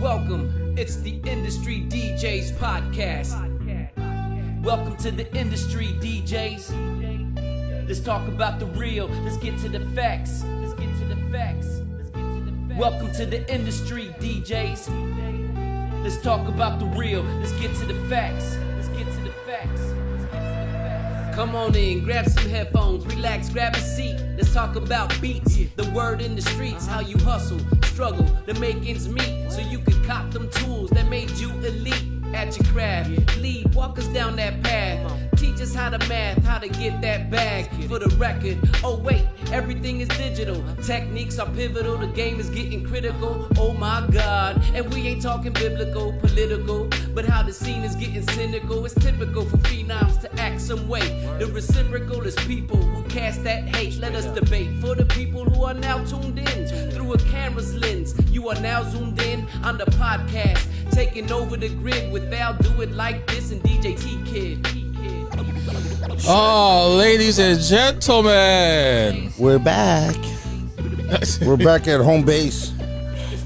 welcome. It's the Industry DJs podcast. Welcome to the Industry DJs. Let's talk about the real. Let's get to the facts. Welcome to the Industry DJs. Let's talk about the real. Let's get to the facts. Come on in, grab some headphones, relax, grab a seat. Let's talk about beats, the word in the streets, how you hustle, struggle to make ends meet, so you can cop them tools that made you elite at your craft. Lead, walk us down that path. Teach us how to math, how to get that bag. For the record, oh wait, everything is digital. Techniques are pivotal, the game is getting critical. Oh my God, and we ain't talking biblical, political, but how the scene is getting cynical. It's typical for phenoms to act some way. The reciprocal is people who cast that hate. Let us debate for the people who are now tuned in through a camera's lens. You are now zoomed in on the podcast, taking over the grid with Val Do It Like This and DJ T-Kid. Oh, ladies and gentlemen, we're back. We're back at home base.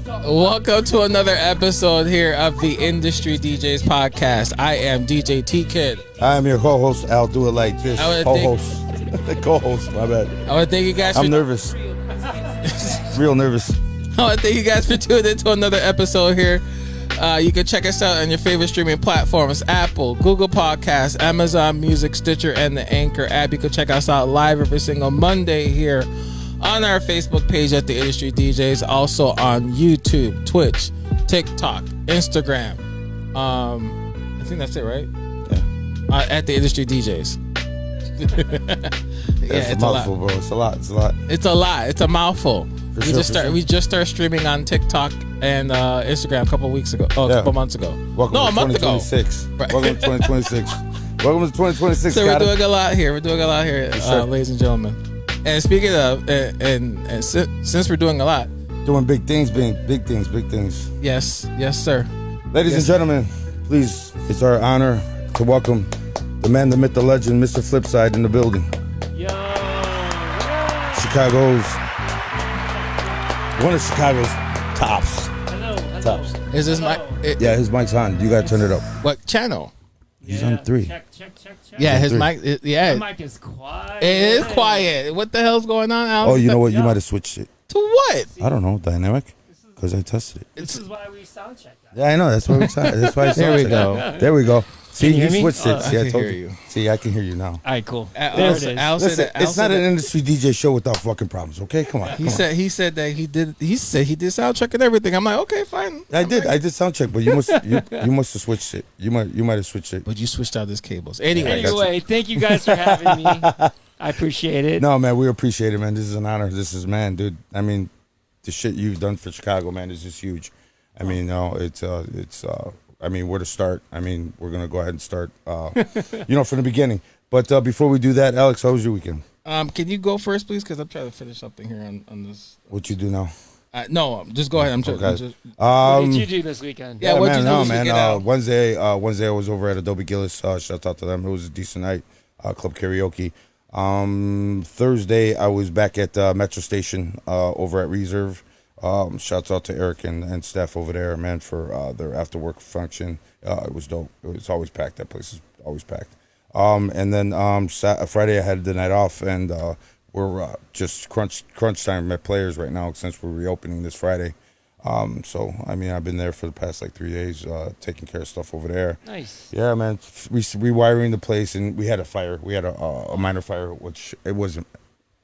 Welcome to another episode here of the Industry DJs podcast. I am DJ T-Kid. I am your co-host. I'll do it like this. Co-host. Co-host, my bad. I want to thank you guys. I'm nervous. Real nervous. I want to thank you guys for tuning into another episode here. You can check us out on your favorite streaming platforms: Apple, Google Podcasts, Amazon Music, Stitcher, and the Anchor app. You can check us out live every single Monday here on our Facebook page at the Industry DJs. Also on YouTube, Twitch, TikTok, Instagram. I think that's it, right? Yeah. At the Industry DJs. It's a mouthful, bro. It's a lot. It's a mouthful. We just started streaming on TikTok and Instagram a couple months ago. Welcome to 2026. Right. Welcome to 2026. Welcome to 2026. So we're doing a lot here. Ladies and gentlemen. And speaking of, and since we're doing a lot, doing big things. Yes, sir. Ladies and gentlemen, please, it's our honor to welcome the man, the myth, the legend, Mr. Flipside in the building. Yo. One of Chicago's tops. Hello. Tops. Is this mic? Yeah, his mic's on. You gotta turn it up. What channel? He's on 3. Check. Yeah, his 3. mic. The mic is quiet. It is quiet. What the hell's going on, Alex? Oh, you know what? You might have switched it. To what? I don't know. Dynamic? Because I tested it. This is why we sound check that. Yeah, I know. That's why we sound. That's why I There we go. There we go. See, Can you hear me? switched it. See, I told hear you. you. See, I can hear you now. All right, cool. There There it is. Listen, it's not an industry DJ show without fucking problems. Okay, come on. He said that he did. He said he did sound check and everything. I'm like, okay, fine. I did sound check, but you must have switched it. You might have switched it. But you switched out his cables. Anyway, Thank you guys for having me. I appreciate it. No, man, we appreciate it, man. This is an honor. This is, man, dude. I mean, the shit you've done for Chicago, man, is just huge. I mean, no, it's. I mean, where to start? I mean, we're gonna go ahead and start. From the beginning. But before we do that, Alex, how was your weekend? Can you go first, please? Because I'm trying to finish something here on this. What you do now? No, just go ahead. I'm just. What did you do this weekend? Yeah, what did you do this weekend? Wednesday I was over at Adobe Gillis. Shout out to them. It was a decent night. Club karaoke. Thursday I was back at Metro Station over at Reserve. Shouts out to Eric and staff over there, man, for their after work function. It was dope. It was always packed. That place is always packed. And then Friday I had the night off, and we're just crunch time at Players right now since we're reopening this Friday. So I mean, I've been there for the past 3 days, taking care of stuff over there. Nice. Yeah, man. Rewiring the place, and we had a fire. We had a minor fire, which it wasn't.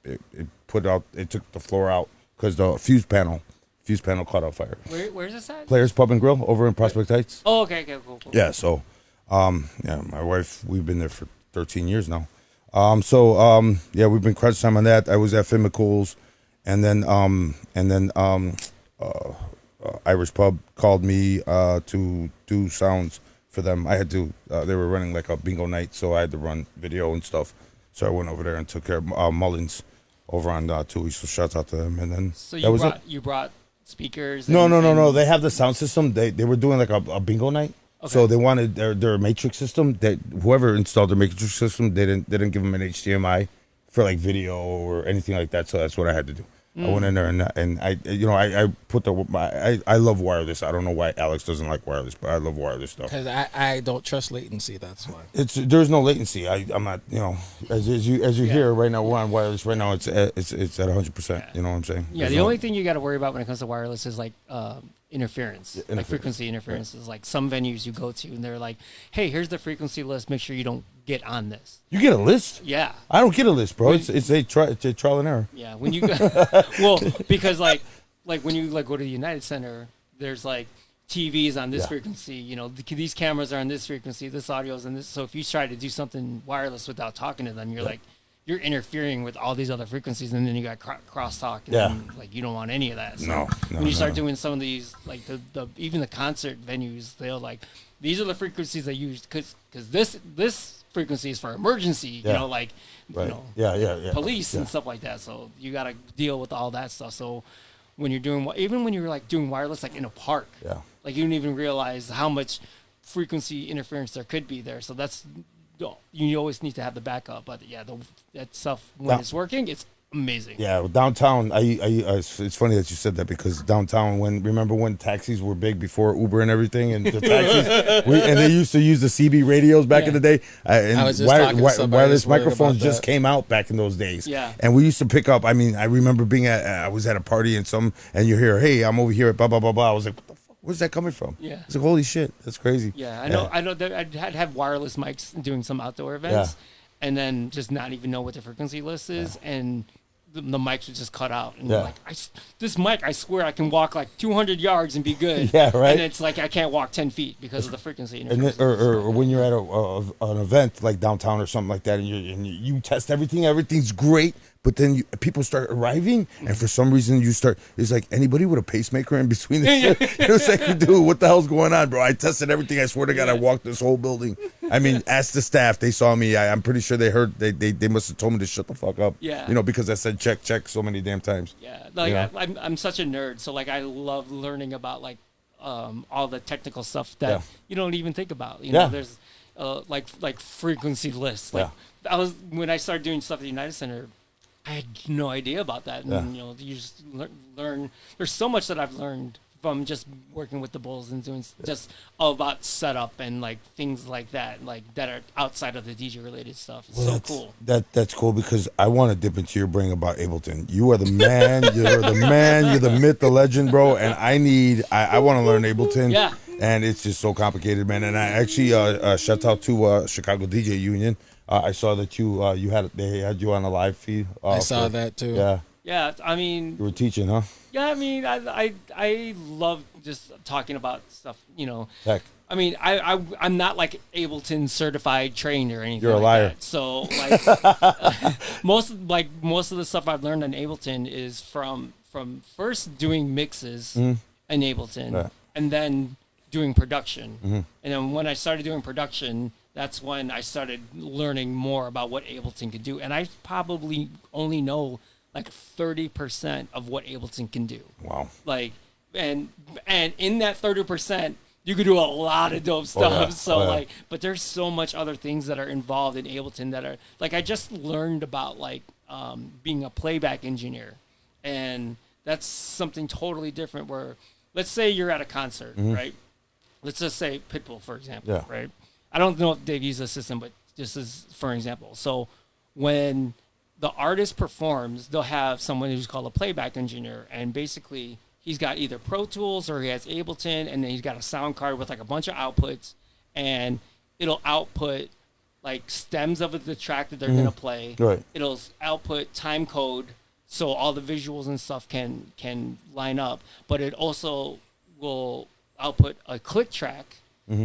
It took the floor out because the fuse panel caught on fire. Where's this at? Players Pub and Grill over in Prospect Heights. Oh, okay, cool. Yeah, so, my wife, we've been there for 13 years now. We've been crunch time on that. I was at Finn McCool's, and then Irish Pub called me to do sounds for them. I had to. They were running a bingo night, so I had to run video and stuff. So I went over there and took care of Mullins over on Tui. So shout out to them. And then so you brought speakers. No. They have the sound system. They were doing a bingo night. Okay. So they wanted their matrix system. That whoever installed their matrix system, they didn't give them an HDMI for video or anything like that. So that's what I had to do. I went in there and I put I love wireless. I don't know why Alex doesn't like wireless, but I love wireless stuff. Because I don't trust latency. That's why. There's no latency. I'm not, as you hear right now, we're on wireless right now. It's at 100%. You know what I'm saying? Yeah. The only thing you got to worry about when it comes to wireless is like interference, like frequency interference. Is like some venues you go to and they're like, hey, here's the frequency list. Make sure you don't get on this. You get a list? Yeah. I don't get a list, bro. It's a trial and error. Yeah. When you well, because like when you go to the United Center, there's like TVs on this frequency. These cameras are on this frequency. This audio is on this. So if you try to do something wireless without talking to them, you're interfering with all these other frequencies, and then you got crosstalk, and then, like, you don't want any of that. So when you start doing some of these, like even the concert venues, they'll like, these are the frequencies they use because this frequency is for emergency, police and stuff like that. So you got to deal with all that stuff. So when you're doing like doing wireless, like in a park, like you don't even realize how much frequency interference there could be there. So that's, you always need to have the backup, but that stuff when it's working, it's amazing. Yeah, downtown. It's funny that you said that because downtown, remember when taxis were big before Uber and everything, and the taxis, and they used to use the CB radios back in the day. And wireless microphones just came out back in those days. Yeah, and we used to pick up. I mean, I remember I was at a party and you hear, hey, I'm over here at blah blah blah blah. I was like, what the fuck? Where's that coming from? Yeah. It's like, holy shit, that's crazy. Yeah, I know that I'd have wireless mics doing some outdoor events, and then just not even know what the frequency list is, and the mics would just cut out. And like, this mic, I swear I can walk like 200 yards and be good. Yeah, right. And it's like I can't walk 10 feet because of the frequency. And then, or when you're at an event like downtown or something like that, and you test everything's great. But then people start arriving, and for some reason it's like anybody with a pacemaker in between the It's like, dude, what the hell's going on, bro? I tested everything. I swear to God, I walked this whole building. I mean, ask the staff. They saw me. I'm pretty sure they heard. They must have told me to shut the fuck up. Yeah. Because I said check so many damn times. Yeah. Like I'm such a nerd, so like I love learning about like all the technical stuff that you don't even think about. There's like frequency lists. Like when I started doing stuff at the United Center, I had no idea about that. And, you just learn. There's so much that I've learned from just working with the Bulls and doing just about setup and like things like that, like that are outside of the DJ related stuff. It's so cool. That's cool because I want to dip into your brain about Ableton. You are the man. You're the man. You're the myth, the legend, bro. And I want to learn Ableton. Yeah. And it's just so complicated, man. And I actually shout out to Chicago DJ Union. I saw that they had you on a live feed. I saw that too. Yeah. Yeah, I mean, you were teaching, huh? Yeah, I mean, I love just talking about stuff, Tech. I mean, I'm not like Ableton certified trained or anything. You're a liar. That. So like most of the stuff I've learned on Ableton is from first doing mixes in Ableton and then doing production. And then when I started doing production, that's when I started learning more about what Ableton could do. And I probably only know like 30% of what Ableton can do. Wow. Like, and in that 30%, you could do a lot of dope stuff. But there's so much other things that are involved in Ableton that are like, I just learned about like being a playback engineer. And that's something totally different where, let's say you're at a concert, right? Let's just say Pitbull, for example, right? I don't know if they've used this system, but this is for example. So when the artist performs, they'll have someone who's called a playback engineer, and basically he's got either Pro Tools or he has Ableton, and then he's got a sound card with like a bunch of outputs, and it'll output like stems of the track that they're gonna play. Right. It'll output time code, so all the visuals and stuff can line up, but it also will output a click track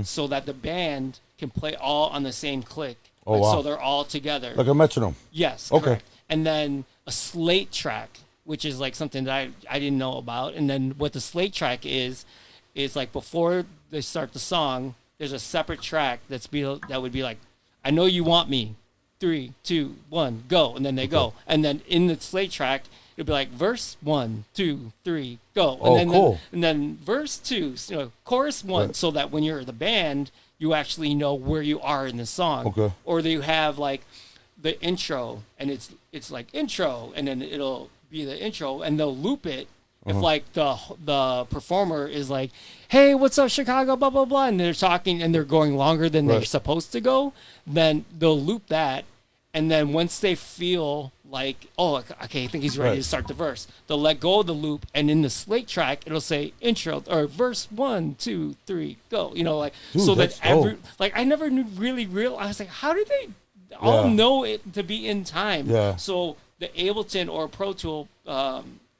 so that the band can play all on the same click. Oh, wow. So they're all together. Like a metronome. Yes. Okay. Correct. And then a slate track, which is like something that I didn't know about. And then what the slate track is like before they start the song, there's a separate track that would be like, I know you want me. 3, 2, 1, go. And then they go. And then in the slate track, it'd be like verse 1, 2, 3, go. And then cool. And then verse 2, chorus 1, right. So that when you're the band, you actually know where you are in the song. Okay. Or you have like the intro, and it's like intro, and then it'll be the intro, and they'll loop it. If like the performer is like, "Hey, what's up, Chicago?" Blah blah blah, and they're talking and they're going longer than they're supposed to go, then they'll loop that, and then once they feel like, "Oh, okay, I think he's ready to start the verse," they'll let go of the loop, and in the slate track, it'll say intro or verse 1, 2, 3, go. You know, like Dude, so that dope. like I never really realized. I was like, how did they all know it to be in time? Yeah. So the Ableton or Pro Tool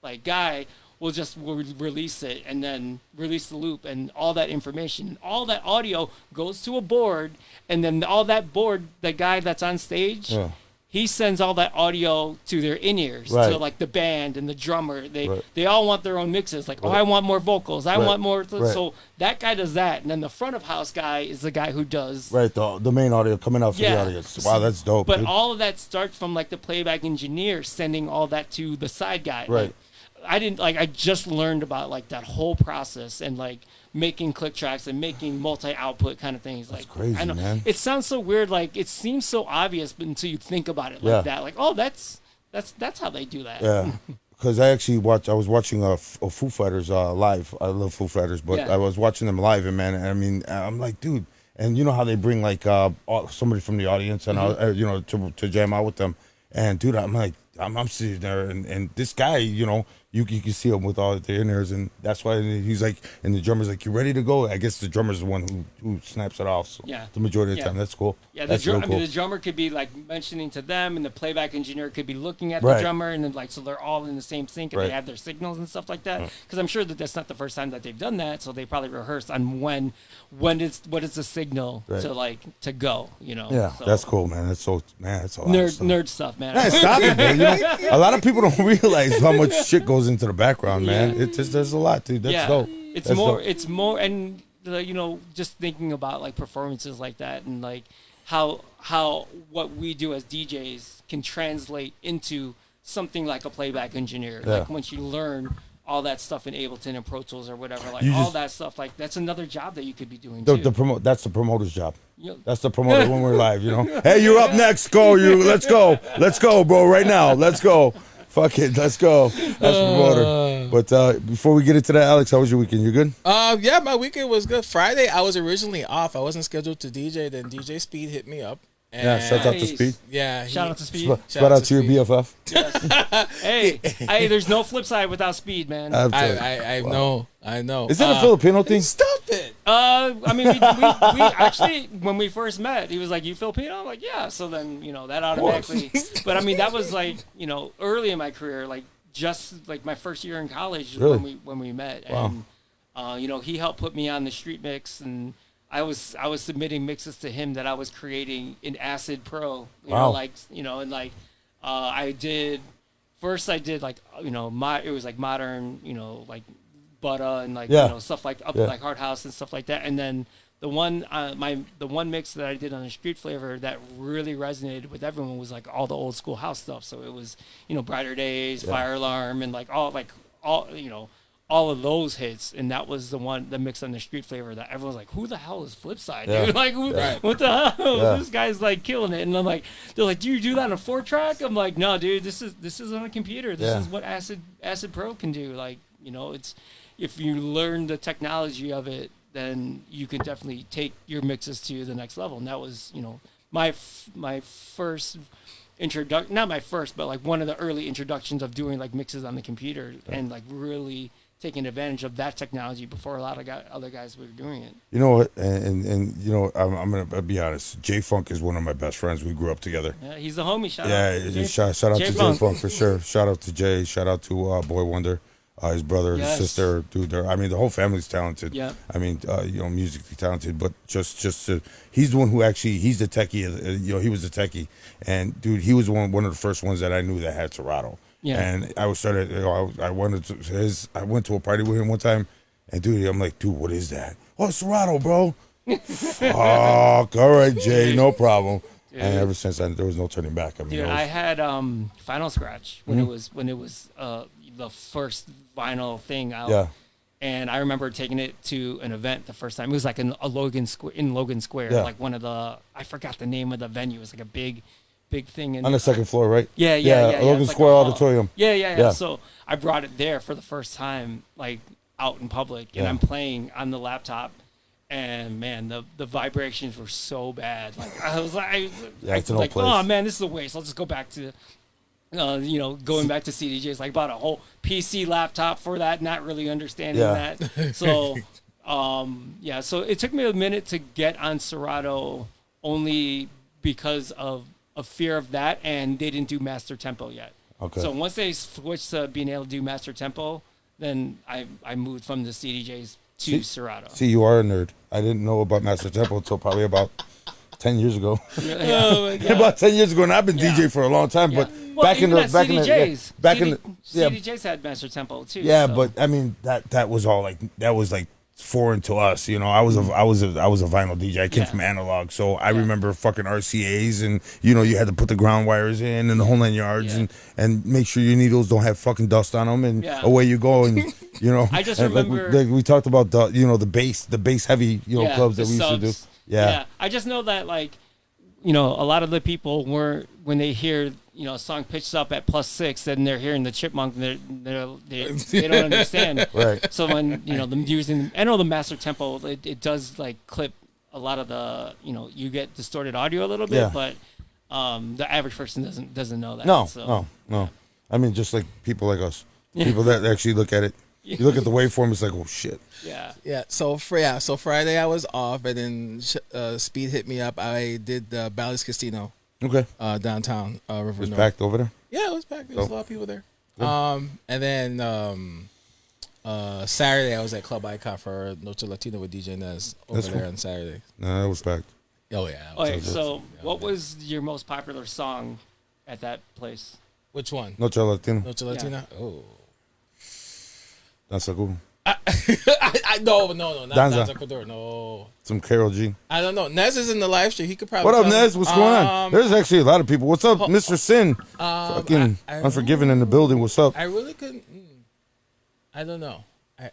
like guy will just release it and then release the loop and all that information. All that audio goes to a board, and then all that board, the guy that's on stage, he sends all that audio to their in-ears, to like the band and the drummer. They all want their own mixes. Like, oh, I want more vocals. I want more. So that guy does that. And then the front of house guy is the guy who does. Right, the main audio coming out for the audience. Wow, that's dope. But dude. all of that starts from like the playback engineer sending all that to the side guy. Right. Like, I just learned about like that whole process and like making click tracks and making multi-output kind of things. Like, crazy, I know, man. It sounds so weird. Like, it seems so obvious, but until you think about it like that, like, oh, that's how they do that. Yeah. Because I was watching a Foo Fighters live. I love Foo Fighters, but I was watching them live, and man, I mean, I'm like, dude, and you know how they bring like somebody from the audience and you know, to jam out with them, and dude, I'm like, I'm sitting there, and this guy, you know, you can see him with all the in-ears, and that's why he's like, and the drummer's like, you ready to go? I guess the drummer's the one who snaps it off. So the majority of the time, that's cool. Yeah, that's I cool. mean, the drummer could be like mentioning to them, and the playback engineer could be looking at the drummer, and then like, so they're all in the same sync, and they have their signals and stuff like that. Because I'm sure that that's not the first time that they've done that, so they probably rehearsed on what is the signal to like to go, you know. Yeah, so, that's cool, man. That's a lot of stuff. nerd stuff, man. Man, stop it, man. You know, a lot of people don't realize how much shit goes into the background, man. It just, there's a lot, dude. That's dope. It's more, and you know, just thinking about like performances like that, and like how what we do as DJs can translate into something like a playback engineer. Like once you learn all that stuff in Ableton and Pro Tools or whatever, like all that stuff, like that's another job that you could be doing too. That's the promoter's job. That's the promoter when we're live, you know. Hey, you're up next. Go, let's go, bro, right now. Let's go. Fuck it, let's go. That's the promoter. But before we get into that, Alex, how was your weekend? You good? Yeah, my weekend was good. Friday, I was originally off. I wasn't scheduled to DJ. Then DJ Speed hit me up. And shout out to Speed. Yeah, shout out to Speed. Shout out to your BFF. Yes. hey, there's no Flipside without Speed, man. I know. Is it a Filipino thing? Stop it. I mean, we actually, when we first met, he was like, "You Filipino?" I'm like, "Yeah." So then, you know, that automatically. But I mean, that was like, you know, early in my career, like just like my first year in college when we met, and you know, he helped put me on the Street Mix, and I was submitting mixes to him that I was creating in Acid Pro. You know, like, you know, and like I did like, you know, it was like modern, you know, like butter and like, you know, stuff like like Hard House and stuff like that. And then the one the one mix that I did on the Street Flavor that really resonated with everyone was like all the old school house stuff. So it was, you know, Brighter Days, Fire Alarm, and like all you know, all of those hits, and that was the mix on the Street Flavor that everyone's like, who the hell is Flipside, dude? Like, what the hell? This guy's like killing it. And I'm like, they're like, do you do that on a 4-track? I'm like, no, dude, this is on a computer. This is what Acid Pro can do. Like, you know, it's, if you learn the technology of it, then you can definitely take your mixes to the next level. And that was, you know, my first introduction, not my first, but like one of the early introductions of doing like mixes on the computer and like really taking advantage of that technology before a lot of other guys were doing it. You know what? And you know, I'm gonna be honest. J Funk is one of my best friends. We grew up together. Yeah, he's the homie. Shout out to J Funk for sure. Shout out to Jay. Shout out to Boy Wonder, his brother, his sister, dude. I mean, the whole family's talented. Yeah. I mean, you know, musically talented, but just he's the one who actually, he's the techie. You know, he was the techie, and dude, he was one of the first ones that I knew that had Serato. Yeah. And I went to a party with him one time, and dude, I'm like, dude, what is that? Oh, Serato, bro. Fuck. All right, Jay, no problem. Dude. And ever since then, there was no turning back. I mean, dude, I had Final Scratch when it was the first vinyl thing out. Yeah. And I remember taking it to an event the first time. It was like in Logan Square, like one of the, I forgot the name of the venue. It was like a big big thing in On the second floor, right? Yeah. Logan It's like Square a hall. Auditorium. Yeah. So I brought it there for the first time, like out in public, and I'm playing on the laptop. And man, the vibrations were so bad. Like I was like, it's an old place. oh man, this is a waste. I'll just go back to, going back to CDJs. Like bought a whole PC laptop for that, not really understanding that. So, so it took me a minute to get on Serato, only because of a fear of that, and they didn't do master tempo yet. Okay. So once they switched to being able to do master tempo, then I moved from the CDJs to Serato. See, you are a nerd. I didn't know about Master Tempo until probably about 10 years ago. About 10 years ago, and I've been DJ for a long time. But back in the CDJs had Master Tempo too. Yeah, so. But I mean that was all like foreign to us. You know, I was a vinyl DJ. I came from analog, so I remember fucking RCAs, and you had to put the ground wires in and the whole 9 yards, and make sure your needles don't have fucking dust on them, and away you go. And I just remember like we talked about the bass heavy clubs that we used to do. Yeah, I just know that a lot of the people weren't, when they hear a song pitched up at +6, then they're hearing the chipmunk, and they don't understand. Right. So when them using, I know the master tempo, it does like clip a lot of the you get distorted audio a little bit, but the average person doesn't know that. No. I mean, just like people like us, people that actually look at it. You look at the waveform, it's like, oh shit. Yeah. So Friday I was off, and then Speed hit me up. I did the Bally's Casino. Okay. Downtown River It was North. packed over there? Yeah, it was packed. There was a lot of people there. And then Saturday I was at Club Icon for Noche Latina with DJ Nez over there on Saturday. No, it was packed. Oh yeah. Okay, so what was your most popular song at that place? Which one? Noche Latina. Noche Latina? Yeah. Oh. That's a cool. No, not Danza Codor. No. Some Karol G. I don't know. Nez is in the live stream. He could probably. What up, Nez? What's going on? There's actually a lot of people. What's up, Mr. Sin? Fucking Unforgiven in the building. What's up? I really couldn't. I don't know.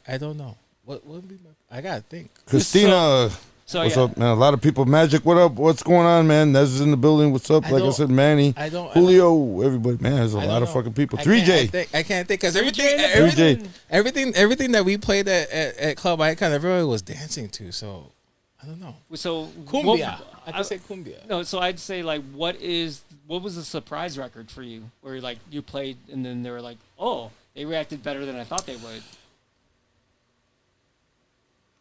I don't know. What would be my? I gotta think. Christina. What's up, man? A lot of people. Magic, what up? What's going on, man? Nez is in the building. What's up? Like I said, Manny. Julio, everybody. Man, there's a lot of fucking people. 3J. I can't think because everything that we played at Club Icon, everybody was dancing to. So I don't know. So cumbia. I could say cumbia. No, so I'd say what was the surprise record for you where you played and then they were like, oh, they reacted better than I thought they would.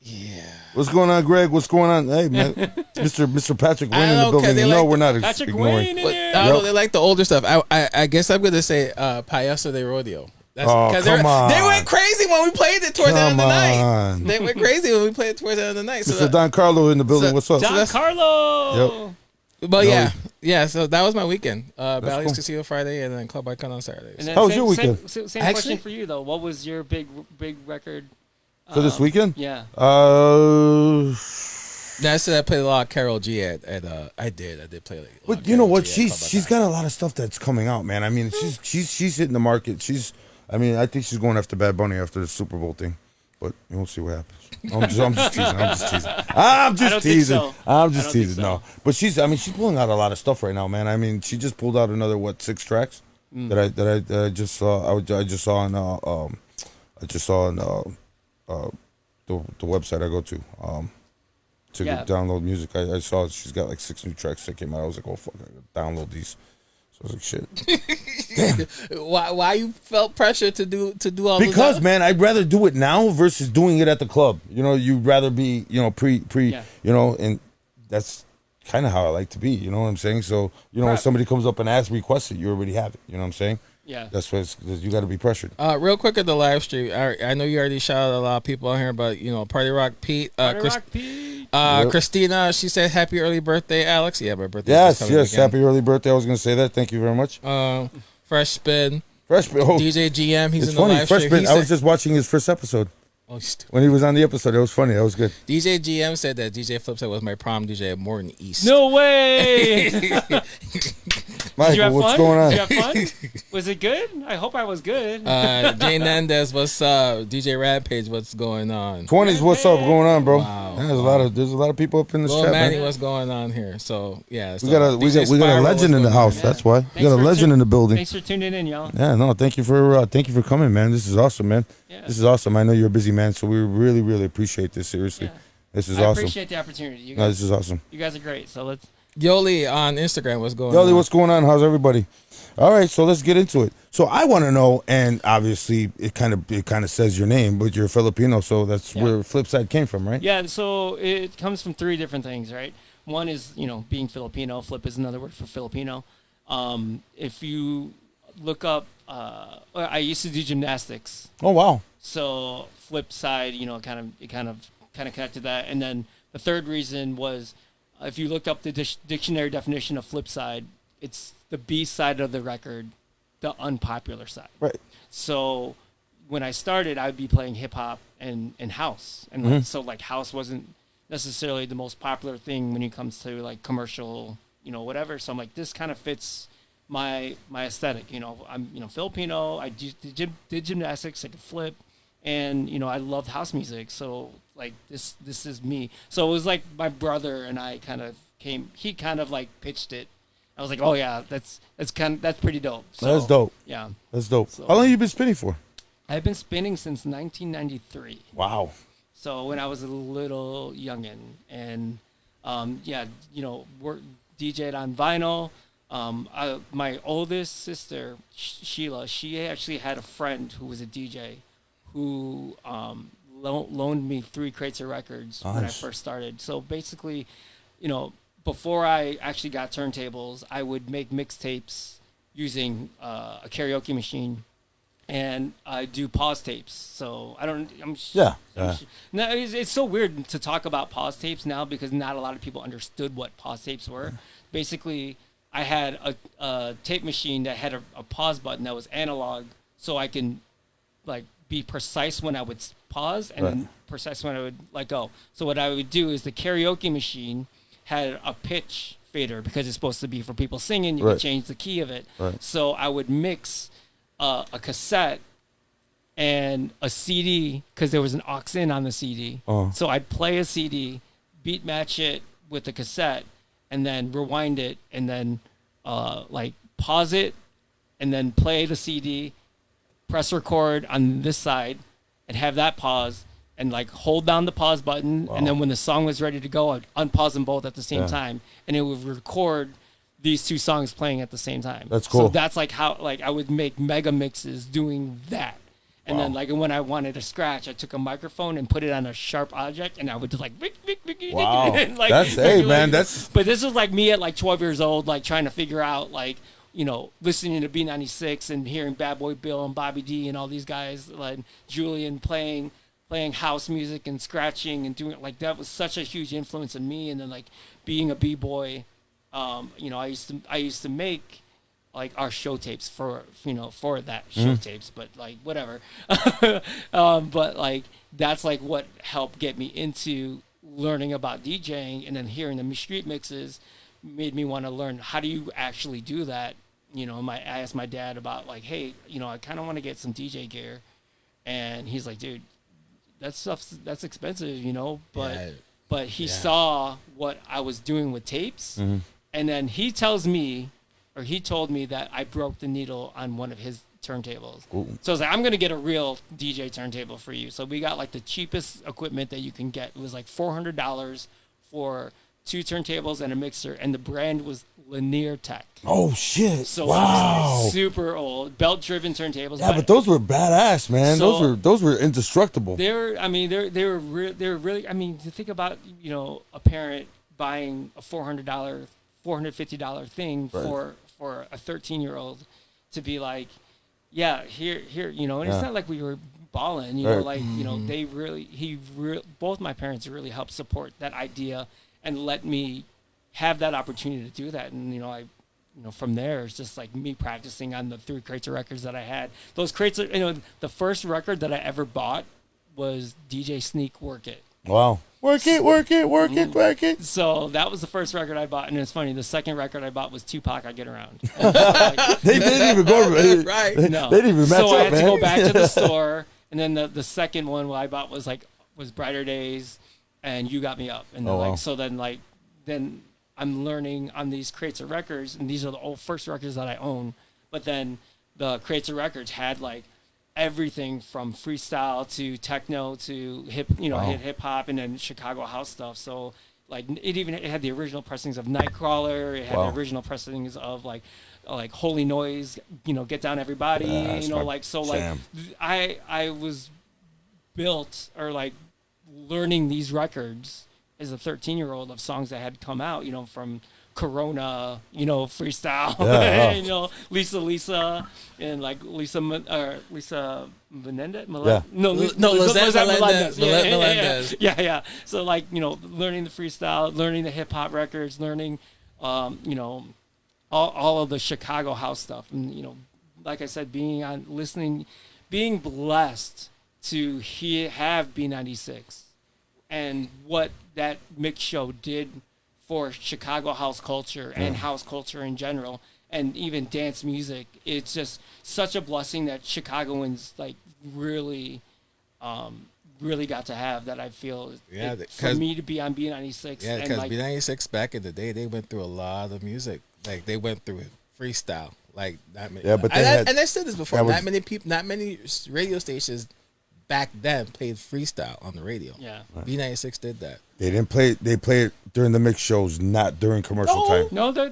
Yeah. What's going on, Greg? What's going on? Hey, man. Mr. Patrick Wayne in the building. No, we're not Patrick ignoring. Wayne in I don't know, they like the older stuff. I guess I'm going to say Payaso de Rodeo. Come on. They went crazy when we played it towards the end of the night. They went crazy when we played it towards the end of the night. Mr. Don Carlo in the building. What's up? Don Carlo. Yep. But yeah. So that was my weekend. Bally's Casino Friday, and then Club Icon on Saturday. How was your weekend? Same question for you though. What was your big record for this weekend? Yeah. I said I played a lot of Karol G at I did play like. But you know what? She's got a lot of stuff that's coming out, man. I mean, she's hitting the market. I think she's going after Bad Bunny after the Super Bowl thing, but we'll see what happens. I'm just teasing. No, but she's pulling out a lot of stuff right now, man. I mean, she just pulled out another 6 tracks that I just saw. I just saw on the website I go to download music. I saw she's got like 6 new tracks that came out. I was like, oh fuck, I gotta download these. So I was like, shit. Damn. Why you felt pressure to do all? Because man, I'd rather do it now versus doing it at the club. You'd rather be pre and that's kind of how I like to be. You know what I'm saying? So when somebody comes up and requests it, you already have it. You know what I'm saying? Yeah, that's why you got to be pressured. Real quick at the live stream, I know you already shouted a lot of people on here, but Party Rock Pete, Christina, she said happy early birthday, Alex. Yeah, my birthday. Yes, happy early birthday. I was gonna say that. Thank you very much. Fresh Spin, DJ GM, he's in the funny. live Fresh stream. Spin, I was just watching his first episode. Oh, stupid. When he was on the episode, it was funny. That was good. DJ GM said that DJ Flipside was my prom DJ at Morton East. No way! Michael, what's going on? Did you have fun? Was it good? I hope I was good. Jay Nandez, what's up? DJ Rampage, what's going on? 20s, what's up going on, bro? Wow. there's a lot of people up in the Well, chat, Manny, man. what's going on here? So yeah, We got a legend in the house. That's why we got a legend in the building. Thanks for tuning in, y'all. Yeah, no, thank you for coming, man. This is awesome, man. Yeah. This is awesome. I know you're a busy man, so we really, really appreciate this. Seriously, Yeah. this is I awesome. appreciate the opportunity. You No, guys, this is awesome. you guys are great. So let's. Yoli on Instagram, what's going on? Yoli, what's going on? How's everybody? All right, so let's get into it. So I want to know, and obviously it kind of says your name, but you're Filipino, so that's where Flipside came from, right? Yeah, so it comes from three different things, right? One is, being Filipino. Flip is another word for Filipino. If you look up, I used to do gymnastics. Oh wow. So Flipside, kind of connected that. And then the third reason was, if you look up the dictionary definition of Flipside, it's the B side of the record, the unpopular side. Right. So when I started, I'd be playing hip hop and house, and so house wasn't necessarily the most popular thing when it comes to commercial, whatever. So I'm like, this kind of fits my aesthetic. I'm Filipino. I did gymnastics. I could flip, and I loved house music. So this is me. So it was like my brother and I kind of came. He kind of pitched it. I was like, oh yeah, that's pretty dope. So, That's dope. Yeah. That's dope. So- How long have you been spinning for? I've been spinning since 1993. Wow. So when I was a little youngin', and work DJ'd on vinyl. My oldest sister Sheila, she actually had a friend who was a DJ, who loaned me 3 crates of records when I Nice. first started. So basically, before I actually got turntables, I would make mixtapes using a karaoke machine. And I do pause tapes, so Yeah. No, it's so weird to talk about pause tapes now because not a lot of people understood what pause tapes were. Basically, I had a tape machine that had a pause button that was analog, so I can be precise when I would pause and then precise when I would let go. So what I would do is the karaoke machine had a pitch fader because it's supposed to be for people singing. You can change the key of it. Right. So I would mix a cassette and a CD because there was an aux in on the CD. Oh. So I'd play a CD, beat match it with the cassette, and then rewind it, and then pause it, and then play the CD, press record on this side, and have that pause, and hold down the pause button, and then when the song was ready to go, I'd unpause them both at the same time, and it would record these 2 songs playing at the same time. That's cool. So that's how I would make mega mixes doing that. And then when I wanted to scratch, I took a microphone and put it on a sharp object, and I would just Wow. and, That's hey man, that's But this was me at 12 years old, trying to figure out listening to B96 and hearing Bad Boy Bill and Bobby D and all these guys, like Julian playing house music and scratching and doing that was such a huge influence on me. And then being a B-boy, I used to make our show tapes for that show tapes, but whatever. But that's what helped get me into learning about DJing, and then hearing the street mixes made me want to learn how do you actually do that. I asked my dad about hey, I kind of want to get some DJ gear, and he's like, dude, that's expensive, but he saw what I was doing with tapes, and then he told me that I broke the needle on one of his turntables. Ooh. So I was like, I'm gonna get a real DJ turntable for you. So we got the cheapest equipment that you can get. It was $400 for 2 turntables and a mixer, and the brand was Linear Tech. oh shit. So wow. super old belt-driven turntables. Yeah, but those were badass, man. So- those were indestructible. They were really. I mean, to think about a parent buying a $450 thing for a 13-year-old to be yeah, here, and it's not like we were balling, they really, both my parents really helped support that idea and let me have that opportunity to do that. And from there it's just me practicing on the 3 crates of records that I had. Those crates are, the first record that I ever bought was DJ Sneak Work It. Wow. Work it, work it, work it, work it. So that was the first record I bought, and it's funny. The second record I bought was Tupac, I Get Around. They didn't even go Right. No. They didn't even match so I up, had man. to go back to the store, and then the second one I bought was Brighter Days, and You Got Me Up, and then then I'm learning on these crates of records, and these are the first records that I own. But then the crates of records had like everything from freestyle to techno to hip hop, and then Chicago house stuff. So like it had the original pressings of Nightcrawler. It had the original pressings of like Holy Noise, Get Down Everybody, I was built or like learning these records as a 13-year-old of songs that had come out, from Corona, freestyle, Lisa, and like Lisa Menendez, Melendez. Yeah. So like, learning the freestyle, learning the hip hop records, learning, all of the Chicago house stuff, and like I said, being blessed to have B96 and what that mix show did for Chicago house culture and house culture in general, and even dance music. It's just such a blessing that Chicagoans like really got to have, that I feel for me to be on B96. Yeah, because B96 back in the day, they went through a lot of music. Like they went through it freestyle. Like not many. Yeah, but and I said this before. Not many radio stations back then played freestyle on the radio. Yeah, B96 did that. They didn't play. They played it during the mix shows, not during commercial time. No, they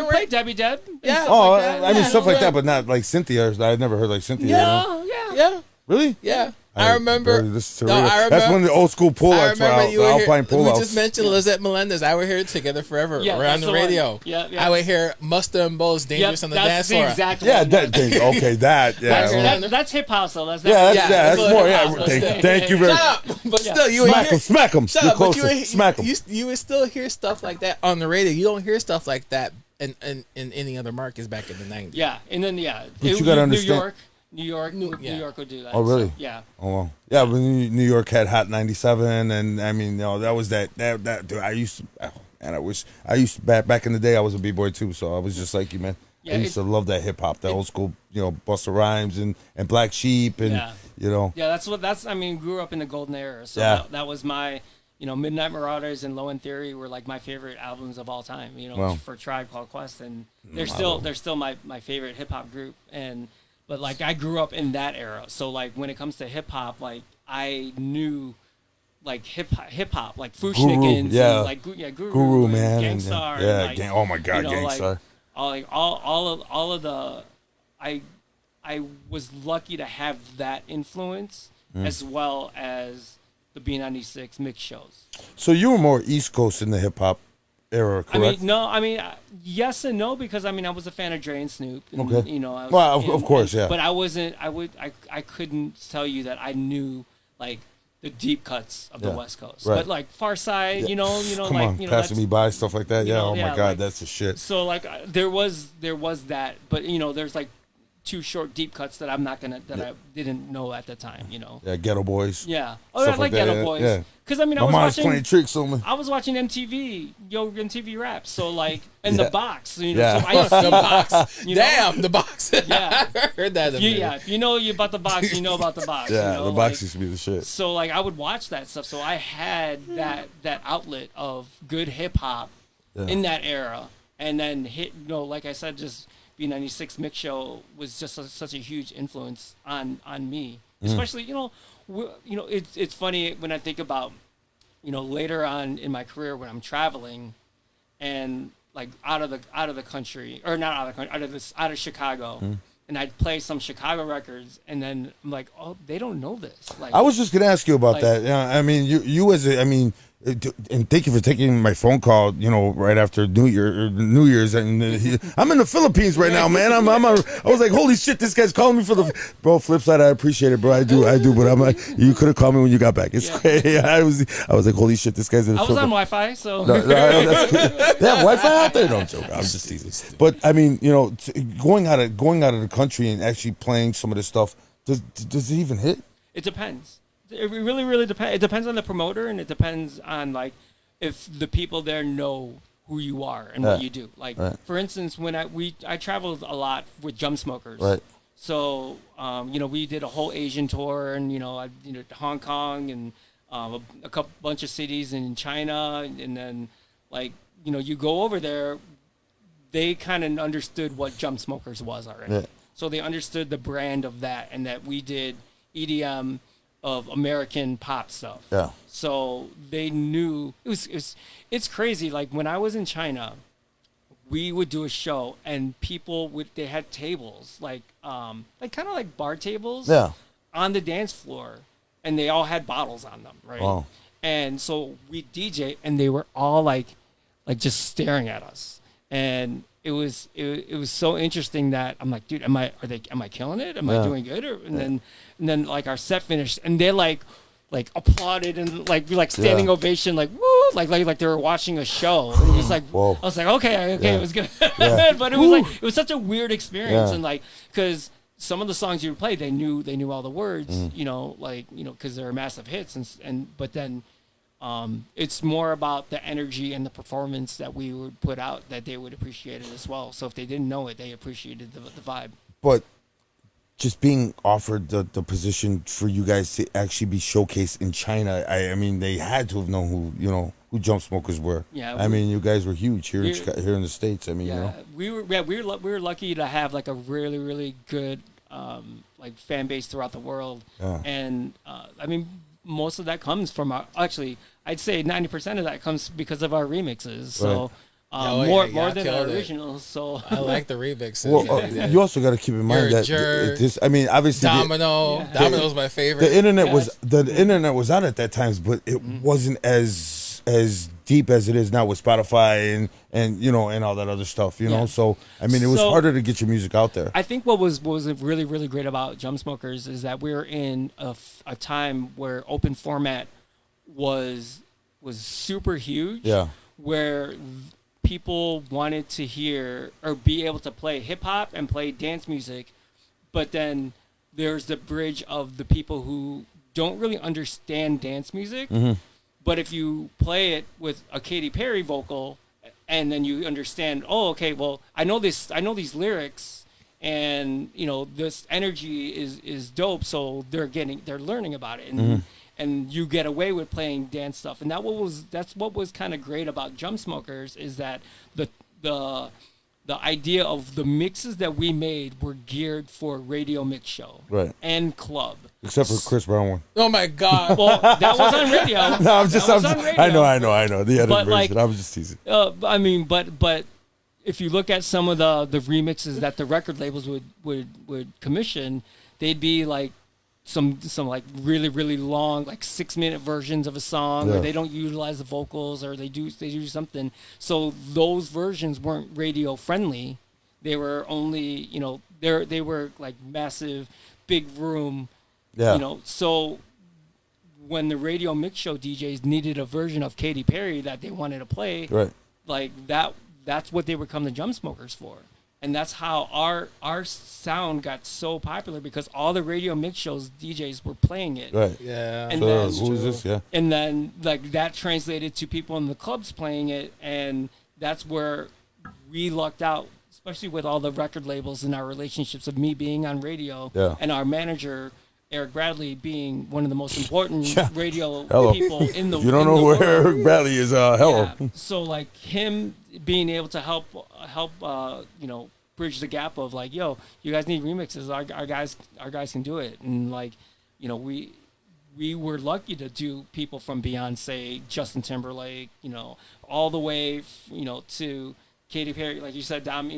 played Debbie Deb. Yeah. I mean stuff like that, but not like Cynthia. I never heard like Cynthia. Yeah. Really? Yeah. I remember. That's one of the old school pull-ups for Alpine pull-ups. We just mentioned Lizette Melendez. I would hear it Together Forever around the radio. Yeah. I would hear Musta and Bo's Dangerous on the dance floor. Exactly. Yeah, that's hip house though. That's more. Yeah, thank you very much. Shut up. But still, you would hear. Smack them. Shut up. But Smack them. You would still hear stuff like that on the radio. You don't hear stuff like that in any other markets back in the 90s. Yeah, and then But you gotta understand. New York would do that. Oh, really? So, yeah. Oh, well. Yeah, but New York had Hot 97, and I mean, that was that dude, I used to, back in the day, I was a B-boy too, so I was just like you, man. Yeah, I used to love that hip-hop, that old school, Busta Rhymes and Black Sheep, and, Yeah, grew up in the golden era, so that was my, Midnight Marauders and Low End Theory were like my favorite albums of all time, for Tribe Called Quest, and they're still my favorite hip-hop group, but like I grew up in that era, so like when it comes to hip hop, like I knew like hip hop, like Fushnikins, Guru, and man, Gangstar, oh my God, Gangstar. All of the, I was lucky to have that influence as well as the B96 mix shows. So you were more East Coast in the hip hop era, correct? Yes and no, because I was a fan of Dre and Snoop. And, okay. Of course, yeah. But I wasn't. I couldn't tell you that I knew like the deep cuts of the West Coast. Right. But like Far Side, Come on, passing me by, stuff like that. Yeah. Oh my God, that's the shit. So like there was that, but there's like two short deep cuts that I didn't know at the time. Yeah, Ghetto Boys. Yeah. Oh, I like Ghetto Boys. Yeah. Because I was watching, playing tricks on me. I was watching MTV Raps. So like the box, So I see the box. You Damn, the box. Yeah, I heard that. If you know about the box, you know about the box. Yeah, the box used to be the shit. So like I would watch that stuff. So I had that outlet of good hip hop in that era, and then like I said, just B96 mix show was just such a huge influence on me, especially it's funny when I think about later on in my career when I'm traveling and like out of the country, or not out of the country, out of Chicago, and I'd play some Chicago records, and then I'm like, oh, they don't know this. Like, I was just gonna ask you about that. Yeah, I mean, you as and thank you for taking my phone call. Right after New Year's, and I'm in the Philippines right now, man. I was like, holy shit, this guy's calling me for the bro. Flipside, I appreciate it, bro. I do, but I'm like, you could have called me when you got back. It's crazy. I was like, holy shit, this guy's in the Philippines. I was on Wi-Fi, so that's cool. They have Wi-Fi out there. No, I'm joking. I'm just teasing. But I mean, going out of the country and actually playing some of this stuff, does it even hit? It depends. It really, really depends. It depends on the promoter, and it depends on like if the people there know who you are and what you do. Like for instance, when I traveled a lot with Jump Smokers. Right. So we did a whole Asian tour, and Hong Kong and a couple bunch of cities in China, and then like you go over there, they kind of understood what Jump Smokers was already. Yeah. So they understood the brand of that, and that we did EDM of American pop stuff. Yeah. So they knew it's crazy. Like when I was in China, we would do a show, and people they had tables like kind of like bar tables. Yeah. On the dance floor, and they all had bottles on them, right? Wow. And so we DJ, and they were all like just staring at us, and it was so interesting that I'm like, dude, am I killing it? Am I doing good? And then like our set finished, and they like applauded and like standing ovation, like woo, like they were watching a show. And it was like, Whoa. I was like, okay, it was good, Yeah. but it was like it was such a weird experience, Yeah. and like because some of the songs you would play, they knew all the words, because they're massive hits, but then it's more about the energy and the performance that we would put out that they would appreciate it as well. So if they didn't know it, they appreciated the vibe. But just being offered the position for you guys to actually be showcased in China, I mean, they had to have known who Jump Smokers were. Yeah, I mean, you guys were huge here in the States. I mean, we were lucky to have like a really, really good like fan base throughout the world. Yeah. And I mean, most of that comes from actually I'd say 90% of that comes because of our remixes. So more than the originals. So I like the remixes. Well, you also got to keep in mind that this. I mean, obviously, Domino's my favorite. The internet was out at that time, but it wasn't as deep as it is now with Spotify and all that other stuff. You know, so I mean, it was harder to get your music out there. I think what was really, really great about Jump Smokers is that we were in a time where open format was super huge. Yeah. Where people wanted to hear or be able to play hip hop and play dance music, but then there's the bridge of the people who don't really understand dance music. Mm-hmm. But if you play it with a Katy Perry vocal, and then you understand, oh, okay, well, I know these lyrics, and this energy is dope, so they're learning about it, and you get away with playing dance stuff, and that's what was kind of great about Jump Smokers is that the idea of the mixes that we made were geared for radio mix show and club. Except for Chris Brown one. Oh my God! Well, that was on radio. I know the edited version. Like, I was just teasing. I mean, but if you look at some of the remixes that the record labels would commission, they'd be like some like really, really long, like 6-minute versions of a song, or they don't utilize the vocals, or they do something. So those versions weren't radio friendly. They were only they were like massive, big room. Yeah. So when the radio mix show DJs needed a version of Katy Perry that they wanted to play, like that's what they would come to Jump Smokers for. And that's how our sound got so popular, because all the radio mix shows DJs were playing it. Right. Yeah. And then, who is this? Yeah. And then like that translated to people in the clubs playing it, and that's where we lucked out, especially with all the record labels and our relationships of me being on radio and our manager Eric Bradley being one of the most important radio people in the world. You don't know where Eric Bradley is, hello. Yeah. So like him being able to help bridge the gap of like, yo, you guys need remixes, our guys can do it. And like, we were lucky to do people from Beyonce, Justin Timberlake, all the way to Katy Perry, like you said, Dom,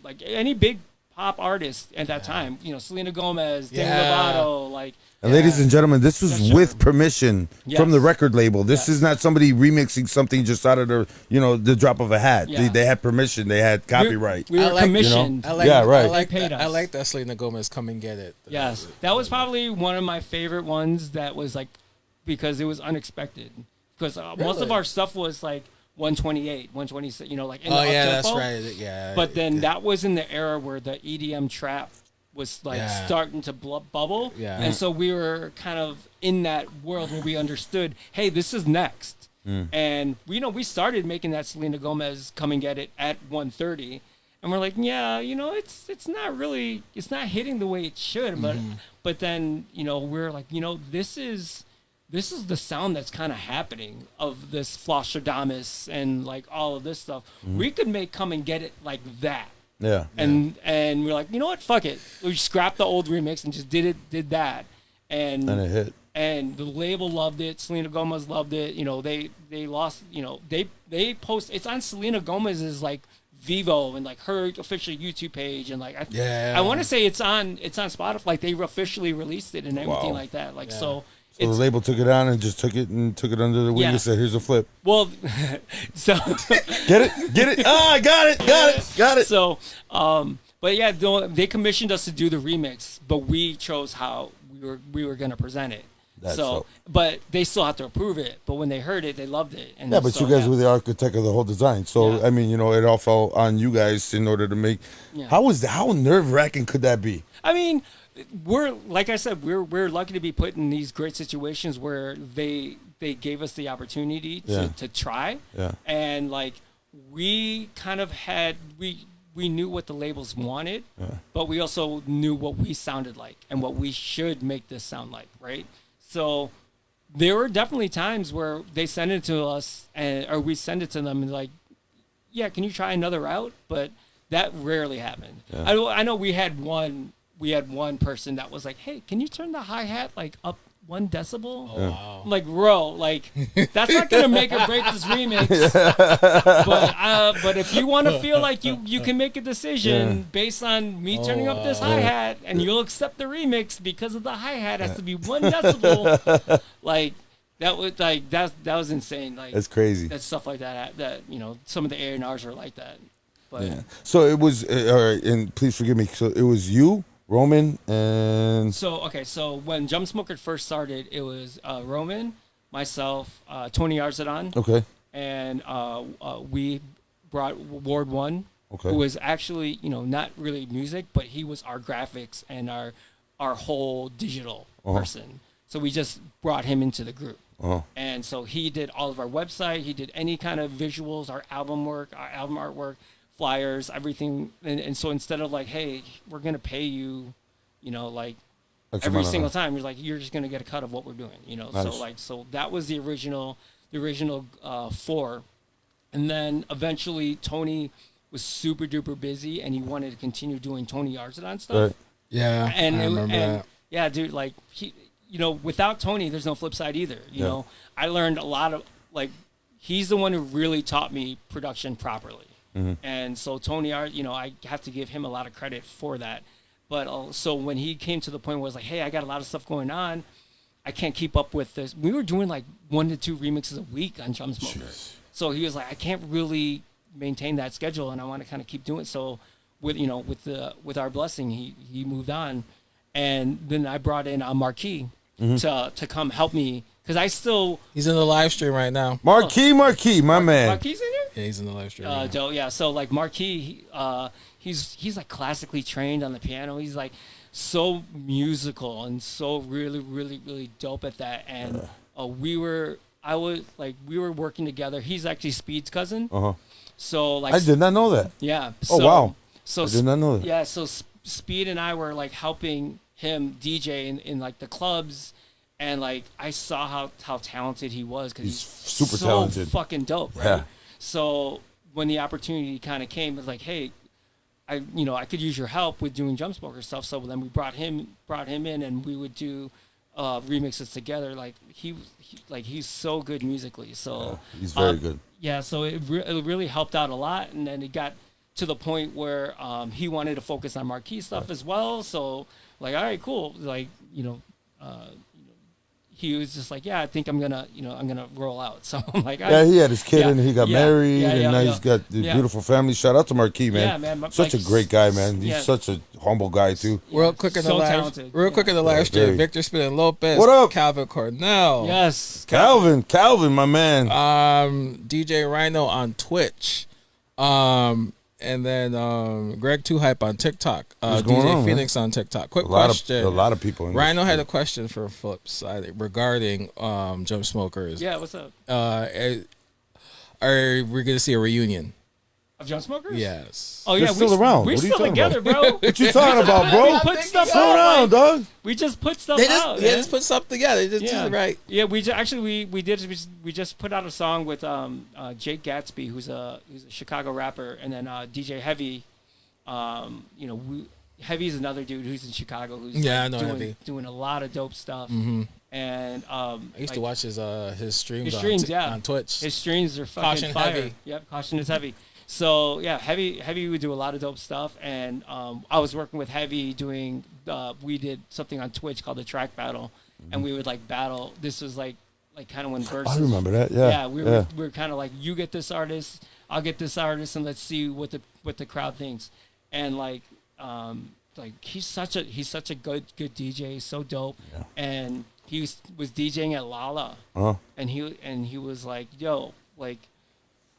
like any big pop artist at that time, Selena Gomez, Demi Lovato, like. And ladies and gentlemen, this was with permission from the record label. This is not somebody remixing something just out of the drop of a hat. Yeah. They had permission. They had copyright. We were commissioned. I like paid us. I like that Selena Gomez "Come and Get It." Yes, that was probably one of my favorite ones. That was like because it was unexpected. Because most of our stuff was like 128, 126, like in the up-tempo. That's right. Yeah. But then that was in the era where the EDM trap was like starting to bubble. Yeah. And so we were kind of in that world where we understood, hey, this is next. And we started making that Selena Gomez "Come and Get It" at 130. And we're like, it's not hitting the way it should. But then, we're like, this is this is the sound that's kind of happening of this Flosstradamus and like all of this stuff. We could make Come and Get It like that. Yeah. And we're like, you know what? Fuck it. We scrapped the old remix and just did that. And it hit. And the label loved it. Selena Gomez loved it. You know, they lost, you know, they post, it's on Selena Gomez's like Vivo and like her official YouTube page. And like, I want to say it's on Spotify. Like they officially released it and everything like that. Like, so the label took it on and just took it under the wing and said, here's a flip. Well, so get it. Ah, got it. So, but yeah, they commissioned us to do the remix, but we chose how we were going to present it. But they still have to approve it. But when they heard it, they loved it. And but you guys were the architect of the whole design. So I mean, you know, it all fell on you guys in order to make. Yeah. How nerve-wracking could that be? I mean, like I said, we're lucky to be put in these great situations where they gave us the opportunity to try. Yeah. And like we kind of had we knew what the labels wanted, but we also knew what we sounded like and what we should make this sound like, right? So there were definitely times where they send it to us or we send it to them and like, yeah, can you try another route? But that rarely happened. Yeah. I know we had one person that was like, hey, can you turn the hi-hat like up 1 decibel? Oh, wow. Like, bro, like that's not gonna make or break this remix. But if you want to feel like you can make a decision based on me turning up this hi-hat and you'll accept the remix because of the hi-hat has to be 1 decibel, like that was insane. Like that's crazy. That stuff like that you know, some of the A&Rs are like that. But so it was and please forgive me. So it was you, Roman, and so when Jump Smoker first started, it was Roman, myself, Tony Arzadon, and we brought Ward One, who was actually, you know, not really music, but he was our graphics and our whole digital person. So we just brought him into the group, and so he did all of our website, he did any kind of visuals, our album work, our album artwork, flyers, everything. And so instead of like, hey, we're going to pay you, you know, like every single time, you're like, you're just going to get a cut of what we're doing, you know? Nice. So that was the original 4. And then eventually Tony was super duper busy and he wanted to continue doing Tony Arzadon stuff. Right. Yeah. And I remember that. Yeah, dude, like he, you know, without Tony, there's no Flipside either. You know, I learned a lot of, like, he's the one who really taught me production properly. And so Tony, you know, I have to give him a lot of credit for that. But so when he came to the point where it's like, hey, I got a lot of stuff going on, I can't keep up with this. We were doing like 1 to 2 remixes a week on Drum Smoker. So he was like, I can't really maintain that schedule, and I want to kind of keep doing it. So with our blessing, he moved on, and then I brought in Marquis to come help me. Because he's in the live stream right now. Marquis, my man. Marquis in here? Yeah, he's in the live stream. Dope, yeah. So like Marquis, he's like classically trained on the piano. He's like so musical and so really, really, really dope at that. And we were working together. He's actually Speed's cousin. So like I did not know that. Yeah. So, wow. So I did not know that. Yeah. So Speed and I were like helping him DJ in like the clubs. And like I saw how talented he was because he's super so talented, fucking dope, right? Yeah. So when the opportunity kind of came, it was like, hey, I could use your help with doing Jump Smoker stuff. So then we brought him in, and we would do remixes together. Like he's so good musically. So he's very good. Yeah. So it really helped out a lot, and then it got to the point where he wanted to focus on Marquis stuff as well. So like, all right, cool. Like he was just like, yeah, I think I'm gonna roll out. So I'm like, he had his kid and he got married, and now he's got the beautiful family. Shout out to Marquis, man. Yeah, man. Such a great guy, man. He's such a humble guy too. Real quick in the live stream, Victor Spinning Lopez. What up? Calvin Cornell. Yes. Calvin, my man. DJ Rhino on Twitch. And then Greg Too Hype on TikTok. DJ Phoenix on TikTok. Quick question. A lot of people. Rhino had a question for Flipside regarding Jump Smokers. Yeah, what's up? Are we going to see a reunion? Of Jump Smokers? Yes. Oh They're yeah, still around. We're What are you still talking together, about? bro. What you talking about, bro? We put stuff Slow out, down, like, dog. We just put stuff They out. just put something together. They just right. Yeah, we just put out a song with Jake Gatsby, who's a Chicago rapper, and then DJ Heavy. Heavy's another dude who's in Chicago who's I know Heavy. doing a lot of dope stuff. Mm-hmm. And I used to watch his streams. On Twitch. His streams are fucking Caution fire. Heavy. Yep, Caution is Heavy. So yeah, Heavy would do a lot of dope stuff, and I was working with Heavy doing. We did something on Twitch called the Track Battle, and we would like battle. This was like kind of when Versus. I remember that. Yeah. Yeah, we were kind of like, you get this artist, I'll get this artist, and let's see what the crowd thinks. And he's such a good DJ, he's so dope. Yeah. And he was DJing at Lala, and he was like, yo, like,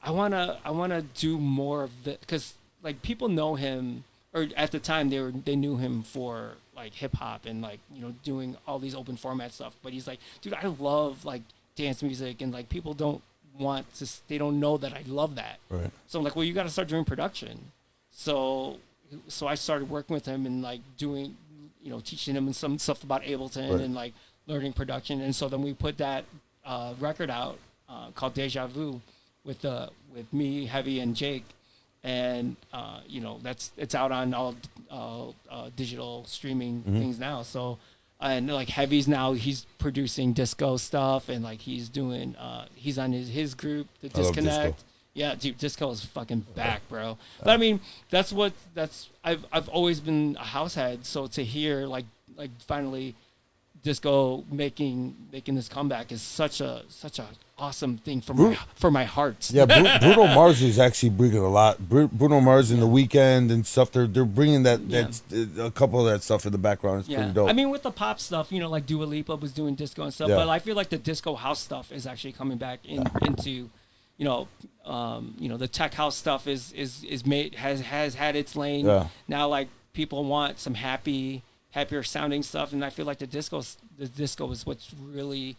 I wanna do more of the, because like people know him, or at the time they knew him for like hip hop and like, you know, doing all these open format stuff. But he's like, dude, I love like dance music, and like people don't know that I love that. Right. So I'm like, well, you got to start doing production. So I started working with him and like doing, you know, teaching him some stuff about Ableton and like learning production. And so then we put that record out called Deja Vu with me, Heavy, and Jake. And you know, it's out on all digital streaming things now. So and like Heavy's now, he's producing disco stuff, and like he's doing he's on his group, the Disconnect. Yeah, dude, disco is fucking back, bro. But I mean, I've always been a house head, so to hear like finally disco making this comeback is such a awesome thing for my heart. Yeah, Bruno Mars is actually bringing a lot. Bruno Mars and The Weeknd and stuff. They're bringing that a couple of that stuff in the background. It's pretty dope. I mean, with the pop stuff, you know, like Dua Lipa was doing disco and stuff, but I feel like the disco house stuff is actually coming back into, you know, the tech house stuff is made has had its lane. Yeah. Now, like people want some happier sounding stuff, and I feel like the disco is what's really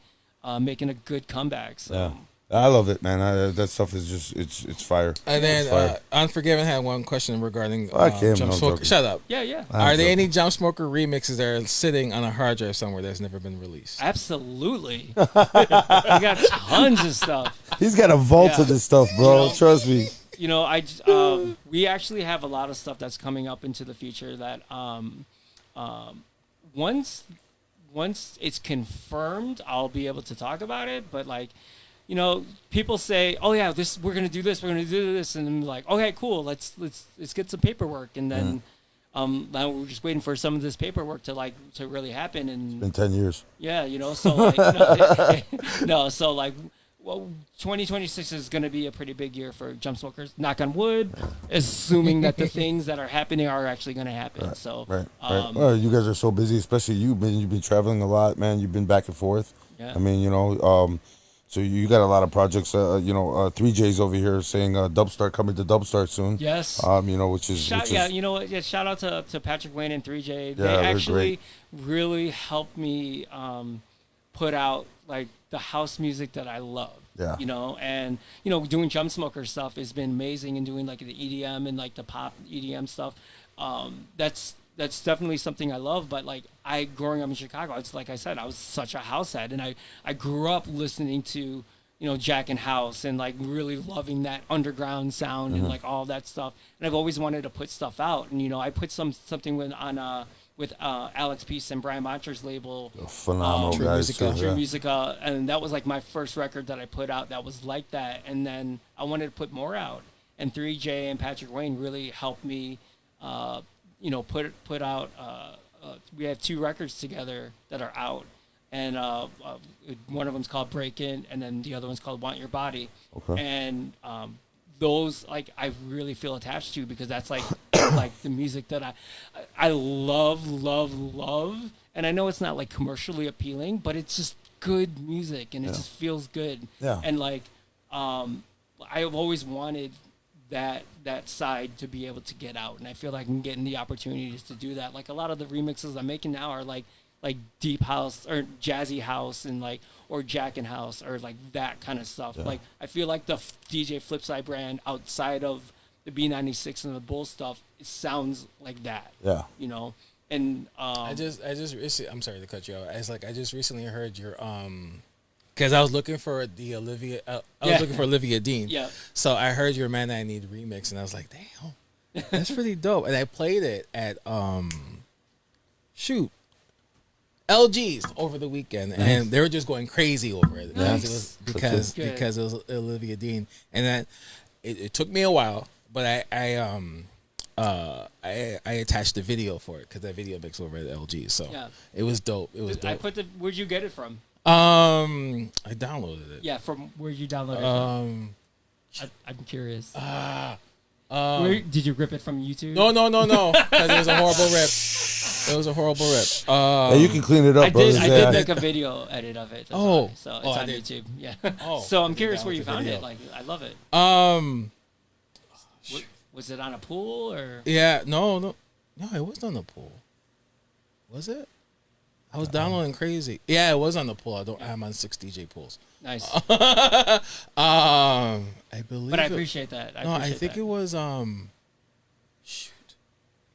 making a good comeback. So. Yeah. I love it, man. That stuff is just it's fire. And then Unforgiven had one question regarding Jump Smoker. Shut up. Yeah. Are there any Jump Smoker remixes that are sitting on a hard drive somewhere that's never been released? Absolutely. We got tons of stuff. He's got a vault of this stuff, bro. You know, trust me. You know, we actually have a lot of stuff that's coming up into the future that once it's confirmed, I'll be able to talk about it. But like, you know, people say, "Oh yeah, we're gonna do this, and I'm like, "Okay, cool, let's get some paperwork." And then now we're just waiting for some of this paperwork to really happen. And it's been 10 years. Yeah, you know, so like, so like, well, 2026 is gonna be a pretty big year for Jump Smokers. Knock on wood, assuming that the things that are happening are actually gonna happen. Right, so right. Well, you guys are so busy, especially you've been traveling a lot, man. You've been back and forth. Yeah. I mean, you know. So you got a lot of projects, 3J's over here saying Dubstar coming to Dubstar soon. Yes. You know, you know what? Yeah, shout out to Patrick Wayne and 3J. They actually really helped me put out like the house music that I love. Yeah. You know, and you know, doing Jump Smoker stuff has been amazing, and doing like the EDM and like the pop EDM stuff. That's definitely something I love, but like growing up in Chicago, it's like I said, I was such a house head, and I grew up listening to, you know, Jack and House, and like really loving that underground sound and like all that stuff. And I've always wanted to put stuff out, and you know, I put something with Alex Peace and Brian Monter's label, phenomenal guys, True Musica, and that was like my first record that I put out that was like that, and then I wanted to put more out, and 3J and Patrick Wayne really helped me. You know, put out. We have 2 records together that are out, and one of them's called Break In, and then the other one's called Want Your Body. Okay. And those, like, I really feel attached to, because that's like like the music that I love, and I know it's not like commercially appealing, but it's just good music, and it just feels good. Yeah. And like, I've always wanted that side to be able to get out, and I feel like I'm getting the opportunities to do that. Like a lot of the remixes I'm making now are like deep house or jazzy house, and like, or Jack and House, or like that kind of stuff. Yeah. Like I feel like the DJ Flipside brand outside of the B96 and the Bull stuff, it sounds like that. Yeah. You know, and I just I'm sorry to cut you off. It's like I just recently heard your because I was looking for the Olivia. I was looking for Olivia Dean. Yeah. So I heard your Man That I Need remix, and I was like, damn, that's pretty dope. And I played it at LG's over the weekend, and they were just going crazy over it because it was Olivia Dean, and then it took me a while, but I attached the video for it because that video mix over at LG, so it was dope. It was dope. Where'd you get it from? I downloaded it. Yeah, from where you downloaded it from? I'm curious. Where, did you rip it from YouTube? No, because it was a horrible rip. It was a horrible rip. Yeah, you can clean it up. I did make a video edit of it. So it's on YouTube. Yeah. So I'm curious where you found it. Like, I love it. Was it on a pool or? Yeah, no, it wasn't on the pool. Was it? I was downloading crazy. Yeah, it was on the pool. I'm on 6 DJ pools. Nice. I believe. But I appreciate that. I think it was. Shoot,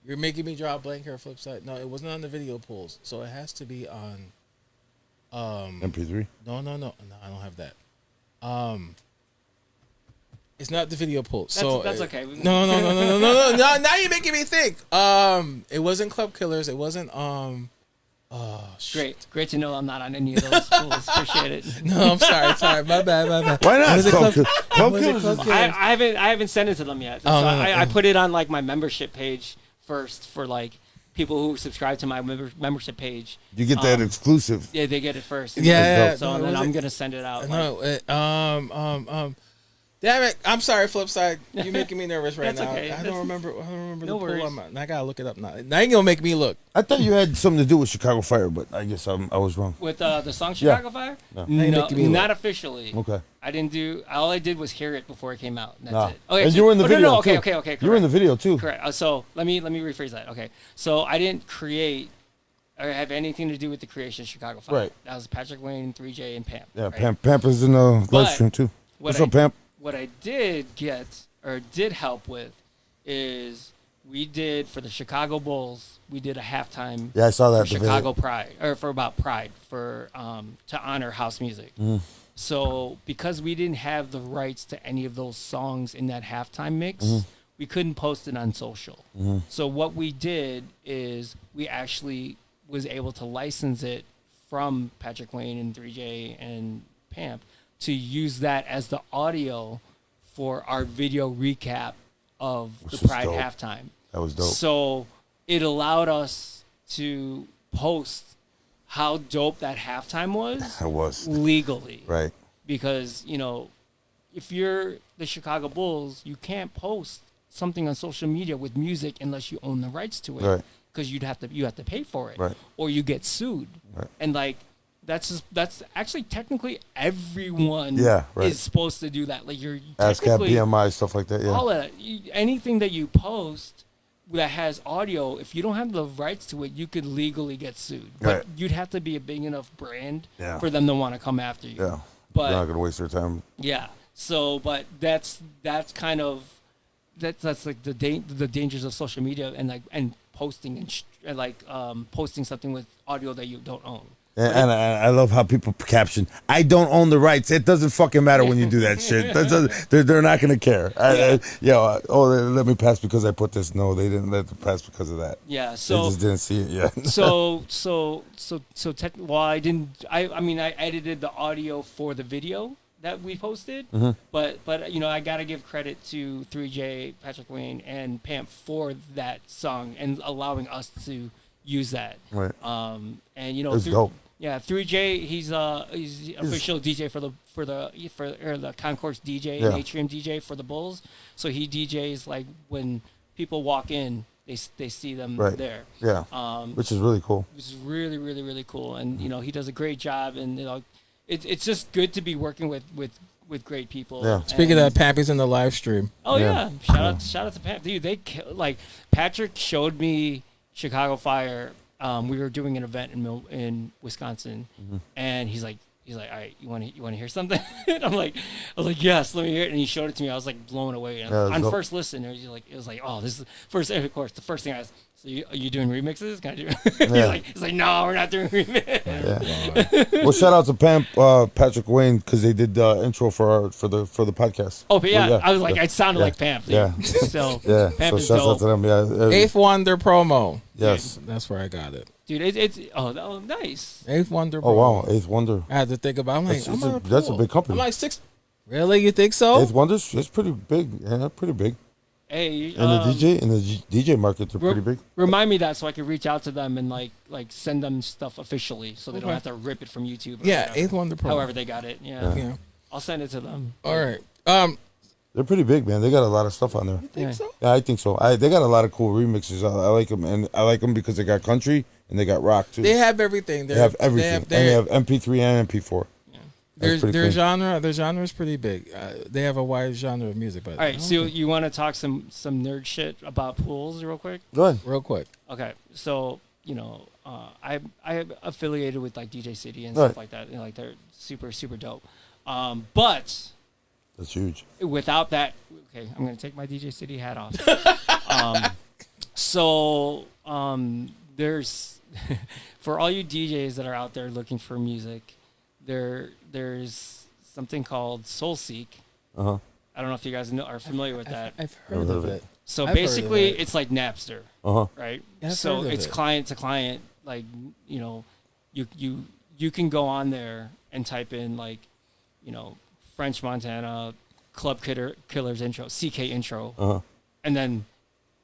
you're making me draw a blank here. Flipside. No, it wasn't on the video pools. So it has to be on. MP3. No, I don't have that. It's not the video pool. That's okay. No. Now you're making me think. It wasn't Club Killers. It wasn't. Oh, shit. Great to know I'm not on any of those pools. Appreciate it. No, I'm sorry. My bad. Why not? Club Killers. I haven't sent it to them yet. I put it on like my membership page first for like people who subscribe to my membership page. You get that exclusive. Yeah, they get it first. Yeah. So then I'm gonna send it out. Damn it! I'm sorry, Flipside. You're making me nervous right now. Okay. I don't remember no the worries. pool. I gotta look it up now. Now you're gonna make me look. I thought you had something to do with Chicago Fire, but I guess I was wrong. With the song Chicago Fire? No. No, not officially. Okay. I didn't do. All I did was hear it before it came out. And that's it. Okay, and you were in the video. No. Okay. too. Correct. You were in the video too. Correct. So let me rephrase that. Okay. So I didn't create or have anything to do with the creation of Chicago Fire. Right. That was Patrick Wayne, 3J, and Pamp. Yeah, right? Pamp is in the live stream too. What's up, Pamp? What I did did help with is we did for the Chicago Bulls, we did a halftime. Yeah, I saw that. For Chicago Pride, or for about Pride, for to honor house music. So because we didn't have the rights to any of those songs in that halftime mix, we couldn't post it on social. So what we did is we actually was able to license it from Patrick Wayne and 3J and Pamp to use that as the audio for our video recap of the Pride halftime. That was dope. So it allowed us to post how dope that halftime was. It was. Legally. Right. Because, if you're the Chicago Bulls, you can't post something on social media with music unless you own the rights to it. Right. Because you have to pay for it. Right. Or you get sued. Right. And that's actually technically everyone right. is supposed to do that. Like you're ASCAP, BMI, stuff like that. Yeah. All of that. Anything that you post that has audio, if you don't have the rights to it, you could legally get sued. But Right. you'd have to be a big enough brand Yeah. for them to want to come after you. Yeah. But You're not gonna waste their time. yeah. So, but that's kind of that's like the dangers of social media and posting and posting something with audio that you don't own. And I love how people caption, "I don't own the rights." It doesn't fucking matter when you do that shit. They're not gonna care. Let me pass because I put this. No, they didn't let it pass because of that. Yeah. So they just didn't see it yet. I edited the audio for the video that we posted, but I gotta give credit to 3J, Patrick Wayne, and Pamp for that song and allowing us to use that. Right. It's dope. Yeah, 3J, he's official DJ for the concourse DJ and atrium DJ for the Bulls. So he DJs like when people walk in, they see them there. Yeah. Which is really cool. Which is really, really, really cool. And he does a great job, and it's just good to be working with great people. Yeah. Speaking of that, Pappy's in the live stream. Oh yeah. Shout out to Pap. Dude, Patrick showed me Chicago Fire. We were doing an event in Wisconsin, and he's like, he's like, all right, you want to hear something? And I was like, yes, let me hear it. And he showed it to me. I was like blown away. And on first listen, it was like, oh, this is first. Of course, the first thing I was, so are you doing remixes? Can I do? He's like, no, we're not doing remixes. Yeah. Well, shout out to Patrick Wayne because they did the intro for the podcast. Oh, but yeah, I was like, I sounded like Pamp. Yeah. So Pamp is shout dope. out to them. Yeah. Eighth Wonder promo. Yes. That's where I got it. Dude, it's nice. Eighth Wonder. Oh wow, Eighth Wonder. I had to think about. I'm like, that's a big company. I'm like 6. Really, you think so? Eighth Wonders, it's pretty big. Yeah, pretty big. Hey, in the DJ market, they're pretty big. Remind me that so I can reach out to them and like send them stuff officially, so they don't have to rip it from YouTube. Yeah, Eighth Wonder promo. However they got it. Yeah. I'll send it to them. All right. They're pretty big, man. They got a lot of stuff on there. You think so? Yeah, I think so. They got a lot of cool remixes. I like them, and I like them because they got country and they got rock too. They have everything. They have everything, and they have MP3 and MP4. Their genre is pretty big. They have a wide genre of music. But all right, so you want to talk some nerd shit about pools real quick? Go ahead. Real quick. Okay, so I affiliated with like DJ City and stuff like that. And, like they're super super dope. But that's huge. Without that, okay, I'm gonna take my DJ City hat off. There's for all you DJs that are out there looking for music, there's something called SoulSeek. I don't know if you guys are familiar with that. I've heard of it. So basically, it's like Napster, right? Yeah, so it's client to client. Like you can go on there and type in like French Montana Club Killers intro, CK intro, and then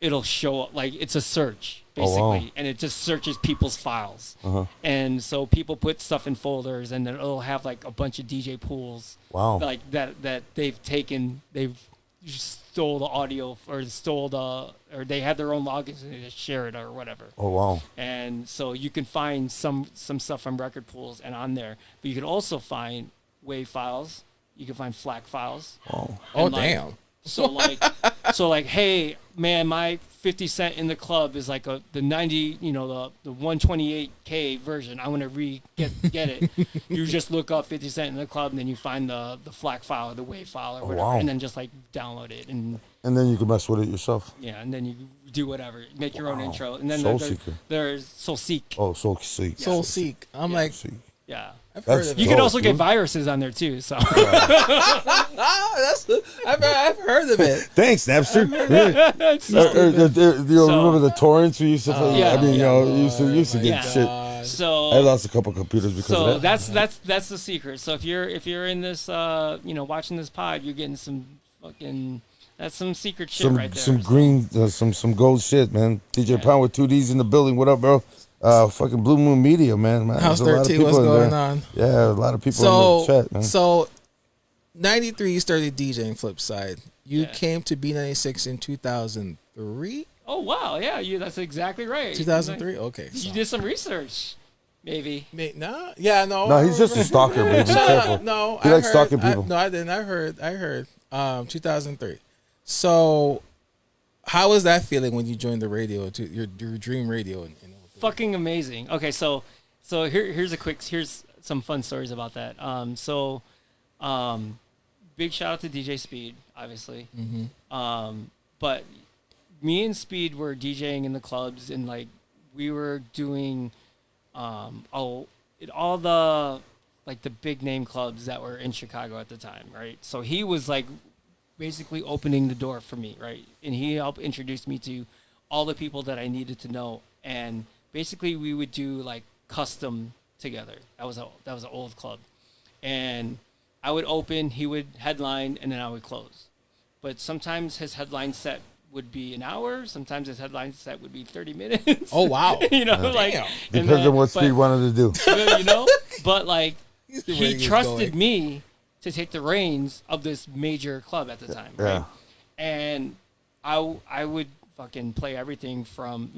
it'll show up like it's a search basically, and it just searches people's files. And so people put stuff in folders, and then it'll have like a bunch of DJ pools. Like that they've stole the audio or they have their own logins and they just share it or whatever. And so you can find some stuff from record pools and on there, but you can also find WAV files. You can find FLAC files. Damn. So like, hey man, my 50 Cent in the club is like the 90, the 128K version. I want to get it. You just look up 50 Cent in the club, and then you find the FLAC file or the WAV file or whatever, and then just like download it, and then you can mess with it yourself. Yeah, and then you do whatever, make your own intro, and then there's SoulSeek. Oh, SoulSeek. SoulSeek. I'm like, yeah. You can also get viruses on there too. So I've heard of it. Thanks, Napster. You remember the torrents we used to? Used to get shit. So I lost a couple computers because of that. That's the secret. So if you're in this, watching this pod, you're getting some fucking. That's some secret shit right there. Some green, some gold shit, man. DJ Pound with 2Ds in the building. What up, bro? Fucking Blue Moon Media, man. House 13, what's going on? Yeah, a lot of people in the chat, man. So, 93, you started DJing Flipside. You came to B96 in 2003? Oh, wow. Yeah, that's exactly right. 2003? Okay. You did some research, maybe. No. Yeah, no. No, he's just a stalker, baby. Be careful. No, he likes stalking people. No, I didn't. I heard. 2003. So, how was that feeling when you joined the radio, your dream radio? Fucking amazing. Okay, so here's some fun stories about that. Big shout out to DJ Speed, obviously. But me and Speed were DJing in the clubs, and like we were doing all the like the big name clubs that were in Chicago at the time, right? So he was like basically opening the door for me, right? And he helped introduce me to all the people that I needed to know, and basically we would do like custom together. That was an old club, and I would open, he would headline, and then I would close. But sometimes his headline set would be an hour. Sometimes his headline set would be 30 minutes. Oh wow! Depends on what Speed wanted to do. But like he trusted me to take the reins of this major club at the time, right? And I would fucking play everything from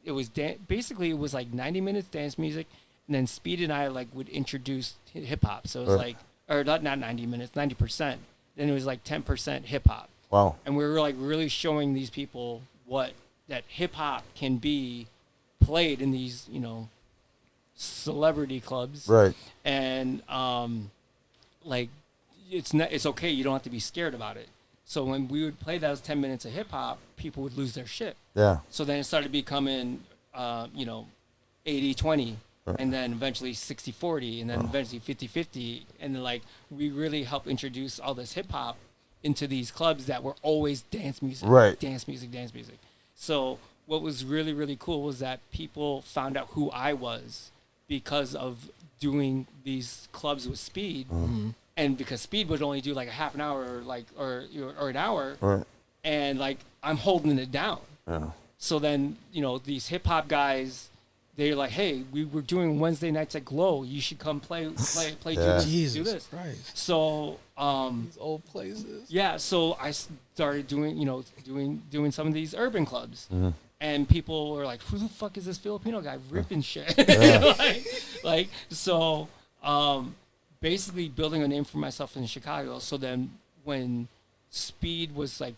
it was basically it was like 90 minutes dance music, and then Speed and I like would introduce hip hop. So it was like, or not 90 minutes, 90%. Then it was like 10% hip hop. Wow. And we were like really showing these people what that hip hop can be played in these celebrity clubs, Right. and like it's okay. You don't have to be scared about it. So when we would play those 10 minutes of hip hop, people would lose their shit. Yeah. So then it started becoming, 80-20, and then eventually 60-40, and then eventually 50-50. And then, like, we really helped introduce all this hip hop into these clubs that were always dance music. Right. Dance music. So what was really, really cool was that people found out who I was because of doing these clubs with Speed. And because Speed would only do like a half an hour or an hour, Right. and like I'm holding it down. Yeah. So then, these hip hop guys, they're like, hey, we were doing Wednesday nights at Glow. You should come play do this, Jesus do this. Christ. So These old places. yeah, so I started doing some of these urban clubs. And people were like, who the fuck is this Filipino guy ripping shit? So basically building a name for myself in Chicago. So then when Speed was like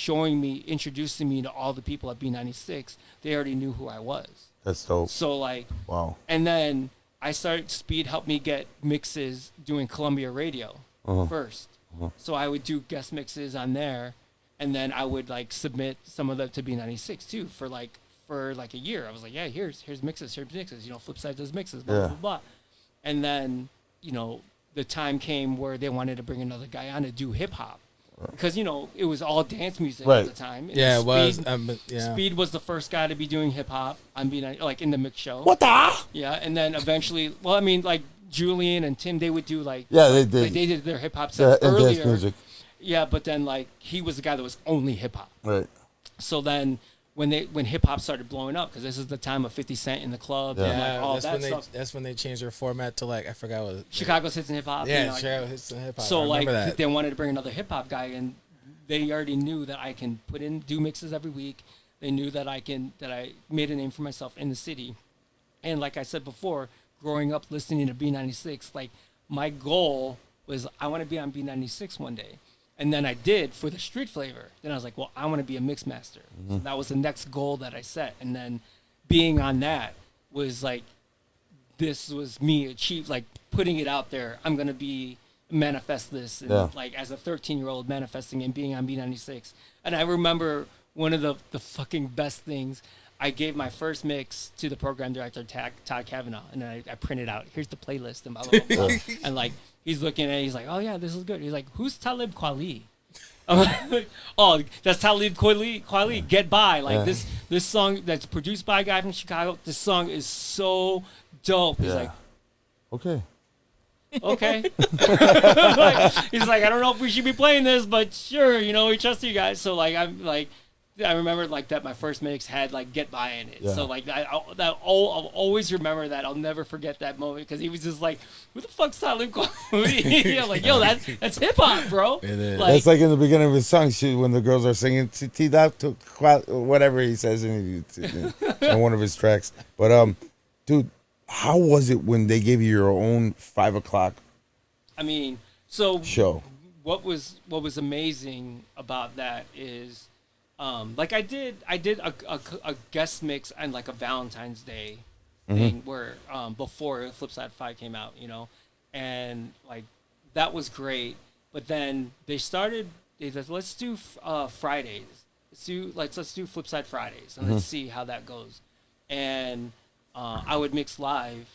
introducing me to all the people at B96, they already knew who I was. That's dope. So like, Wow. and then Speed helped me get mixes doing Columbia Radio first. So I would do guest mixes on there, and then I would like submit some of them to B96 too for like a year. I was like, yeah, here's mixes. Flipside does mixes, blah, blah, blah, blah. And then, the time came where they wanted to bring another guy on to do hip hop. Because, it was all dance music Right. at the time. And Yeah, Speed, it was. Speed was the first guy to be doing hip hop on like in the mix show. What the? Yeah, and then eventually, like Julian and Tim, they would do like Yeah, they did. they did their hip hop Yeah, sets and earlier. dance music. Yeah, but then like he was the guy that was only hip hop. Right. So then when hip hop started blowing up, because this is the time of 50 Cent in the club and like all that stuff. That's when they changed their format to like I forgot what. Chicago's hits and hip hop. Yeah, Chicago hits and hip hop. So I like remember that. they wanted to bring another hip hop guy, and they already knew that I can do mixes every week. They knew that I made a name for myself in the city. And like I said before, growing up listening to B96, like my goal was I want to be on B96 one day. And then I did for the street flavor. Then I was like, well, I want to be a mix master. So that was the next goal that I set. And then being on that was like, this was me putting it out there. I'm going to manifest this. And like as a 13-year-old manifesting and being on B96. And I remember one of the fucking best things, I gave my first mix to the program director, Todd Kavanaugh, and I printed out, here's the playlist and blah, blah, blah, blah. And like, he's looking at it, he's like, oh yeah, this is good. He's like, who's Talib Kweli? I'm like, oh, that's Talib Kweli, Get By. Like this song that's produced by a guy from Chicago, this song is so dope. He's like, okay. He's like, I don't know if we should be playing this, but sure, we trust you guys. So like, I remember like that my first mix had like Get By in it. So like I'll always remember that. I'll never forget that moment because he was just like, who the fuck's Talib Kweli? I'm like, yo, that's hip hop, bro. It is. That's like in the beginning of his song, when the girls are singing whatever he says in one of his tracks. But dude, how was it when they gave you your own 5 o'clock? I mean, so show. What was amazing about that is. Like I did a guest mix on like a Valentine's Day thing where before Flipside 5 came out, and like that was great. But then they said, let's do Fridays. Let's do Flipside Fridays and let's see how that goes. And I would mix live,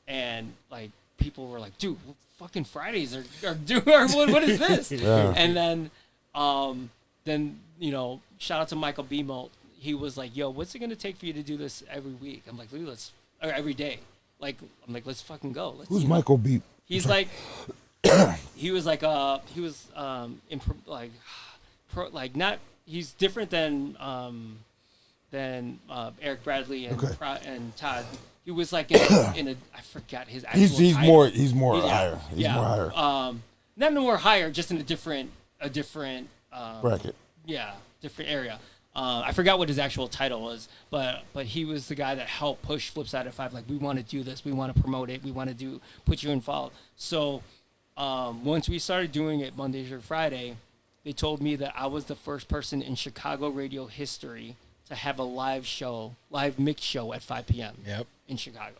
and like people were like, dude, fucking Fridays are what is this? And then shout out to Michael Beamolt. He was like, yo, what's it going to take for you to do this every week? I'm like, or every day. Like, I'm like, let's fucking go. Who's Michael Beat? He's like, he's different than Eric Bradley and Todd. He was like in a I forgot his actual title. He's more higher. He's more higher. Not more higher, just in a different bracket. Yeah, different area. I forgot what his actual title was, but he was the guy that helped push Flipside at 5. Like, we want to do this, we want to promote it, we want to put you involved. So once we started doing it Monday through Friday, they told me that I was the first person in Chicago radio history to have a live mix show at 5 p.m. Yep. in Chicago.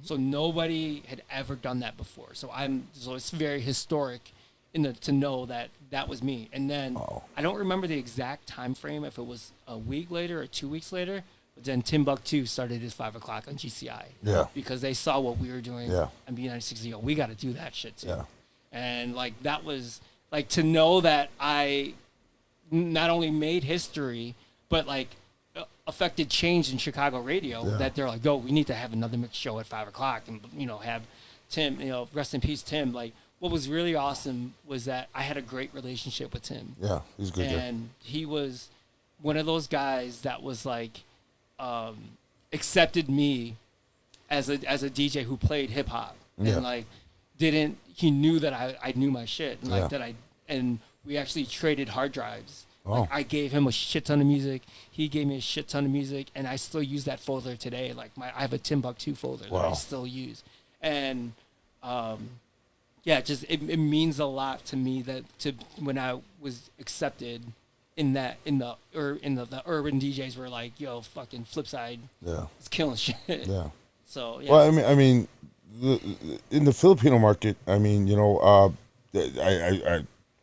So nobody had ever done that before. So it's very historic to know that was me. And then I don't remember the exact time frame, if it was a week later or 2 weeks later, but then Timbuktu started his 5 o'clock on GCI. Yeah. Because they saw what we were doing Yeah. on B96. We got to do that shit too. Yeah. And like that was like to know that I not only made history, but like affected change in Chicago radio. Yeah. That they're like, "Go, we need to have another mixed show at 5 o'clock," and have Tim. Rest in peace, Tim. Like, what was really awesome was that I had a great relationship with Tim. Yeah, he's good. And he was one of those guys that was like accepted me as a DJ who played hip hop and like he knew that I knew my shit and like and we actually traded hard drives. Like I gave him a shit ton of music. He gave me a shit ton of music, and I still use that folder today. Like I have a Timbuktu folder that I still use, and just it means a lot to me that when I was accepted in the urban DJs were like, yo, fucking Flipside, it's killing shit. Yeah. So Well, I mean, in the Filipino market, I mean, I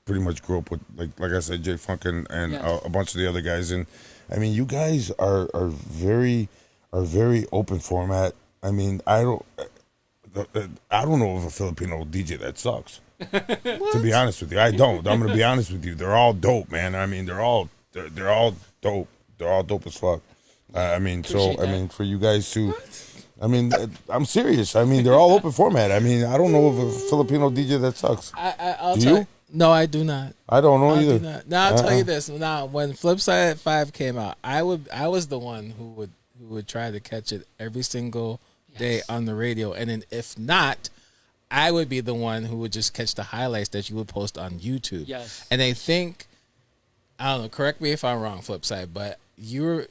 pretty much grew up with like I said, J Funk and a bunch of the other guys, and I mean, you guys are very open format. I mean, I don't know of a Filipino DJ that sucks. To be honest with you, I don't. I'm gonna be honest with you. They're all dope, man. I mean, they're all dope. They're all dope as fuck. I mean, for you guys to. I mean, I'm serious. I mean, they're all open format. I mean, I don't know of a Filipino DJ that sucks. I'll do tell you? No, I do not. I don't know either. Do not. Now I'll tell you this. Now, when Flipside 5 came out, I was the one who would try to catch it every single day on the radio, and then if not, I would be the one who would just catch the highlights that you would post on YouTube. Yes. And I think, I don't know, correct me if I'm wrong, Flipside, but you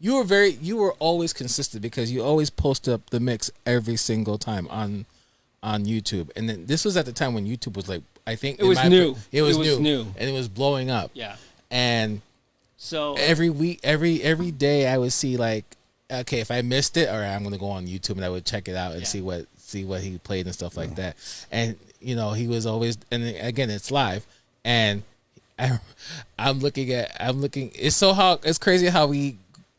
were always consistent because you always post up the mix every single time on YouTube. And then this was at the time when YouTube was like, I think it was new. It was new, and it was blowing up. Yeah. And so every week, every day, I would see like, okay, if I missed it, all right, I'm gonna go on YouTube and I would check it out and see what he played and stuff like that. And he was always, and again, it's live, and I'm looking. It's crazy how we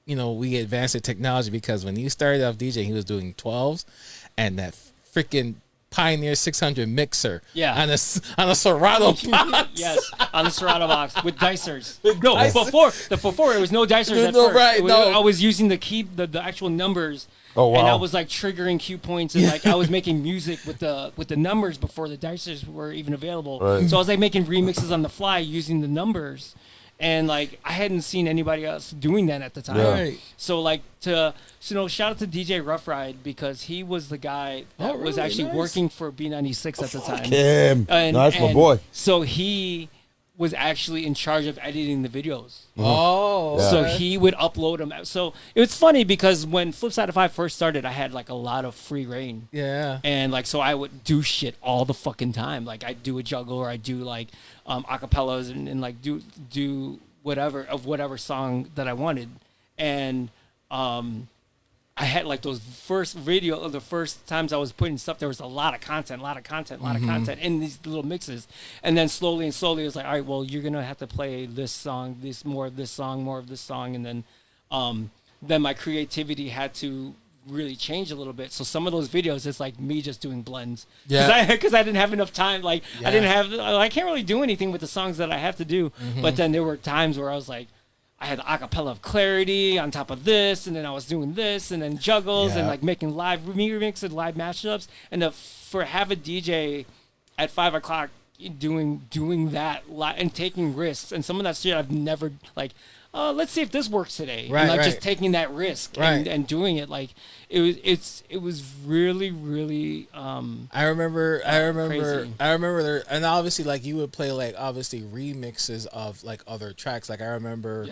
advanced the technology, because when he started off DJing, he was doing 12s and that freaking Pioneer 600 mixer on a Serato box. Yes, on the Serato box with dicers. No, before it was no dicers at first. Right, I was using the actual numbers. Oh, wow. And I was like triggering cue points, and like I was making music with the numbers before the dicers were even available. Right. So I was like making remixes on the fly using the numbers. And like I hadn't seen anybody else doing that at the time. Right. So like shout out to DJ Rough Ride, because he was the guy that was actually working for B96 at the time. Him. And, that's my boy. So he was actually in charge of editing the videos. Oh. Yeah. So he would upload them. So it was funny because when Flipside 5 first started, I had like a lot of free reign. Yeah. And like, so I would do shit all the fucking time. Like I'd do a juggle, or I'd do like acapellas and like do whatever song that I wanted. And I had like those first the first times I was putting stuff, there was a lot of content in these little mixes. And then slowly it was like, all right, well, you're going to have to play this song, more of this song. And then my creativity had to really change a little bit. So some of those videos, it's like me just doing blends. Yeah. Because I didn't have enough time. Like I can't really do anything with the songs that I have to do. But then there were times where I was like, I had the acapella of Clarity on top of this, and then I was doing this, and then juggles, and like making live remixes and live mashups. And have a DJ at 5 o'clock doing that and taking risks, and some of that shit I've never like. Let's see if this works today. Right, and like right. just taking that risk and doing it, like it was really, really. I remember there, and obviously like you would play like obviously remixes of like other tracks. Like I remember,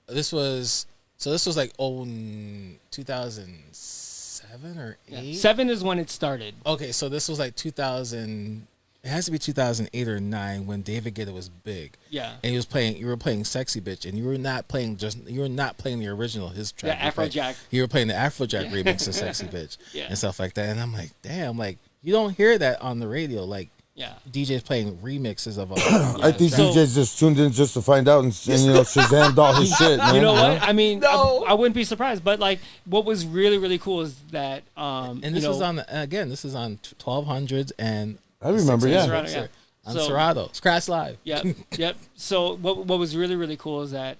this was like 2007 or 8. 7 is when it started. Okay, so this was like 2000. It has to be 2008 or 9 when David Guetta was big. Yeah. And he was playing. You were playing "Sexy Bitch," and you were not playing the original his track. Yeah, Afrojack. You were playing the Afrojack remix of "Sexy Bitch" Yeah. and stuff like that. And I'm like, damn, like you don't hear that on the radio. Like, Yeah. DJs playing remixes of. I think DJs just tuned in just to find out and Shazammed all his shit. Man. You know what? I mean, I wouldn't be surprised. But like, what was really really cool is that And this was on this is on 1200s and I remember, yeah. on So- Serato, Scratch Live. Yep. So what was really really cool is that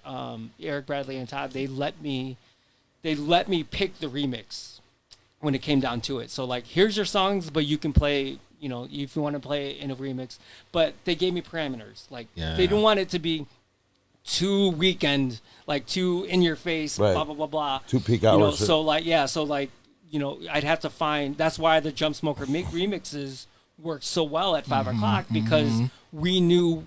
Eric, Bradley, and Todd, they let me pick the remix when it came down to it. So like, here's your songs, but you can play, if you want to play it in a remix. But they gave me parameters. Like they didn't want it to be too weekend, like too in your face, Right. blah blah blah blah. Two peak hours. So I'd have to find. That's why the Jump Smoker remixes worked so well at 5 o'clock, because we knew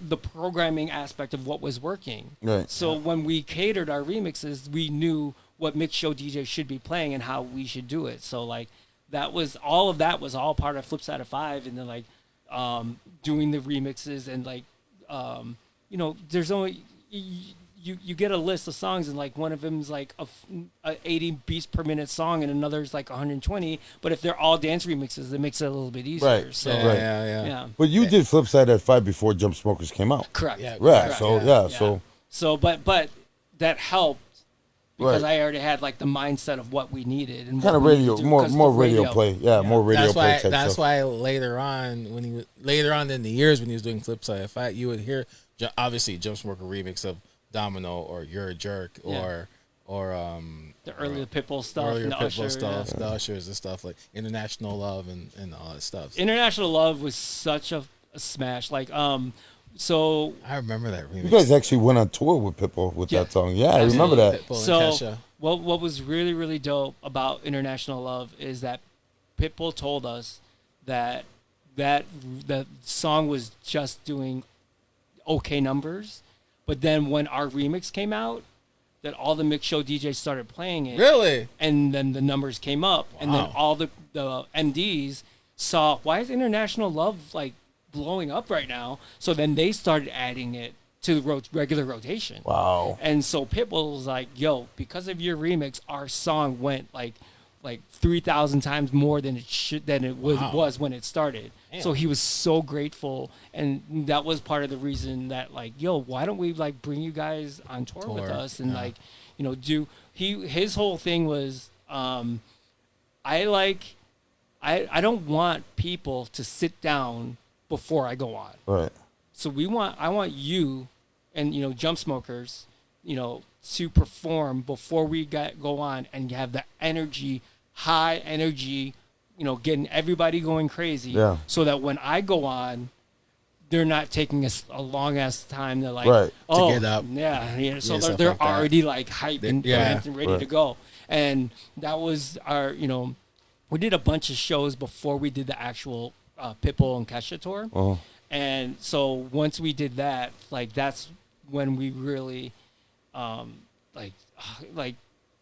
the programming aspect of what was working. Right. So when we catered our remixes, we knew what mix show DJ should be playing and how we should do it. So like that was all part of Flipside of 5, and then like doing the remixes and like there's only you get a list of songs, and like one of them's like a 80 beats per minute song, and another's like 120. But if they're all dance remixes, it makes it a little bit easier. Right. So Yeah. But you did Flipside at 5 before Jump Smokers came out. correct. Yeah. Right. Correct. So So but that helped because Right. I already had like the mindset of what we needed and kind of what we needed radio, to do more because more of radio play. Yeah, more radio play type That's stuff. why later on in the years when he was doing Flipside, you would hear obviously Jump Smoker remix of Domino or You're a Jerk or the earlier Pitbull stuff, earlier and the Pitbull Usher, stuff, the Ushers and stuff like International Love and all that stuff. International Love was such a smash. Like so I remember that remix. You guys actually went on tour with Pitbull with that song. Yeah, I remember that. Pitbull and So Kesha. what was really really dope about International Love is that Pitbull told us that the song was just doing okay numbers, but then when our remix came out, that all the mix show DJs started playing it, Really? and then the numbers came up, and then Wow. all the MDs saw, why is International Love like blowing up right now? So then they started adding it to the regular rotation. Wow. And so Pitbull was like, yo, because of your remix, our song went like 3,000 times more than it was when it started. Damn. So he was so grateful, and that was part of the reason that like, yo, why don't we like bring you guys on tour with us and like, his whole thing was I don't want people to sit down before I go on. Right. So I want you and Jump Smokers, to perform before we go on and have the energy, high energy, getting everybody going crazy. Yeah. So that when I go on, they're not taking a long ass time to like Right. oh, get up. Yeah. So stuff they're like that. already like hyped and ready Right. to go. And that was our we did a bunch of shows before we did the actual Pitbull and Kesha tour. Uh-huh. And so once we did that, like that's when we really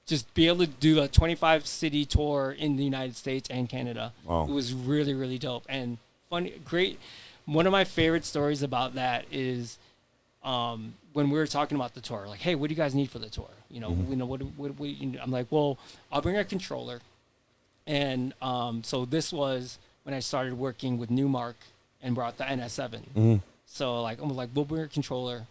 just be able to do a 25 city tour in the United States and Canada. Wow. It was really, really dope and funny, great. One of my favorite stories about that is when we were talking about the tour, like, hey, what do you guys need for the tour? I'm like, well, I'll bring a controller. And so this was when I started working with Newmark and brought the NS7. So like, I'm like, we'll bring a controller.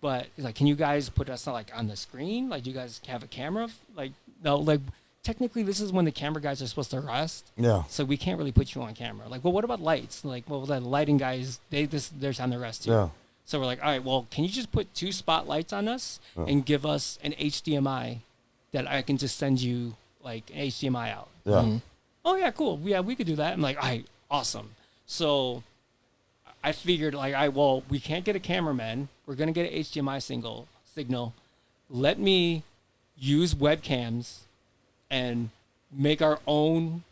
But he's like, can you guys put us like on the screen? Like, do you guys have a camera? Like, no, like technically this is when the camera guys are supposed to rest. Yeah. So we can't really put you on camera. Like, well, what about lights? Like, well, the lighting guys, they're time to rest too. Yeah. So we're like, all right, well, can you just put 2 spotlights on us and give us an HDMI that I can just send you like an HDMI out? Yeah. Oh yeah, cool. Yeah, we could do that. I'm like, all right, awesome. So I figured like, we can't get a cameraman. We're gonna get an HDMI signal. Let me use webcams and make our own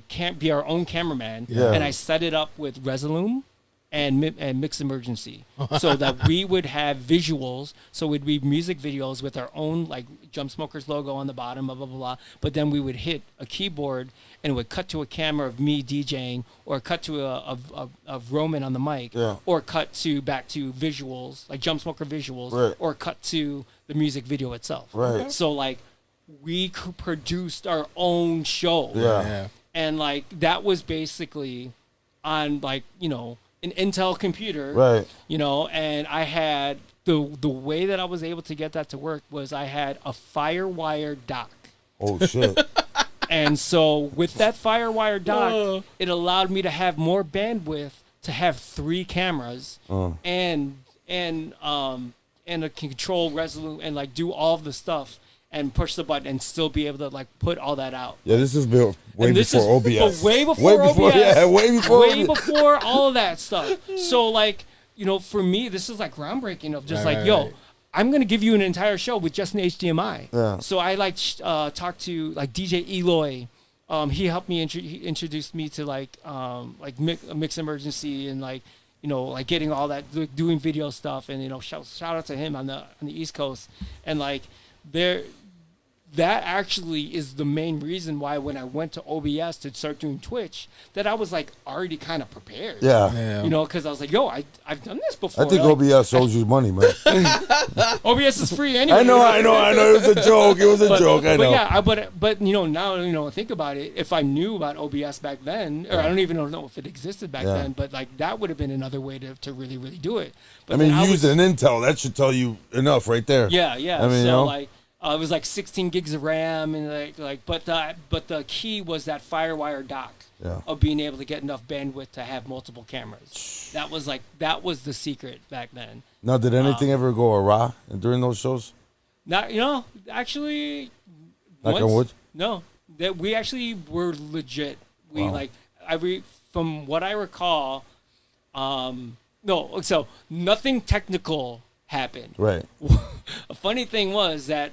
can't be our own cameraman. Yeah. And I set it up with Resolume and Mix Emergency, so that we would have visuals. So it would be music videos with our own like Jump Smokers logo on the bottom, blah blah blah blah. But then we would hit a keyboard and it would cut to a camera of me DJing, or cut to of Roman on the mic, or cut to back to visuals like Jump Smoker visuals, or cut to the music video itself. Right. So like we produced our own show. Yeah. And like that was basically on like, you know, an Intel computer, Right. you know, and I had the way that I was able to get that to work was I had a FireWire dock. Oh shit. And so with that FireWire dock, it allowed me to have more bandwidth to have 3 cameras and a control resolute and like do all of the stuff and push the button and still be able to like put all that out. Yeah, this is built way before OBS. Way before OBS. Yeah, way before all of that stuff. So like, you know, for me, this is like groundbreaking of just yo, I'm gonna give you an entire show with just an HDMI. Yeah. So I like talked to like DJ Eloy. He helped me. He introduced me to like Mix Emergency and like, you know, like getting all that, doing video stuff, and you know, shout out to him on the East Coast, and like that actually is the main reason why when I went to OBS to start doing Twitch, that I was like already kind of prepared. Yeah. You know, because I was like, yo, I've done this before. I think like, OBS owes you money, man. OBS is free anyway. I know. It was a joke. It was a joke. I know. But yeah, but you know, now, you know, think about it. If I knew about OBS back then, or I don't even know if it existed back then, but like that would have been another way to really, really do it. But I mean, using Intel, that should tell you enough right there. Yeah. I mean, so you know? like. It was like 16 gigs of RAM and but the key was that FireWire dock of being able to get enough bandwidth to have multiple cameras. That was the secret back then. Now, did anything ever go awry during those shows? Not, you know, actually. Knock on wood? No, that we actually were legit. We from what I recall, no, so nothing technical happened. Right. A funny thing was that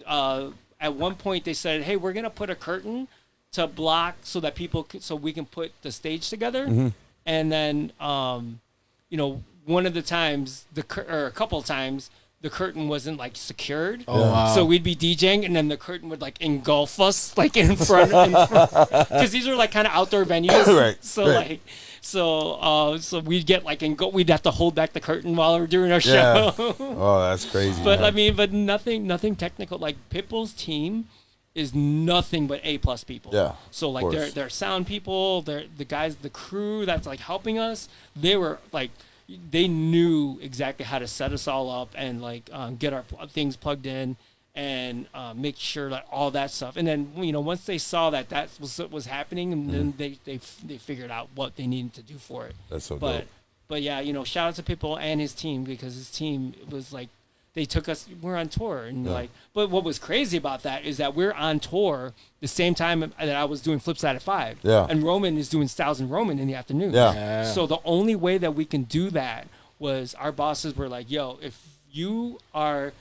at one point they said, "Hey, we're gonna put a curtain to block so that so we can put the stage together." And then, you know, one of the times or a couple of times the curtain wasn't like secured. Oh, wow. So we'd be DJing and then the curtain would like engulf us like in front because these are like kind of outdoor venues. Right. So like. So we'd get like we'd have to hold back the curtain while we were doing our show. Oh, that's crazy. But man. I mean, but nothing technical. Like Pitbull's team is nothing but A+ people. Yeah. So like they're sound people. They're the guys, the crew that's like helping us. They were like, they knew exactly how to set us all up and like get our things plugged in and make sure that all that stuff. And then, you know, once they saw that was happening, and then they figured out what they needed to do for it. That's so dope. But yeah, you know, shout out to Pitbull and his team, because his team was like, they took us, we're on tour, and like, but what was crazy about that is that we're on tour the same time that I was doing Flipside at 5. Yeah. And Roman is doing Styles and Roman in the afternoon. Yeah. So the only way that we can do that was our bosses were like, yo, if you are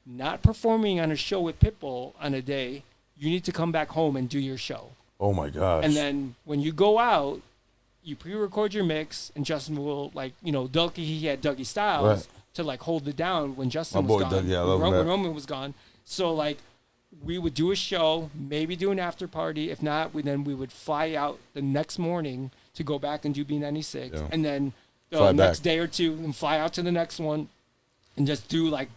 not performing on a show with Pitbull on a day, you need to come back home and do your show. Oh my gosh. And then when you go out, you pre-record your mix, and Justin will, like, you know, he had Dougie Styles to like hold it down when Justin was gone. Dougie, I love when him. Roman was gone. So like, we would do a show, maybe do an after party. If not, then we would fly out the next morning to go back and do B96, and then the next day or two, and fly out to the next one, and just do like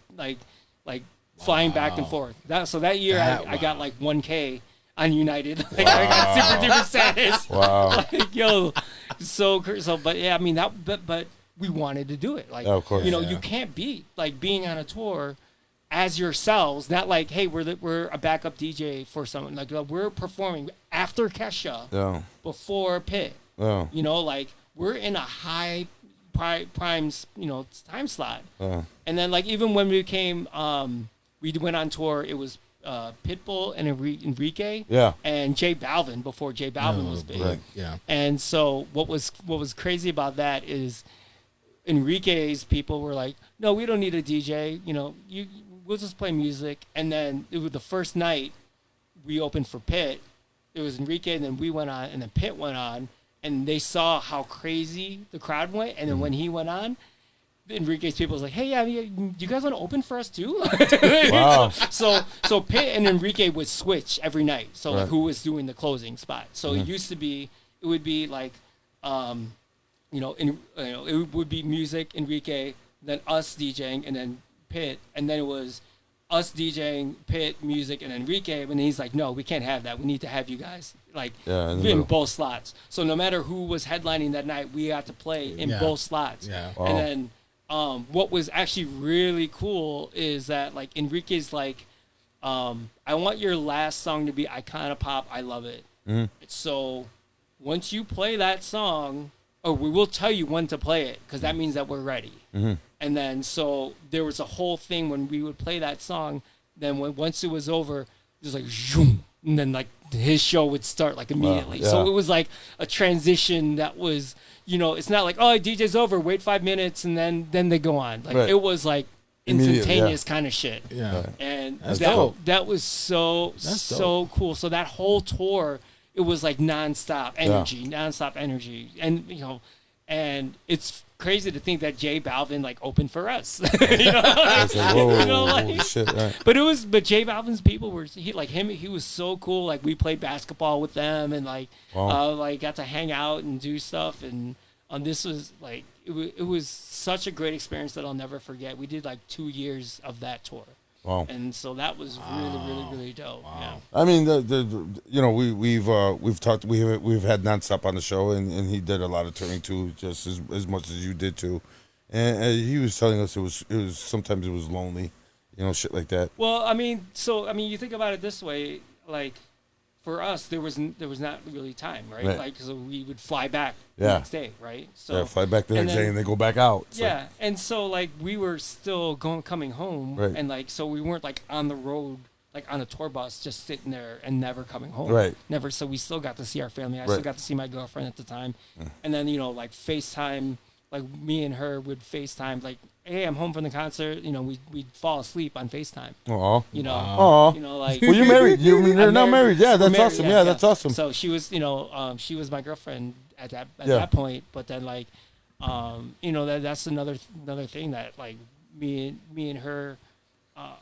flying back and forth. So that year I got like 1K on United. Like I got super duper status. Wow. Like, yo, so but yeah, I mean but we wanted to do it. Like, of course, you know, you can't beat like being on a tour as yourselves. Not like, hey, we're a backup DJ for someone. Like we're performing after Kesha, before Pit. Yeah. You know, like we're in a high prime, you know, time slot. And then like even when we came, we went on tour. It was Pitbull and Enrique, and J Balvin before J Balvin was big. Right. Yeah. And so what was crazy about that is Enrique's people were like, no, we don't need a DJ. You know, we'll just play music. And then it was the first night we opened for Pit. It was Enrique, and then we went on, and then Pit went on. and they saw how crazy the crowd went, and then when he went on, Enrique's people was like, "Hey, yeah, do you guys want to open for us too?" Wow. So Pitt and Enrique would switch every night. So like Right. who was doing the closing spot? So it used to be, it would be like, it would be music, Enrique, then us DJing, and then Pitt, and then it was us DJing, Pitt, music, and Enrique. And then he's like, "No, we can't have that. We need to have you guys like Yeah, in the in middle. both slots." So no matter who was headlining that night, we got to play in Yeah. both slots. Yeah. Wow. And then what was actually really cool is that like Enrique's like, I want your last song to be Icona Pop. I love it. So once you play that song, we will tell you when to play it because that means that we're ready. And then so there was a whole thing when we would play that song. Then once it was over, it was like zoom, and then like his show would start like immediately. yeah. So it was like a transition that was, it's not like, oh, DJ's over, wait 5 minutes, and then they go on. Like Right. it was like Immediate, instantaneous kind of shit. Yeah. And That's dope. that was so cool. So that whole tour, it was like nonstop energy, and it's crazy to think that J Balvin like opened for us. It's like, whoa, like- holy shit, right. But J Balvin's people were he was so cool. Like we played basketball with them and like Wow. got to hang out and do stuff, and this was like it was such a great experience that I'll never forget. We did like 2 years of that tour. Wow. And so that was really dope. Yeah. I mean, we've talked, we've had Nonstop on the show, and he did a lot of touring too, just as much as you did too. And he was telling us it was sometimes it was lonely, shit like that. Well, I mean, you think about it this way, like for us, there was not really time, right? Right. Like, so we would fly back the Yeah. next day, right? So Fly back the next day and they go back out. It's yeah, and so like we were still coming home, Right. and like so we weren't like on the road, like on a tour bus, just sitting there and never coming home. Right. Never. So we still got to see our family. I Right. still got to see my girlfriend at the time, and then like FaceTime, like me and her would FaceTime, like, hey, I'm home from the concert. We'd fall asleep on FaceTime. Aw. Aw. Aw. Like. Well, you married? You mean you're I'm not married? Yeah, that's We're married, awesome. Yeah, that's awesome. So she was, she was my girlfriend at that Yeah. point. But then, like, that's another thing that, like, me and her,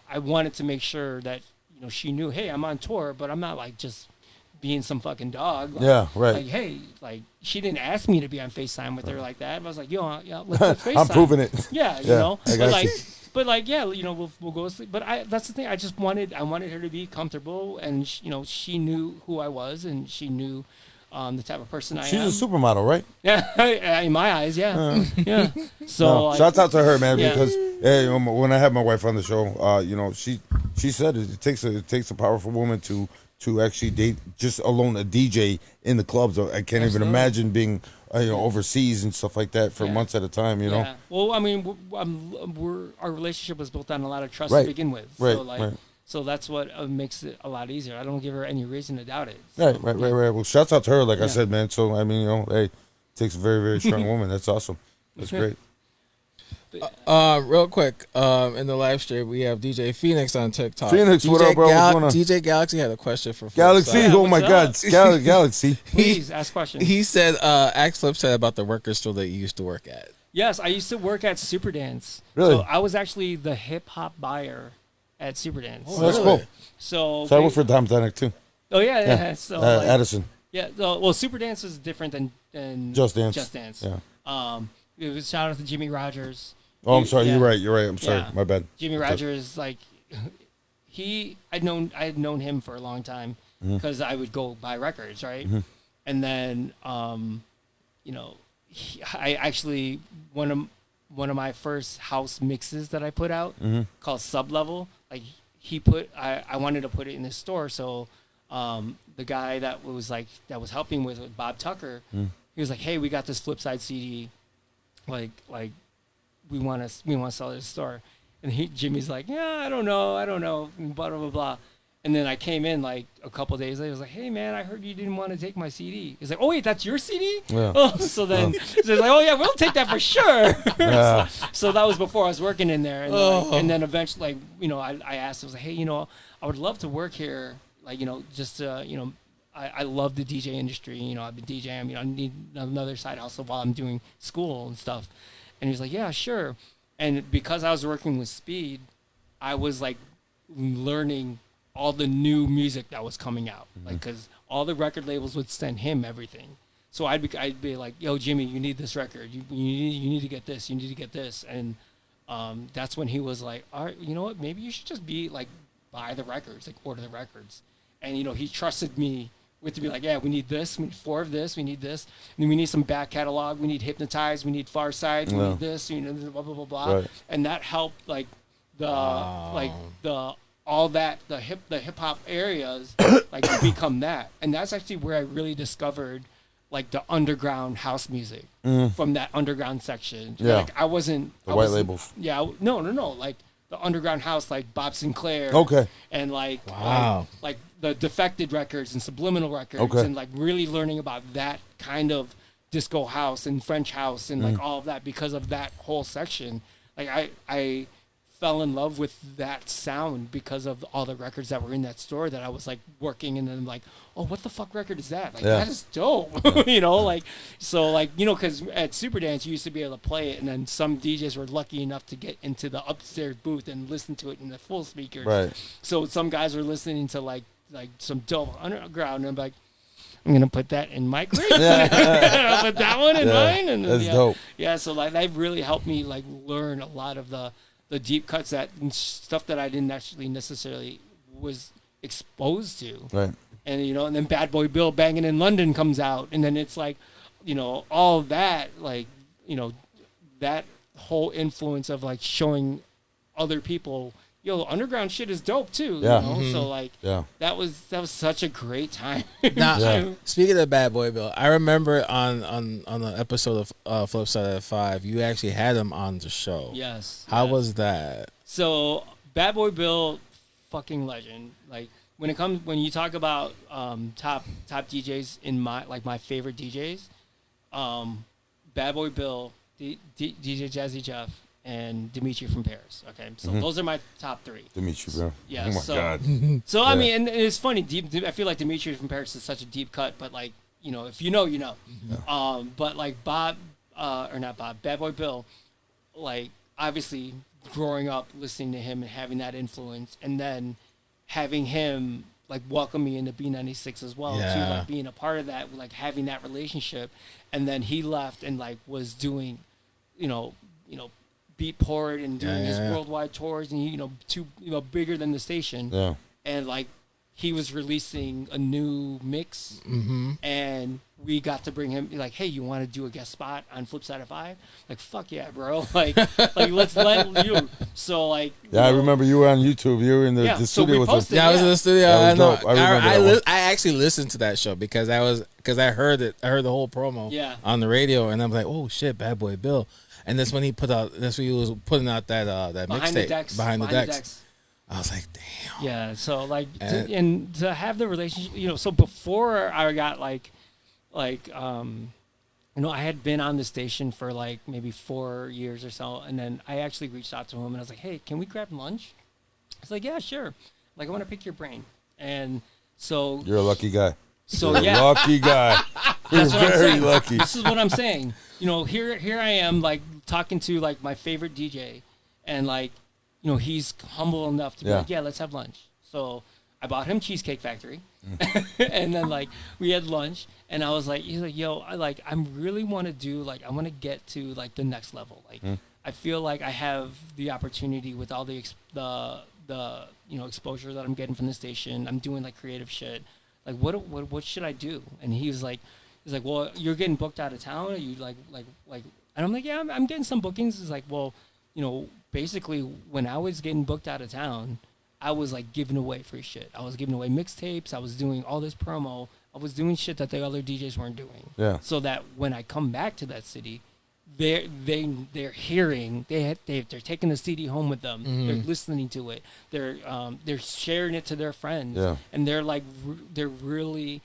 I wanted to make sure that she knew, hey, I'm on tour, but I'm not like just being some fucking dog. Like, Yeah, right. Like, hey, like she didn't ask me to be on FaceTime with her like that. I was like, yeah, let's FaceTime. I'm proving it. Yeah, Yeah, I got you. But like, yeah, we'll go to sleep. But that's the thing. I wanted her to be comfortable, and she knew who I was, and she knew the type of person I am. She's a supermodel, right? Yeah, in my eyes, yeah, yeah. So No, like, shouts out to her, man, yeah. because when I had my wife on the show, she said it takes a powerful woman to actually date just alone a DJ in the clubs. I can't even Absolutely. imagine being overseas and stuff like that for Yeah. months at a time. Yeah. Well, I mean, our relationship was built on a lot of trust Right. to begin with. Right, So like, right. so that's what makes it a lot easier. I don't give her any reason to doubt it. Right, right. Well, shouts out to her, like I Yeah. said, man. So I mean, hey, it takes a very, very strong woman. That's awesome. That's great. Real quick, in the live stream, we have DJ Phoenix on TikTok. Phoenix, what up, bro? What's going on? DJ Galaxy had a question for Galaxy, Flipside. Yeah, oh my what's God, up? Galaxy. Please ask questions. He said, ask Flipside about the record store that you used to work at. Yes, I used to work at Superdance. Really? So I was actually the hip hop buyer at Superdance. Oh, that's Really? cool. So So I work for Tom Danik too. oh yeah. So like, Addison. yeah. Well, Superdance was different than Just Dance. Just Dance. Yeah. It was shout out to Jimmy Rogers. Oh, I'm sorry. Yeah. You're right. I'm sorry. Yeah. My bad. Jimmy Rogers, like I had known him for a long time because I would go buy records, right? And then I actually one of my first house mixes that I put out called Sublevel. Like I wanted to put it in the store, so the guy that was helping with Bob Tucker, he was like, "Hey, we got this Flipside CD, like we want to sell it at the store." And Jimmy's like, "Yeah, I don't know, and blah blah blah." And then I came in like a couple days later. I was like, "Hey man, I heard you didn't want to take my CD." He's like, "Oh wait, that's your CD?" Yeah. Oh, so then so he's like, "Oh yeah, we'll take that for sure." Yeah. So that was before I was working in there, and then eventually, I asked, I was like, "Hey, I would love to work here, just to, I love the DJ industry. You know, I've been DJing. You know, I need another side hustle while I'm doing school and stuff. And he's like, yeah, sure. And because I was working with Speed, I was like learning all the new music that was coming out. Like, because all the record labels would send him everything. So I'd be like, yo, Jimmy, you need this record. You need to get this. You need to get this. And that's when he was like, all right, you know what? Maybe you should just be like, buy the records, like order the records. And, you know, he trusted me with to be like, yeah, we need this. We need 4 of this. We need this. And then we need some back catalog. We need Hypnotize. We need Far Side. We need this. You know, blah, blah, blah, blah. Right. And that helped like the hip hop areas like to become that. And that's actually where I really discovered like the underground house music from that underground section. Yeah. Like I wasn't The white labels. Yeah, no. Like the underground house, like Bob Sinclair. Okay. And like Wow. like the Defected records and Subliminal records, Okay. and like really learning about that kind of disco house and French house and like all of that because of that whole section. Like I fell in love with that sound because of all the records that were in that store that I was like working, and then like, oh, what the fuck record is that? Like that is dope. You know, like so like, you know, because at Superdance you used to be able to play it, and then some DJs were lucky enough to get into the upstairs booth and listen to it in the full speakers. Right. So some guys were listening to like some dope underground, and I'm like, I'm gonna put that in my crate. I'll put that one in mine, and That's dope. Yeah, so like that really helped me like learn a lot of the deep cuts that and stuff that I didn't actually necessarily was exposed to. Right. And you know, and then Bad Boy Bill Banging in London comes out, and then it's like, you know, all that, like, you know, that whole influence of like showing other people, yo, underground shit is dope too. Yeah. You know? So like that was such a great time. Now, speaking of Bad Boy Bill, I remember on the episode of Flipside at 5, you actually had him on the show. Yes. How was that? So Bad Boy Bill, fucking legend. Like when you talk about top DJs in my favorite DJs, Bad Boy Bill, DJ Jazzy Jeff, and Dimitri from Paris. Okay, so those are my top 3. Dimitri, bro. Yeah. Oh my so, God. So I mean, and it's funny. I feel like Dimitri from Paris is such a deep cut, but like, you know, if you know, you know. Yeah. But like Bad Boy Bill, like obviously growing up listening to him and having that influence, and then having him like welcome me into B96 as well, too, like being a part of that, like having that relationship, and then he left and like was doing, you know, Beatport and doing his worldwide tours, and bigger than the station. Yeah. And like he was releasing a new mix, and we got to bring him like, hey, you want to do a guest spot on Flipside at 5? Like, fuck yeah, bro. Like let's let you. So like, I remember you were on YouTube. You were in the studio with us. Yeah, I was in the studio. That was I know. dope. I remember that one. I actually listened to that show because I heard it. I heard the whole promo on the radio, and I'm like, oh shit, Bad Boy Bill. And that's when he was putting out that mixtape behind the decks. I was like, damn. Yeah. So like, and to have the relationship, you know, so before I got you know, I had been on the station for like maybe 4 years or so, and then I actually reached out to him and I was like, hey, can we grab lunch? He's like, yeah, sure. Like, I want to pick your brain. And so You're a lucky guy. So You're a lucky guy. You're very lucky. This is what I'm saying. You know, here I am, like talking to like my favorite DJ, and like, you know, he's humble enough to be like, yeah, let's have lunch. So I bought him Cheesecake Factory, and then like we had lunch, and I was like, he's like, yo, I really want to do like, I want to get to like the next level. Like, I feel like I have the opportunity with all the you know, exposure that I'm getting from the station. I'm doing like creative shit. Like, what should I do? And he's like, well, you're getting booked out of town. Are you like, and I'm like, yeah, I'm getting some bookings. He's like, well, you know, basically when I was getting booked out of town, I was like giving away free shit. I was giving away mixtapes. I was doing all this promo. I was doing shit that the other DJs weren't doing. Yeah. So that when I come back to that city, they're hearing, they're taking the CD home with them. They're listening to it. They're sharing it to their friends. Yeah. And they're like, they're really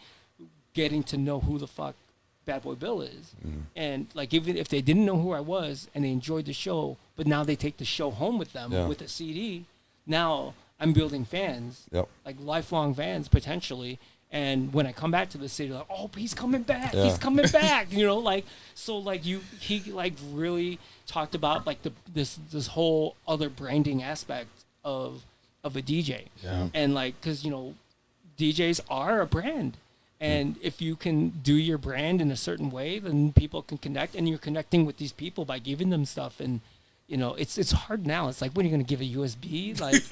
getting to know who the fuck Bad Boy Bill is. And like, even if they didn't know who I was and they enjoyed the show, but now they take the show home with them with a CD, now I'm building fans, like lifelong fans potentially. And when I come back to the city, like, oh, he's coming back. He's coming back. You know, like, so like he like really talked about like this whole other branding aspect of a DJ. Yeah. And like, cause you know, DJs are a brand. And if you can do your brand in a certain way, then people can connect, and you're connecting with these people by giving them stuff. And you know, it's hard now. It's like, when are you going to give a USB? Like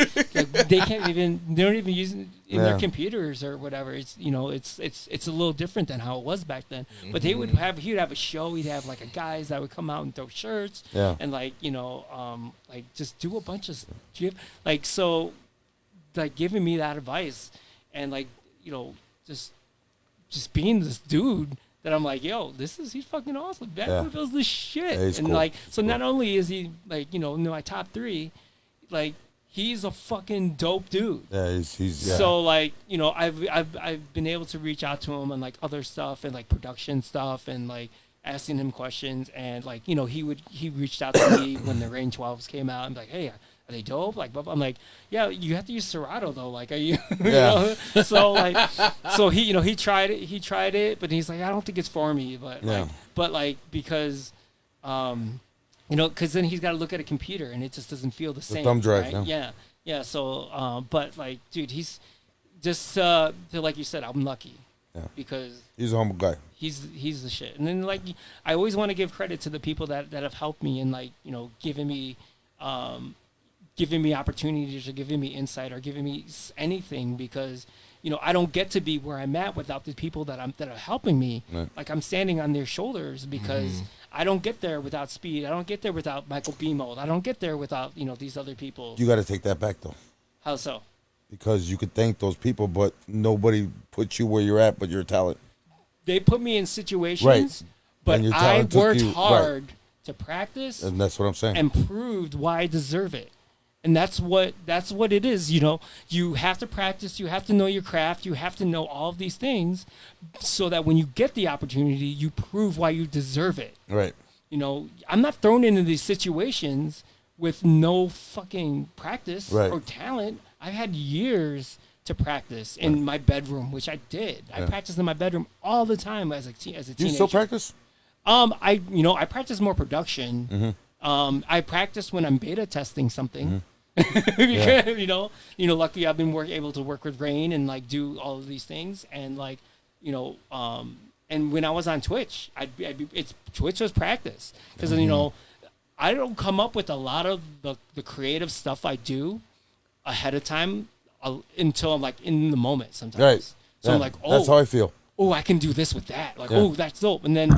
they don't even use it in their computers or whatever. It's, you know, it's a little different than how it was back then. But he would have a show. He'd have like guys that would come out and throw shirts and like, you know, like just do a bunch of like, so like giving me that advice and like, you know, just being this dude that I'm like, yo, he's fucking awesome. That feels the shit. Yeah, and cool. Like, so not only is he like, you know, my top 3, like he's a fucking dope dude. Yeah, he's So like, you know, I've been able to reach out to him on like other stuff and like production stuff and like asking him questions, and like, you know, he reached out to me when the Rain 12s came out and be like, hey, are they dope? Like, blah, blah. I'm like, yeah, you have to use Serato though. Like, are you? You know? So like, so he, you know, he tried it, but he's like, I don't think it's for me. But like, because, you know, because then he's got to look at a computer and it just doesn't feel the same. Thumb drive, right? Yeah. So, but like, dude, he's just like you said, I'm lucky. Yeah. Because he's a humble guy. He's the shit. And then like, I always want to give credit to the people that have helped me and like, you know, giving me opportunities or giving me insight or giving me anything, because, you know, I don't get to be where I'm at without the people that are helping me. Right. Like, I'm standing on their shoulders because I don't get there without Speed. I don't get there without Michael Beamold. I don't get there without, you know, these other people. You got to take that back though. How so? Because you could thank those people, but nobody put you where you're at, but your talent. They put me in situations, but I worked hard to practice. And that's what I'm saying. And proved why I deserve it. And that's what it is, you know. You have to practice, you have to know your craft, you have to know all of these things so that when you get the opportunity, you prove why you deserve it. Right. You know, I'm not thrown into these situations with no fucking practice or talent. I've had years to practice in my bedroom, which I did. I practiced in my bedroom all the time as a teenager. You still practice? I practice more production. I practice when I'm beta testing something. Because, you know, luckily I've been able to work with Rain and like do all of these things, and like, you know, and when I was on Twitch, Twitch was practice, because you know, I don't come up with a lot of the creative stuff I do ahead of time until I'm like in the moment sometimes. Right. So I'm like, oh, that's how I feel. Oh, I can do this with that. Like, oh, that's dope. And then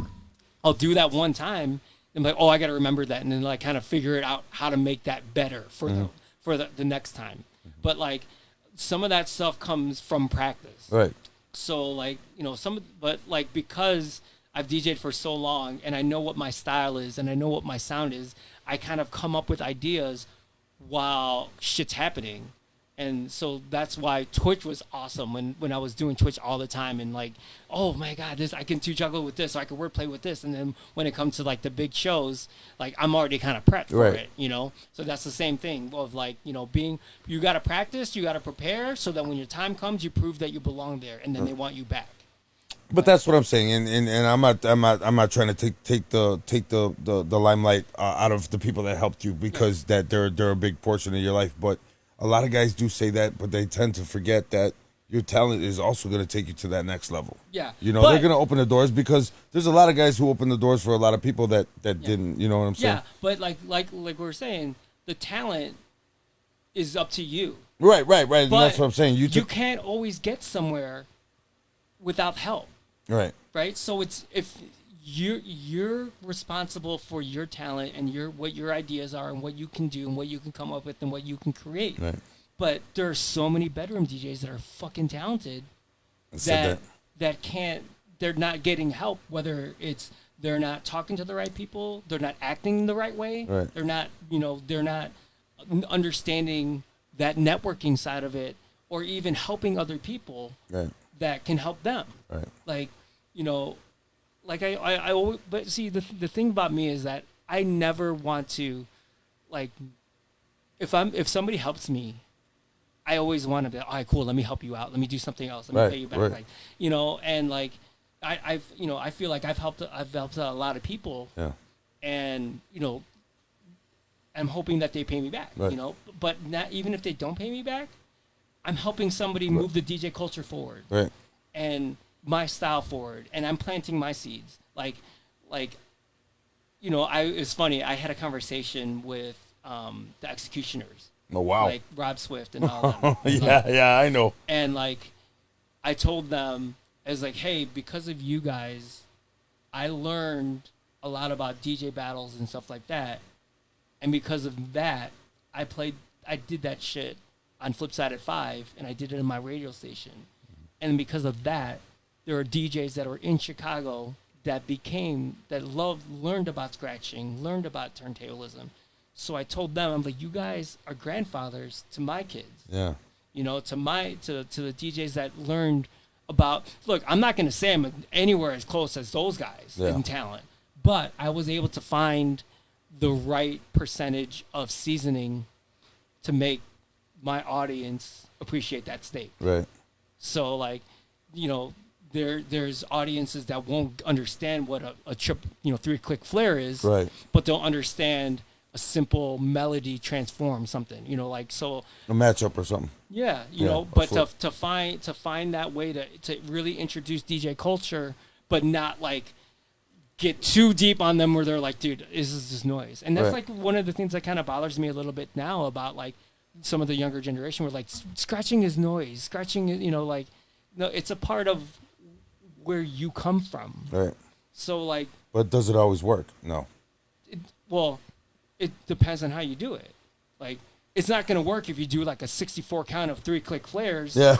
I'll do that one time. I'm like, oh, I got to remember that, and then like kind of figure it out how to make that better for the next time. But like, some of that stuff comes from practice. Right. So like, you know, but like, because I've DJed for so long and I know what my style is and I know what my sound is, I kind of come up with ideas while shit's happening. And so that's why Twitch was awesome when I was doing Twitch all the time, and like, oh my God, I can do juggle with this, or I can wordplay with this. And then when it comes to like the big shows, like I'm already kind of prepped for it, you know? So that's the same thing of like, you know, you got to practice, you got to prepare so that when your time comes, you prove that you belong there, and then they want you back. But that's what I'm saying, and I'm not trying to take the limelight out of the people that helped you, because that they're a big portion of your life. But a lot of guys do say that, but they tend to forget that your talent is also going to take you to that next level. Yeah, you know, they're going to open the doors, because there's a lot of guys who open the doors for a lot of people that didn't. You know what I'm saying? Yeah, but like we were saying, the talent is up to you. Right. And that's what I'm saying. You can't always get somewhere without help. Right. So it's if you're responsible for your talent and what your ideas are and what you can do and what you can come up with and what you can create. Right. But there are so many bedroom DJs that are fucking talented that can't. They're not getting help. Whether it's they're not talking to the right people, they're not acting the right way. Right. They're not. They're not understanding that networking side of it, or even helping other people that can help them. Right. Like, like I always, but see, the thing about me is that I never want to, like, if somebody helps me, I always want to be, all right, cool, let me help you out. Let me do something else. Let me pay you back. Right. Like, you know, and like, I've, you know, I feel like I've helped a lot of people. Yeah. And, you know, I'm hoping that they pay me back, Right. you know, but not, even if they don't pay me back, I'm helping somebody move the DJ culture forward. Right. And my style forward, and I'm planting my seeds. Like, you know, it's funny. I had a conversation with the Executioners. Oh wow. Like Rob Swift and all that. Yeah, I know. And like, I told them, I was like, hey, because of you guys, I learned a lot about DJ battles and stuff like that. And because of that, I did that shit on Flipside at 5, and I did it in my radio station. And because of that, there are DJs that were in Chicago that learned about scratching, learned about turntablism. So I told them, I'm like, you guys are grandfathers to my kids. Yeah. You know, to the DJs that learned about. Look, I'm not going to say I'm anywhere as close as those guys in talent, but I was able to find the right percentage of seasoning to make my audience appreciate that steak. Right. So, like, you know, there's audiences that won't understand what a 3-click flare is, Right. but they'll understand a simple melody transform something, you know, like, so A matchup or something. yeah, you Yeah, know, a but flip. to find that way to really introduce DJ culture, but not like get too deep on them where they're like, dude, this is just noise. And that's Right. like one of the things that kind of bothers me a little bit now about like some of the younger generation where like scratching is noise, scratching is, you know, like, no, it's a part of where you come from. Right. So like, But does it always work? No. It depends on how you do it. Like, it's not going to work if you do like a 64 count of 3-click flares Yeah.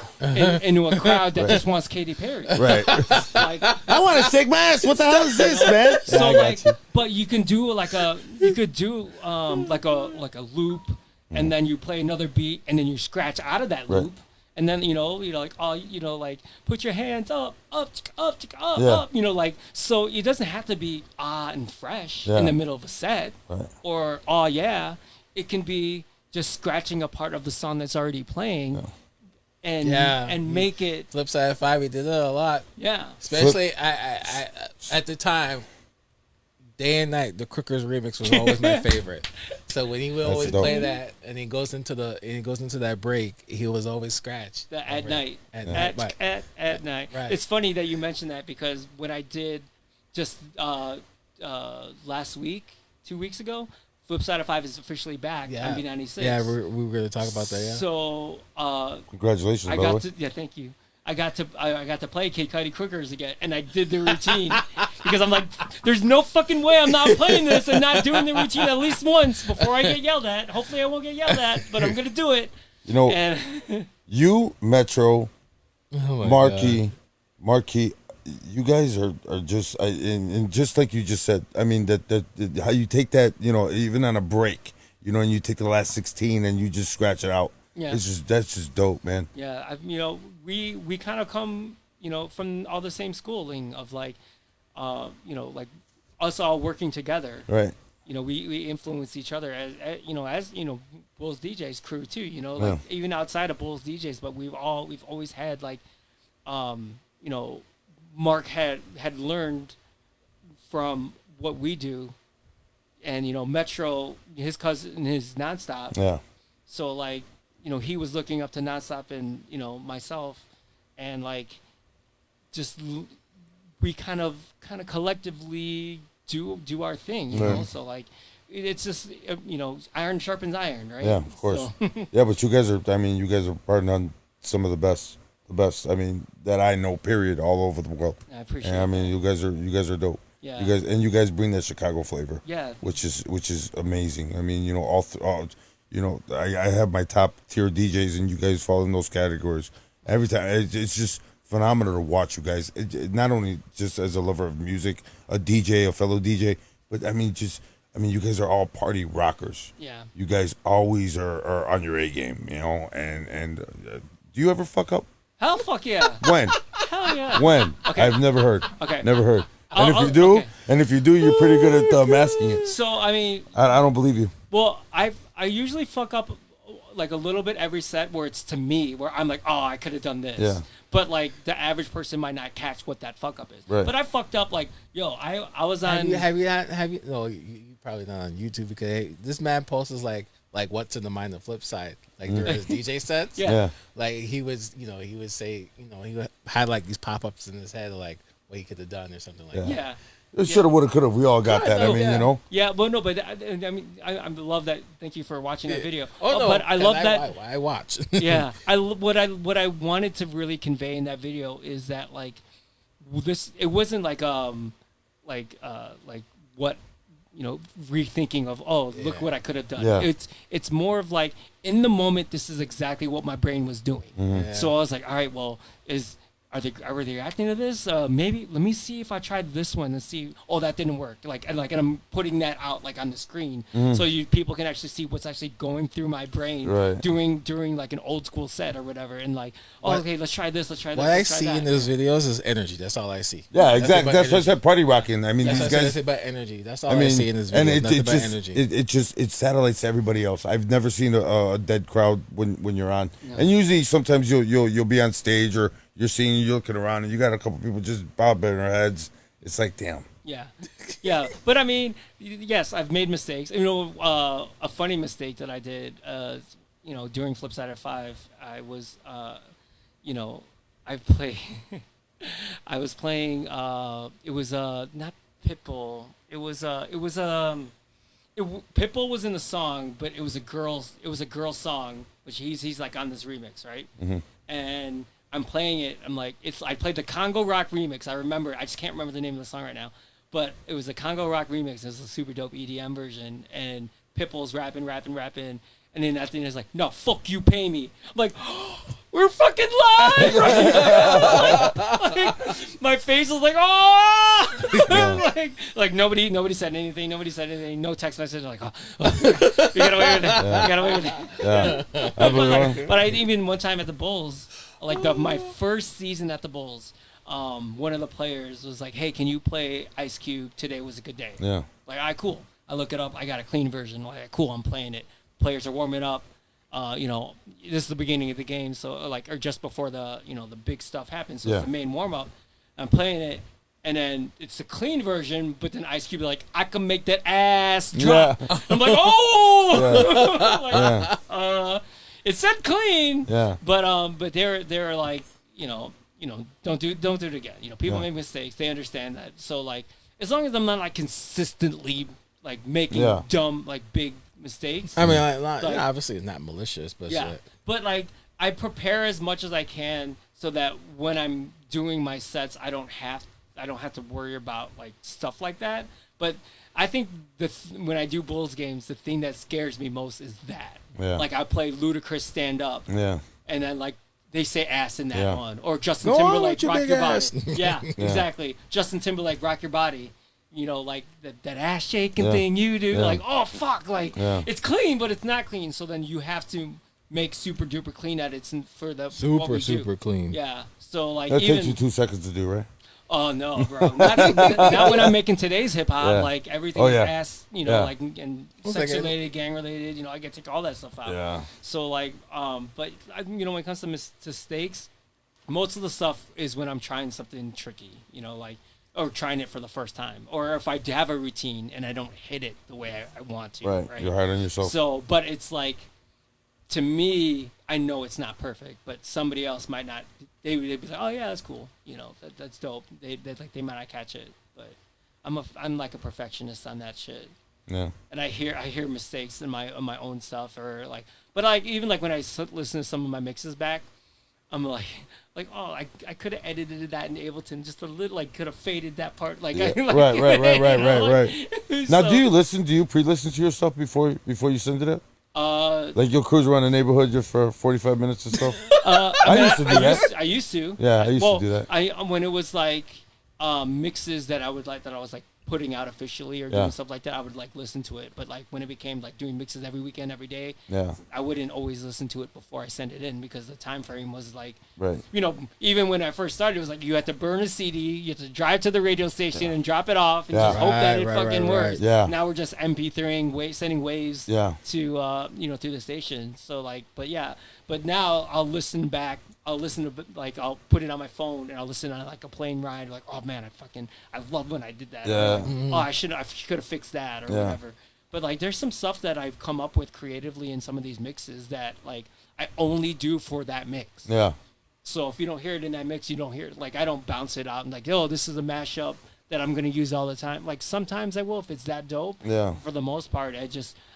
into a crowd that just wants Katy Perry. Right. Like, I want to shake my ass. What the hell is this, man? so Yeah, I like, got you. but you can do like a loop, and then you play another beat, and then you scratch out of that Right. loop, and then like, oh, like put your hands up, Yeah. up, you know, like, so it doesn't have to be and fresh Yeah. in the middle of a set, Right. or oh yeah, it can be just scratching a part of the song that's already playing. And make it Flipside 5, we did it a lot. yeah. Especially I at the time, Day and Night, the Crookers remix was always my favorite. So when he would That's always dope. play that, and he goes into that break, he was always scratched At night. At At night. night. Right. It's funny that you mentioned that because when I did just last week, 2 weeks ago, Flipside of 5 is officially back on B96. Yeah, we were going to talk about that. Yeah. So Congratulations, I by the way. got to thank you. I got to play Kid Cudi Crookers again, and I did the routine because I'm like, there's no fucking way I'm not playing this and not doing the routine at least once before I get yelled at. Hopefully I won't get yelled at, but I'm gonna do it. You know, And you, Metro, Oh my Marquee, you guys are just, and just like you just said, I mean, that how you take that, you know, even on a break, you know, and you take the last 16 and you just scratch it out. Yeah. That's just dope, man. yeah, you know, we kind of come, you know, from all the same schooling of like, you know, like us all working together. Right. You know, we influence each other as Bulls DJs crew too. You know, like even outside of Bulls DJs, but we've always had like, you know, Mark had learned from what we do, and you know, Metro, his cousin, his Nonstop. Yeah. So like, you know, he was looking up to Nonstop and, you know, myself, and like, just we kind of collectively do our thing, you know. So like, it's just, you know, iron sharpens iron, right? Yeah, of course. So, Yeah, but you guys are partnering on some of the best, I mean, that I know, period, all over the world. I appreciate. And I mean, that. you guys are dope. Yeah. You guys bring that Chicago flavor. Yeah. Which is amazing. I mean, you know, all you know, I have my top tier DJs, and you guys fall in those categories every time. It's just phenomenal to watch you guys. Not only just as a lover of music, a DJ, a fellow DJ, but I mean, you guys are all party rockers. Yeah. You guys always are on your A game, you know. And do you ever fuck up? Hell, fuck yeah. When? Hell yeah. When? Okay. I've never heard. Okay. Never heard. And Oh, if you do, okay. you're pretty good at masking it. So I mean, I don't believe you. well, I usually fuck up like a little bit every set where it's to me where I'm like, oh, I could have done this. Yeah. But like the average person might not catch what that fuck up is. Right. But I fucked up like, yo, I was on. Have you? No, you probably not on YouTube because hey, this man posts like what's in the mind of Flipside, like during his DJ sets. Yeah. Like he would say, he had like these pop ups in his head of like what he could have done or something like that. Yeah. It shoulda, woulda, coulda. We all got that. I mean, yeah. you know. Yeah, but no, but I mean, I love that. Thank you for watching that video. Oh no, but I love that. I watch. Yeah, what I wanted to really convey in that video is that like this, it wasn't like what rethinking of look what I could have done. Yeah. It's more of like in the moment this is exactly what my brain was doing. Yeah. So I was like, all right, well, are they reacting to this? Maybe let me see if I tried this one and see. Oh, that didn't work. And I'm putting that out like on the screen so people can actually see what's actually going through my brain during like an old school set or whatever. And like, okay, let's try this. Let's try that. What I see in those videos is energy. That's all I see. Yeah, exactly. That's what I said. Party rocking. I mean, That's these what I guys. say about energy. That's all I see in this video. And Nothing it but just energy. it satellites to everybody else. I've never seen a dead crowd when you're on. And usually, sometimes you'll be on stage or you're seeing, you're looking around, and you got a couple people just bobbing their heads. It's like, damn. Yeah, yeah. But I mean, yes, I've made mistakes. A funny mistake that I did, during Flipside at 5, I was, I was playing. It was not Pitbull. Pitbull was in the song, but it was a girl song, which he's like on this remix, right? Mm-hmm. And I'm playing it. I'm like, I played the Congo Rock remix. I remember. I just can't remember the name of the song right now. But it was the Congo Rock remix. It was a super dope EDM version. And Pitbull's rapping. And then at the end, it's like, no, fuck you, pay me. I'm like, we're fucking live! like, my face was like, oh! like nobody said anything. No text message. Like, oh. You got away with it. Yeah. But even one time at the Bulls, like my first season at the Bulls, one of the players was like, hey, can you play Ice Cube? Today was a good day. Yeah. Like, all right, cool. I look it up. I got a clean version. Like, cool, I'm playing it. Players are warming up. This is the beginning of the game, so or just before the the big stuff happens. So it's the main warm up. I'm playing it, and then it's the clean version. But then Ice Cube like, I can make that ass drop. Yeah. I'm like, oh. It said clean. Yeah. But they're like, don't do it again. People make mistakes. They understand that. So like, as long as I'm not like consistently like making dumb like big mistakes. I mean, obviously it's not malicious, but shit. But like, I prepare as much as I can so that when I'm doing my sets, I don't have to worry about like stuff like that. But I think when I do Bulls games, the thing that scares me most is that. Yeah. Like I play Ludacris stand up. Yeah. And then like they say ass in that one, or Justin Timberlake rock your body. Yeah, exactly. Justin Timberlake rock your body. Like that ass shaking thing you do. Like, oh fuck, like it's clean, but it's not clean. So then you have to make super duper clean edits for the super clean. Yeah. So like that takes you 2 seconds to do, right? Oh no, bro! Not when I'm making today's hip hop. Yeah. Like everything is ass, like and sex related, gang related. I get to take all that stuff out. Yeah. So like, but when it comes to mistakes, most of the stuff is when I'm trying something tricky. Or trying it for the first time, or if I have a routine and I don't hit it the way I want to. Right. You're hard on yourself. So, but it's like, to me, I know it's not perfect, but somebody else might not. They'd be like, oh yeah, that's cool. That's dope. They might not catch it, but I'm like a perfectionist on that shit. Yeah. And I hear mistakes in my own stuff, or like, but like even like when I listen to some of my mixes back, I'm like, oh, I could have edited that in Ableton just a little, like could have faded that part, like, right. Now, do you pre-listen to your stuff before you send it out? Like you'll cruise around the neighborhood just for 45 minutes and stuff. I used to do that. I used to. Yeah, I used to do that. When it was like mixes that I was like putting out officially or doing stuff like that, I would like listen to it. But like when it became like doing mixes every weekend, every day, I wouldn't always listen to it before I sent it in because the time frame was like, you know, even when I first started, it was like you had to burn a CD, you had to drive to the radio station and drop it off and just hope that it fucking works. Now we're just MP3ing, sending waves to you know, through the station. So like, but now I'll listen back. I'll listen to, like, I'll put it on my phone and I'll listen on like a plane ride. Like, oh man, I love when I did that. Like, oh, I could have fixed that or whatever. But like, there's some stuff that I've come up with creatively in some of these mixes that like I only do for that mix. Yeah. So if you don't hear it in that mix, you don't hear it. Like, I don't bounce it out and like, oh, this is a mashup that I'm gonna use all the time. Like sometimes I will if it's that dope. Yeah. For the most part,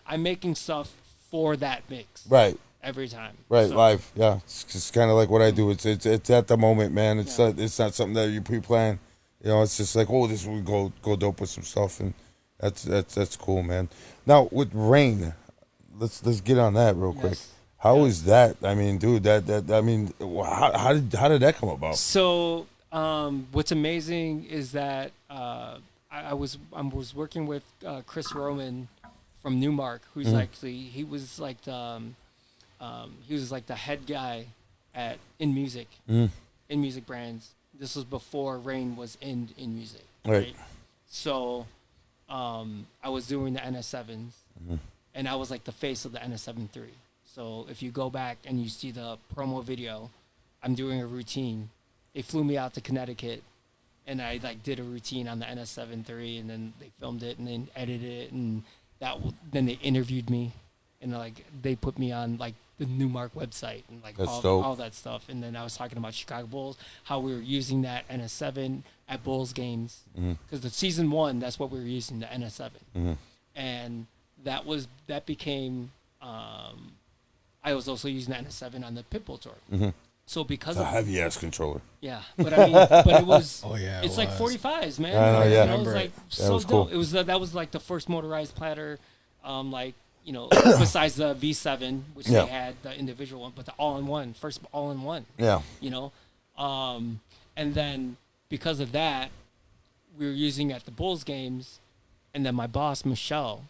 I'm making stuff for that mix. Right. Every time. Right, so. Live. Yeah, it's kind of like what I do. It's at the moment, man. It's not something that you pre-plan. You know, it's just like, oh, this we go dope with some stuff, and that's cool, man. Now with Rain, let's get on that real quick. How is that? I mean, dude, I mean, how did that come about? So, what's amazing is that I was working with Chris Roman from Newmark, who's actually he was like the head guy in music brands. This was before Rain was in music, right? So I was doing the NS7s, and I was like the face of the NS7 III. So if you go back and you see the promo video, I'm doing a routine. They flew me out to Connecticut, and I like did a routine on the NS7 III, and then they filmed it and then edited it, and then they interviewed me, and like they put me on like the Newmark website and like all that stuff. And then I was talking about Chicago Bulls, how we were using that NS7 at Bulls games, because the season 1, that's what we were using, the NS7, and that became. I was also using the NS7 on the Pitbull tour. So because of heavy ass controller. Yeah, but I mean, but it was. It's like 45s, man. I know, it was like so dope. Cool. It was that was like the first motorized platter, like. You know, besides the V7, which they had the individual one, but the first all-in-one. Yeah. You know, and then because of that, we were using at the Bulls games, and then my boss Michelle,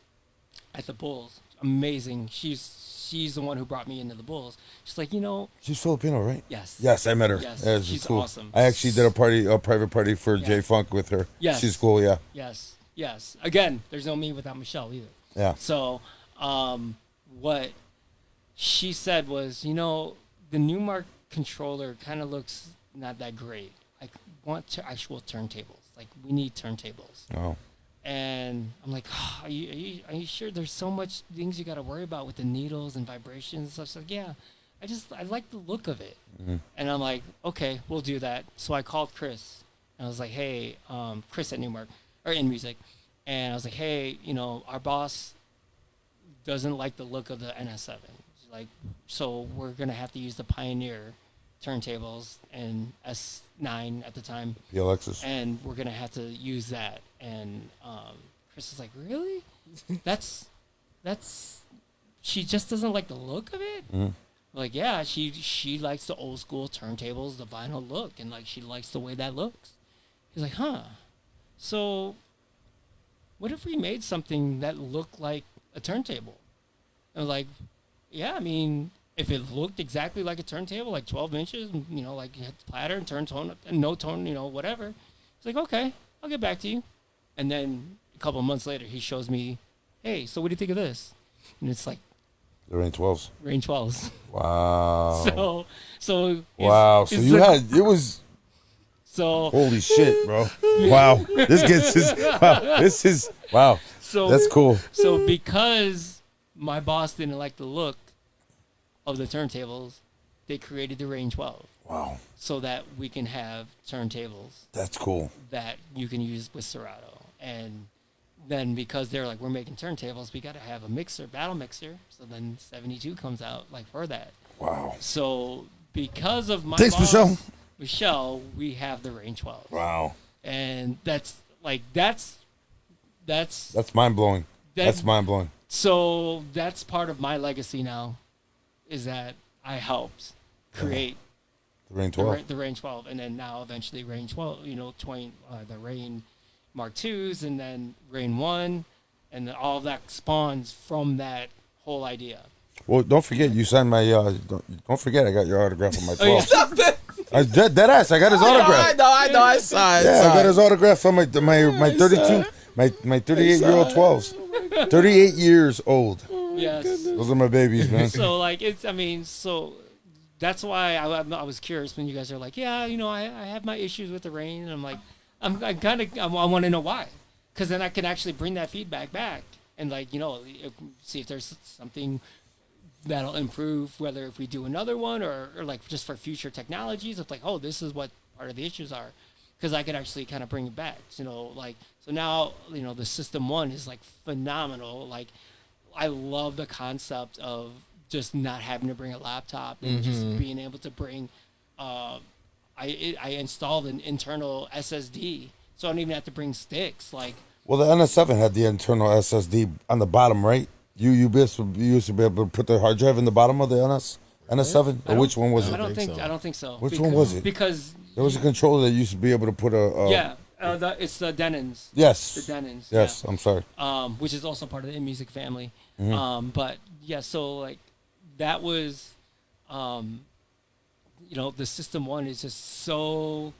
at the Bulls, amazing. She's the one who brought me into the Bulls. She's like, you know, she's Filipino, right? Yes. Yes, I met her. Yes, she's cool. Awesome. I actually did a private party for J Funk with her. Yes. She's cool. Yeah. Yes. Again, there's no me without Michelle either. Yeah. So. What she said was, you know, the Newmark controller kind of looks not that great. I want actual turntables. Like, we need turntables. Oh. And I'm like, oh, are you sure? There's so much things you got to worry about with the needles and vibrations and stuff. So yeah, I like the look of it. And I'm like, okay, we'll do that. So I called Chris and I was like, hey, Chris at Newmark or in music. And I was like, hey, you know, our boss doesn't like the look of the NS7. Like, so we're going to have to use the Pioneer turntables and S9 at the time. The Alexis. And we're going to have to use that. And Chris is like, really? That's she just doesn't like the look of it? Like, yeah, she likes the old school turntables, the vinyl look, and like she likes the way that looks. He's like, huh. So what if we made something that looked like a turntable? And I was like, yeah, I mean, if it looked exactly like a turntable, like 12 inches, you know, like you had the platter and turn tone and no tone, you know, whatever. It's like, okay, I'll get back to you. And then a couple of months later, he shows me, hey, so what do you think of this? And it's like the Rain 12s. Rain 12s. Wow. So wow. So you had it was. So holy shit, bro! Wow, this is wow. So that's cool. So because my boss didn't like the look of the turntables, they created the Rain 12. Wow. So that we can have turntables. That's cool. That you can use with Serato. And then because they're like, we're making turntables, we got to have a mixer, battle mixer. So then 72 comes out like for that. Wow. So because of my Thanks, boss, Michelle, we have the Rain 12. Wow. And that's mind blowing. That's mind blowing. So that's part of my legacy now, is that I helped create the Rain 12. The Rain 12, and then now eventually Rain 12. You know, the Rain Mark IIs, and then Rain 1, and then all of that spawns from that whole idea. Well, don't forget you signed my. Don't forget I got your autograph on my 12. Oh, yeah. Stop it. I dead ass. I got his autograph. I know. I saw it. Yeah, I got his autograph on my 32, my 38-year-old 12s. 38 years old. Yes. Those are my babies, man. So like so that's why I was curious when you guys are like, yeah, I have my issues with the rain, and I'm like, I want to know why, because then I can actually bring that feedback back and like see if there's something that'll improve, whether if we do another one or like just for future technologies, of like, oh, this is what part of the issues are, because I could actually kind of bring it back, like so now the System 1 is like phenomenal. Like I love the concept of just not having to bring a laptop and just being able to bring. I installed an internal SSD, so I don't even have to bring sticks. Like, well, the NS7 had the internal SSD on the bottom, right? You used to be able to put the hard drive in the bottom of the NS7. Or which one was it? I don't think so. Which one was it? Because there was a controller that used to be able to put a. It's the Denons. Yes. The Denons. Yes, yeah. I'm sorry. Which is also part of the music family. Mm-hmm. But yeah, so like that was, the System 1 is just so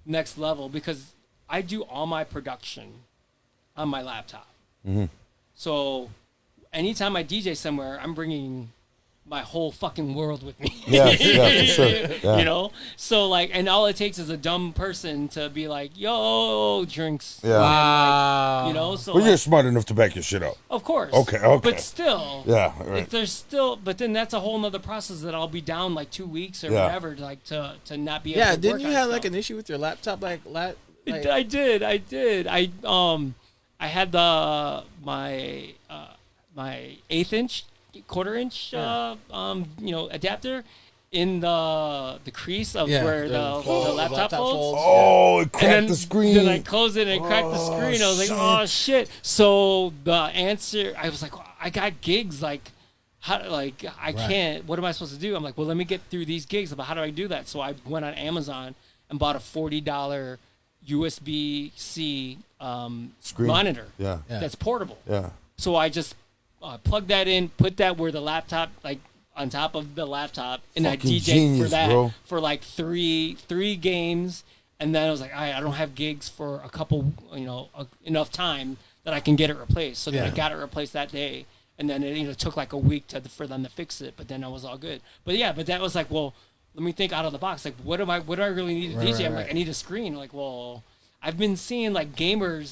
next level, because I do all my production on my laptop. Mm-hmm. So anytime I DJ somewhere, I'm bringing my whole fucking world with me. Yeah, for sure. Yeah. So like, and all it takes is a dumb person to be like, yo, drinks. Yeah. Wow. So Well, like, you're smart enough to back your shit up. of course. Okay. But still, Yeah, right. but then that's a whole nother process that I'll be down like 2 weeks or Yeah. whatever, like to not be able Yeah, to didn't work you on have stuff. like an issue with your laptop? Like I did. I had my 1/8 inch, 1/4 inch, adapter in the crease of where the laptop folds. Oh, it cracked And the screen. Then I closed it and it cracked the screen. I was like, oh shit. So the answer, I was like, I got gigs. Like, how? Like, I can't. What am I supposed to do? I'm like, well, let me get through these gigs. But how do I do that? So I went on Amazon and bought a $40 USB-C Screen. monitor. Yeah. That's portable. Yeah. So I just plugged that in, put that where the laptop, like on top of the laptop, and Fucking I DJ'd genius, for that bro. for like three games. And then I was like, all right, I don't have gigs for a couple, enough time that I can get it replaced. So then I got it replaced that day. And then it took like a week for them to fix it, but then I was all good. But yeah, that was like, well, let me think out of the box. Like, what do I really need to DJ? I'm like, I need a screen. Like, well, I've been seeing like gamer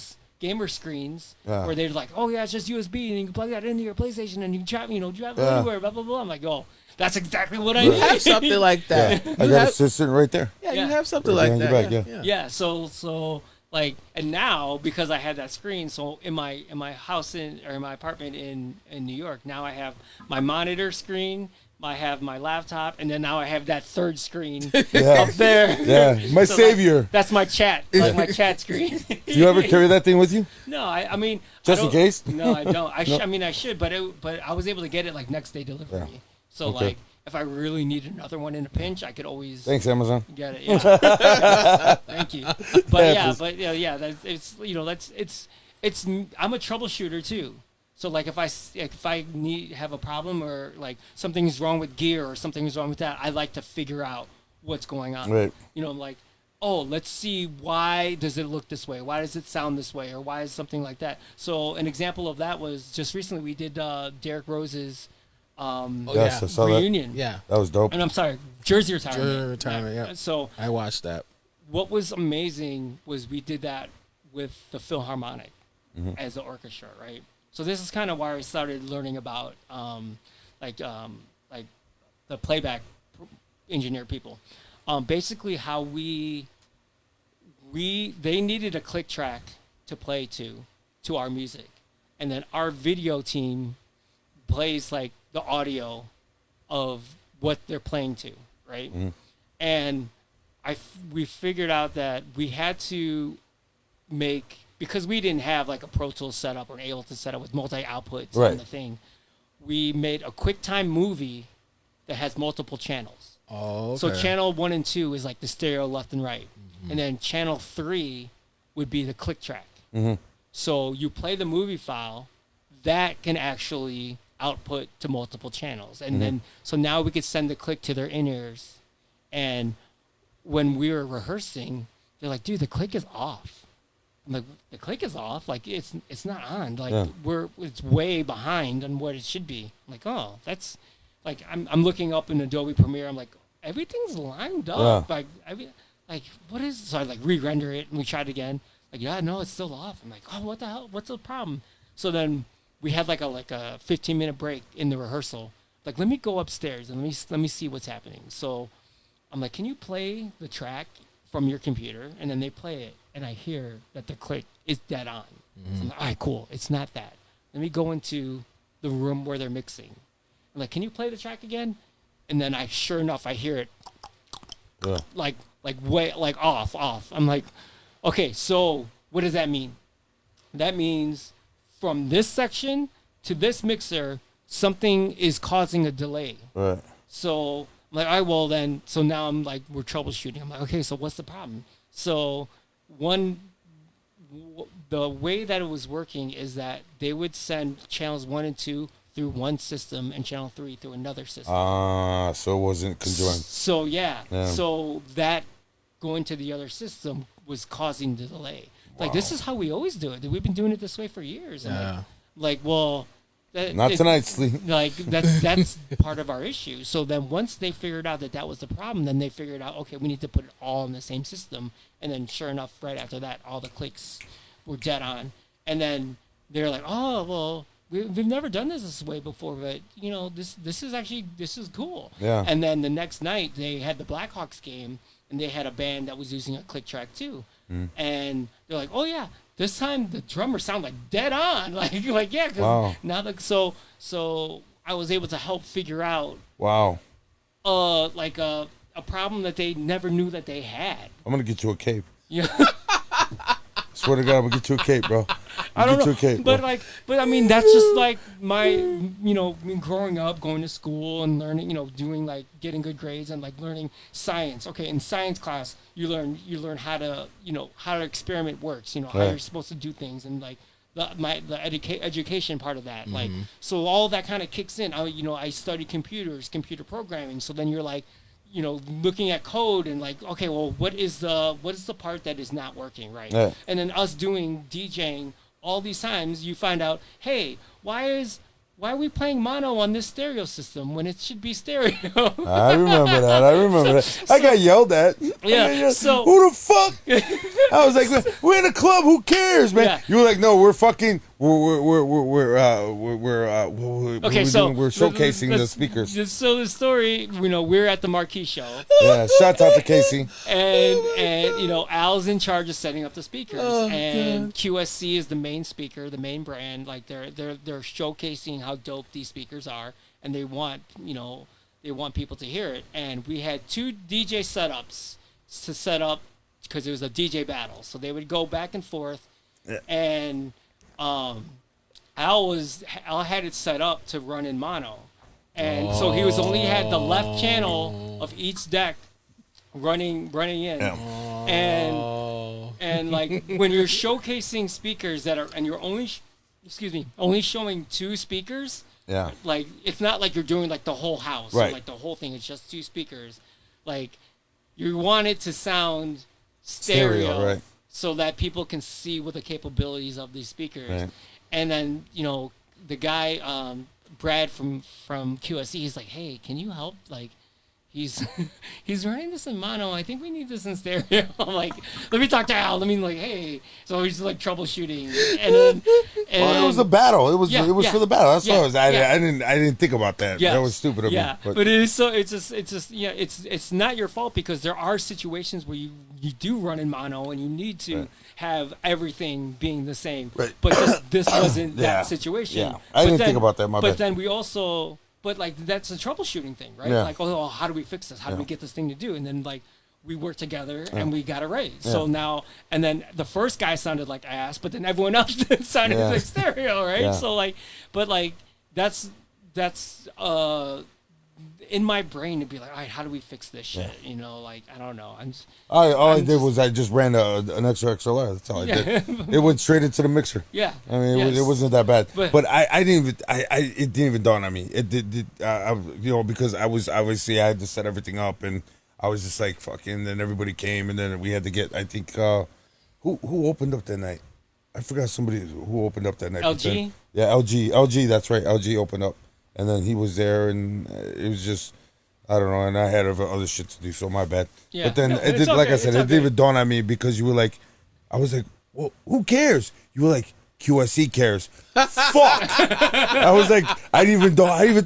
screens where they're like, oh yeah, it's just USB and you can plug that into your PlayStation and you can travel anywhere, blah blah blah. I'm like, oh, that's exactly what I need. You have something like that. I got a system right there. Yeah, Yeah. you have something Right like behind that. your back, Yeah, so like, and now because I had that screen, so in my house in my apartment in New York, now I have my monitor screen, I have my laptop, and then now I have that third screen Yeah. up there. Yeah. My So, savior. Like, that's my chat, like my chat screen. Do you ever carry that thing with you? No, I mean, Just I in don't- case? No, I don't. I mean, I should, but I was able to get it like next day delivery. Yeah. So Okay. like, if I really needed another one in a pinch, I could always Thanks, Amazon. get it. Yeah. Thank you. But it's. I'm a troubleshooter too. So like if I have a problem or like something's wrong with gear or something's wrong with that, I like to figure out what's going on. Right. I'm like, oh, let's see, why does it look this way? Why does it sound this way? Or why is something like that? So an example of that was just recently we did Derrick Rose's Yes, I saw reunion. Yeah. that. That was dope. And I'm sorry, Jersey retirement. Jersey retirement, yeah. So I watched that. what was amazing was we did that with the Philharmonic as the orchestra, right? So this is kind of why I started learning about like the playback engineer people. Basically, how they needed a click track to play to our music, and then our video team plays like the audio of what they're playing to, right? And we figured out that we had to make, because we didn't have like a Pro Tools setup or Ableton setup with multi-outputs Right. on the thing, we made a QuickTime movie that has multiple channels. Oh, okay. So channel 1 and 2 is like the stereo left and right. And then channel 3 would be the click track. So you play the movie file, that can actually output to multiple channels. And then, so now we could send the click to their in-ears. And when we were rehearsing, they're like, dude, the click is off. I'm like, the click is off? Like, it's not on. Like, it's way behind on what it should be. I'm like, oh, that's, like, I'm looking up in Adobe Premiere. I'm like, everything's lined up. Like, what is, so I, like, re-render it, and we tried again. Like, yeah, no, it's still off. I'm like, oh, what the hell? What's the problem? So then we had, like a 15-minute break in the rehearsal. Like, let me go upstairs, and let me see what's happening. So I'm like, can you play the track from your computer? And then they play it, and I hear that the click is dead on. So I'm like, all right, cool. It's not that. Let me go into the room where they're mixing. I'm like, can you play the track again? And then sure enough, I hear it like way, like off. I'm like, okay, so what does that mean? That means from this section to this mixer, something is causing a delay. Right. So I'm like, all right, well then, so now I'm like, we're troubleshooting. I'm like, okay, so what's the problem? So the way that it was working is that they would send channels 1 and 2 through one system and channel 3 through another system. So it wasn't conjoined. So yeah. So that going to the other system was causing the delay. Wow. Like, this is how we always do it. We've been doing it this way for years. And well, not tonight, Slee. Like, that's part of our issue. So then once they figured out that was the problem, then they figured out, okay, we need to put it all in the same system. And then sure enough, right after that, all the clicks were dead on. And then they're like, oh, well, we've never done this way before, but, you know, this is cool. Yeah. And then the next night, they had the Blackhawks game, and they had a band that was using a click track too. And they're like, oh yeah, this time the drummer sound like dead on. Like yeah, because now so I was able to help figure out like a problem that they never knew that they had. I'm gonna get you a cape. Yeah. Swear to God, I'm gonna get you a cape, bro. I don't know, but I mean, that's just like my, you know, growing up, going to school and learning, you know, doing like getting good grades and like learning science. Okay, in science class, you learn how to, you know, how an experiment works. You know, how you're supposed to do things, and like the education part of that. Like, so all that kind of kicks in. I studied computer programming. So then you're like, you know, looking at code and like, okay, well, what is the part that is not working, right? Yeah. And then us doing DJing all these times, you find out, hey, why are we playing mono on this stereo system when it should be stereo? I remember that. I got yelled at. Yeah. So who the fuck? I was like, we're in a club. Who cares, man? Yeah. You were like, no, we're fucking. We're showcasing the speakers. So the story, you know, we're at the Marquee show. Yeah. Shout out to Casey. And you know, Al's in charge of setting up the speakers, and QSC is the main speaker, the main brand. Like they're showcasing how dope these speakers are, and they want people to hear it. And we had 2 DJ setups to set up because it was a DJ battle, so they would go back and forth. Yeah. And Al had it set up to run in mono, and so he only had the left channel of each deck running in. Yeah. And like when you're showcasing speakers and you're only showing 2 speakers. Yeah. Like, it's not like you're doing like the whole house, right? Or, like the whole thing. It's just 2 speakers. Like, you want it to sound stereo, right? So that people can see what the capabilities of these speakers. Right. And then, you know, the guy Brad from QSC, he's like, hey, can you help? Like, he's running this in mono. I think we need this in stereo. I'm like, let me talk to Al. I mean, like, hey. So he's like troubleshooting, and it was a battle. It was for the battle. That's what it was. I didn't think about that. Yeah. That was stupid of me. But it is so. It's not your fault, because there are situations where you do run in mono and you need to have everything being the same. Right. But this wasn't that situation. Yeah. I didn't think about that. But then we also. But, like, that's a troubleshooting thing, right? Yeah. Like, oh, how do we fix this? How do we get this thing to do? And then, like, we worked together and we got it right. Yeah. So now, and then the first guy sounded like ass, but then everyone else sounded like stereo, right? Yeah. So, like, but, like, that's in my brain to be like, all right, how do we fix this shit? You know, like I don't know. All I did was I just ran an extra XLR. That's all I did. It went straight into the mixer. Yeah. I mean, it wasn't that bad. But I didn't even. It didn't even dawn on me. It did. You know, because I was obviously I had to set everything up, and I was just like fucking. Then everybody came, and then we had to get. I think who opened up that night? I forgot somebody who opened up that night. LG. Yeah, LG. That's right. LG opened up. And then he was there, and it was just, I don't know, and I had other shit to do, so my bad. Yeah. But then, it did, like I said, it didn't even dawn on me because you were like, I was like, well, who cares? You were like, QSE cares. Fuck! I was like, I didn't even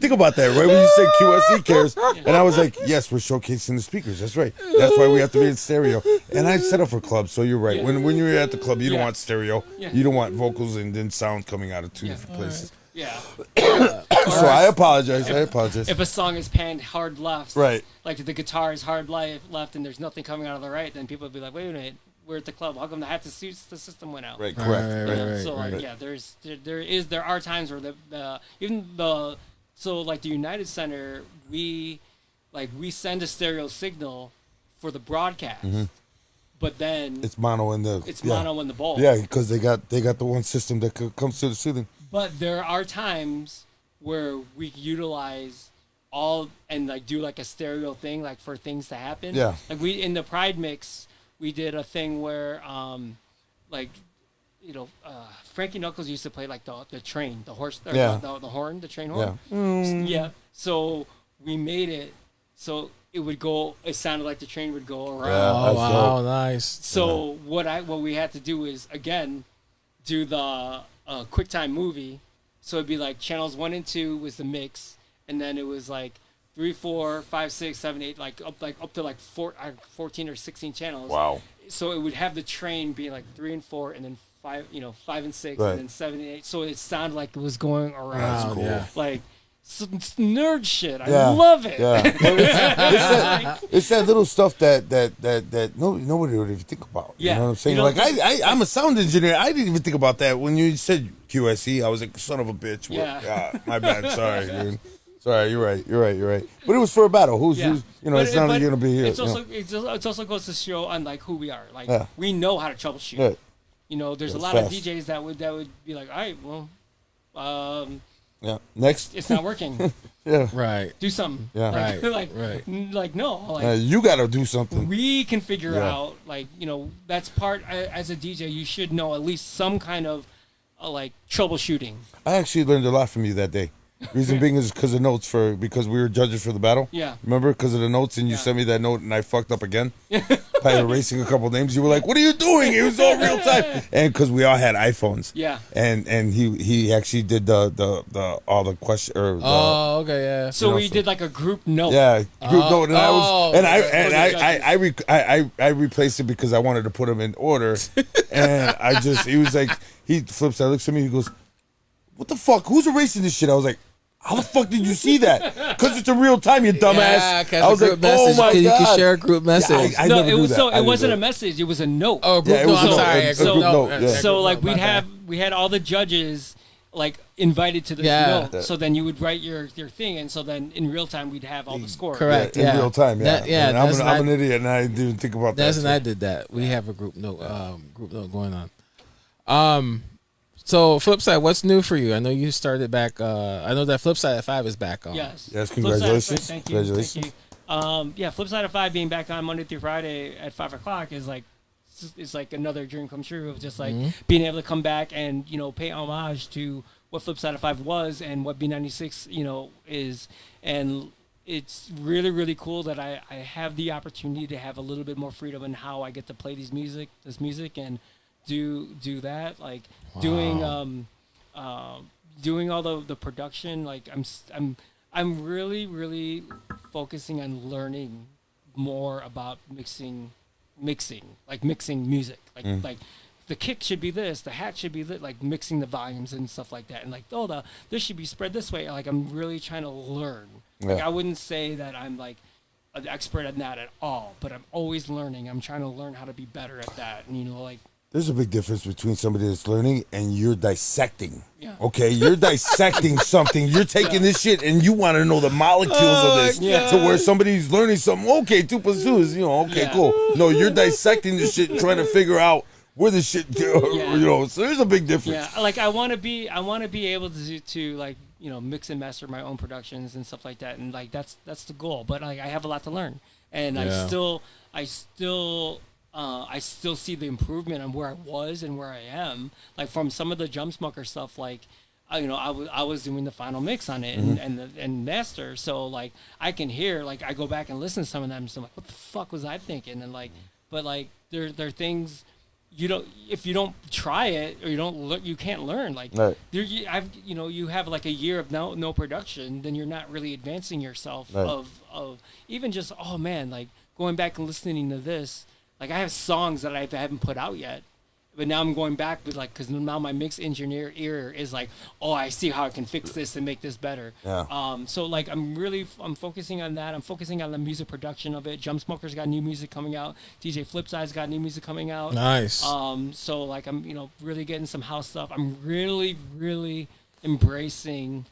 think about that, right? When you said QSE cares. And I was like, yes, we're showcasing the speakers. That's right. That's why we have to be in stereo. And I set up for clubs, so you're right. When you're at the club, you don't want stereo. You don't want vocals and then sound coming out of two different places. Yeah. So I apologize. If a song is panned hard left, right? Like the guitar is hard left and there's nothing coming out of the right, then people would be like, wait a minute, we're at the club. How come the system went out? Right, correct. Right. So like, yeah, there are times where so like the United Center, we send a stereo signal for the broadcast. But then it's mono in the mono in the bowl. Yeah, because they got the one system that comes to the ceiling. But there are times where we utilize all and like do like a stereo thing, like for things to happen. Yeah. Like we in the Pride mix, we did a thing where Frankie Knuckles used to play like the train, the horse, the horn, the train horn. Yeah. So we made it so it would go. It sounded like the train would go around. Oh wow, nice. So what we had to do is again do the QuickTime movie. So it'd be like channels 1 and 2 was the mix, and then it was like 3, 4, 5, 6, 7, 8, up to 14 or 16 channels. Wow. So it would have the train being like 3 and 4, and then 5 and 6, right. and then 7 and 8. So it sounded like it was going around. That's cool. Yeah. Like it's nerd shit. I love it. Yeah. It's that little stuff that nobody would even think about. Yeah. You know what I'm saying? Like I'm a sound engineer. I didn't even think about that when you said QSE. I was like, son of a bitch. Yeah. My bad. Sorry, dude. Sorry, you're right. But it was for a battle. Who's it's not like you're gonna be here. It's also goes to show on like who we are. Like we know how to troubleshoot. Yeah. You know, there's a lot of DJs that would be like, all right, well, yeah. Next, it's not working. Yeah. Right. Do something. Yeah. Like no. Like you got to do something. We can figure out. Like that's part. As a DJ, you should know at least some kind of like troubleshooting. I actually learned a lot from you that day. Reason being is because of notes because we were judges for the battle. Yeah. Remember? Because of the notes, and you sent me that note, and I fucked up again by erasing a couple names. You were like, "What are you doing?" It was all real time, and because we all had iPhones. Yeah. And he actually did the all the question or. Okay, yeah. So we did like a group note. Yeah, group note, and I replaced it because I wanted to put them in order, and he was like, he flips. I looks at me, he goes, "What the fuck? Who's erasing this shit?" I was like, how the fuck did you see that? Because it's a real time, you dumbass. Yeah, I was like, oh my God. You can share a group message. I never do that. It wasn't a message. It was a note. Oh, group note. I'm sorry. Group note. So like we had all the judges like invited to this note. So then you would write your thing, and so then in real time we'd have all the scores. Correct. In real time. Yeah. I'm an idiot, and I didn't even think about that. That's when I did that. We have a group note going on. So Flipside, what's new for you? I know you started back. I know that Flipside at 5 is back on. Yes. Congratulations. Thank you. Flipside at 5 being back on Monday through Friday at 5 o'clock is like another dream come true of just like being able to come back and pay homage to what Flipside at 5 was and what B96 is, and it's really really cool that I have the opportunity to have a little bit more freedom in how I get to play this music and do that, like doing all the production. Like I'm really focusing on learning more about mixing music. Like the kick should be this, the hat should be like mixing the volumes and stuff like that, and like this should be spread this way. Like I'm really trying to learn. Like I wouldn't say that I'm like an expert at that at all, but I'm always learning. I'm trying to learn how to be better at that, and There's a big difference between somebody that's learning and you're dissecting. Yeah. Okay, you're dissecting something. You're taking this shit and you want to know the molecules of this. Yeah. So where somebody's learning something, okay, 2 + 2 is, okay, cool. No, you're dissecting this shit and trying to figure out where the shit, so there's a big difference. Yeah, like I want to be able to like, mix and master my own productions and stuff like that. And like, that's the goal. But like, I have a lot to learn. And I still see the improvement on where I was and where I am. Like from some of the Jump Smoker stuff, like, I was doing the final mix on it and master. So like I can hear, like I go back and listen to some of them. So I'm like, what the fuck was I thinking? And like, but like there are things if you don't try it or you don't look, you can't learn. Like right. You have like a year of no production, then you're not really advancing yourself right. of even just, oh man, like going back and listening to this. Like I have songs that I haven't put out yet, but now I'm going back with like, because now my mix engineer ear is like, oh, I see how I can fix this and make this better. Yeah. So like I'm focusing on that. I'm focusing on the music production of it. Jump Smoker's got new music coming out. DJ Flipside's got new music coming out. Nice. So like I'm really getting some house stuff. I'm really embracing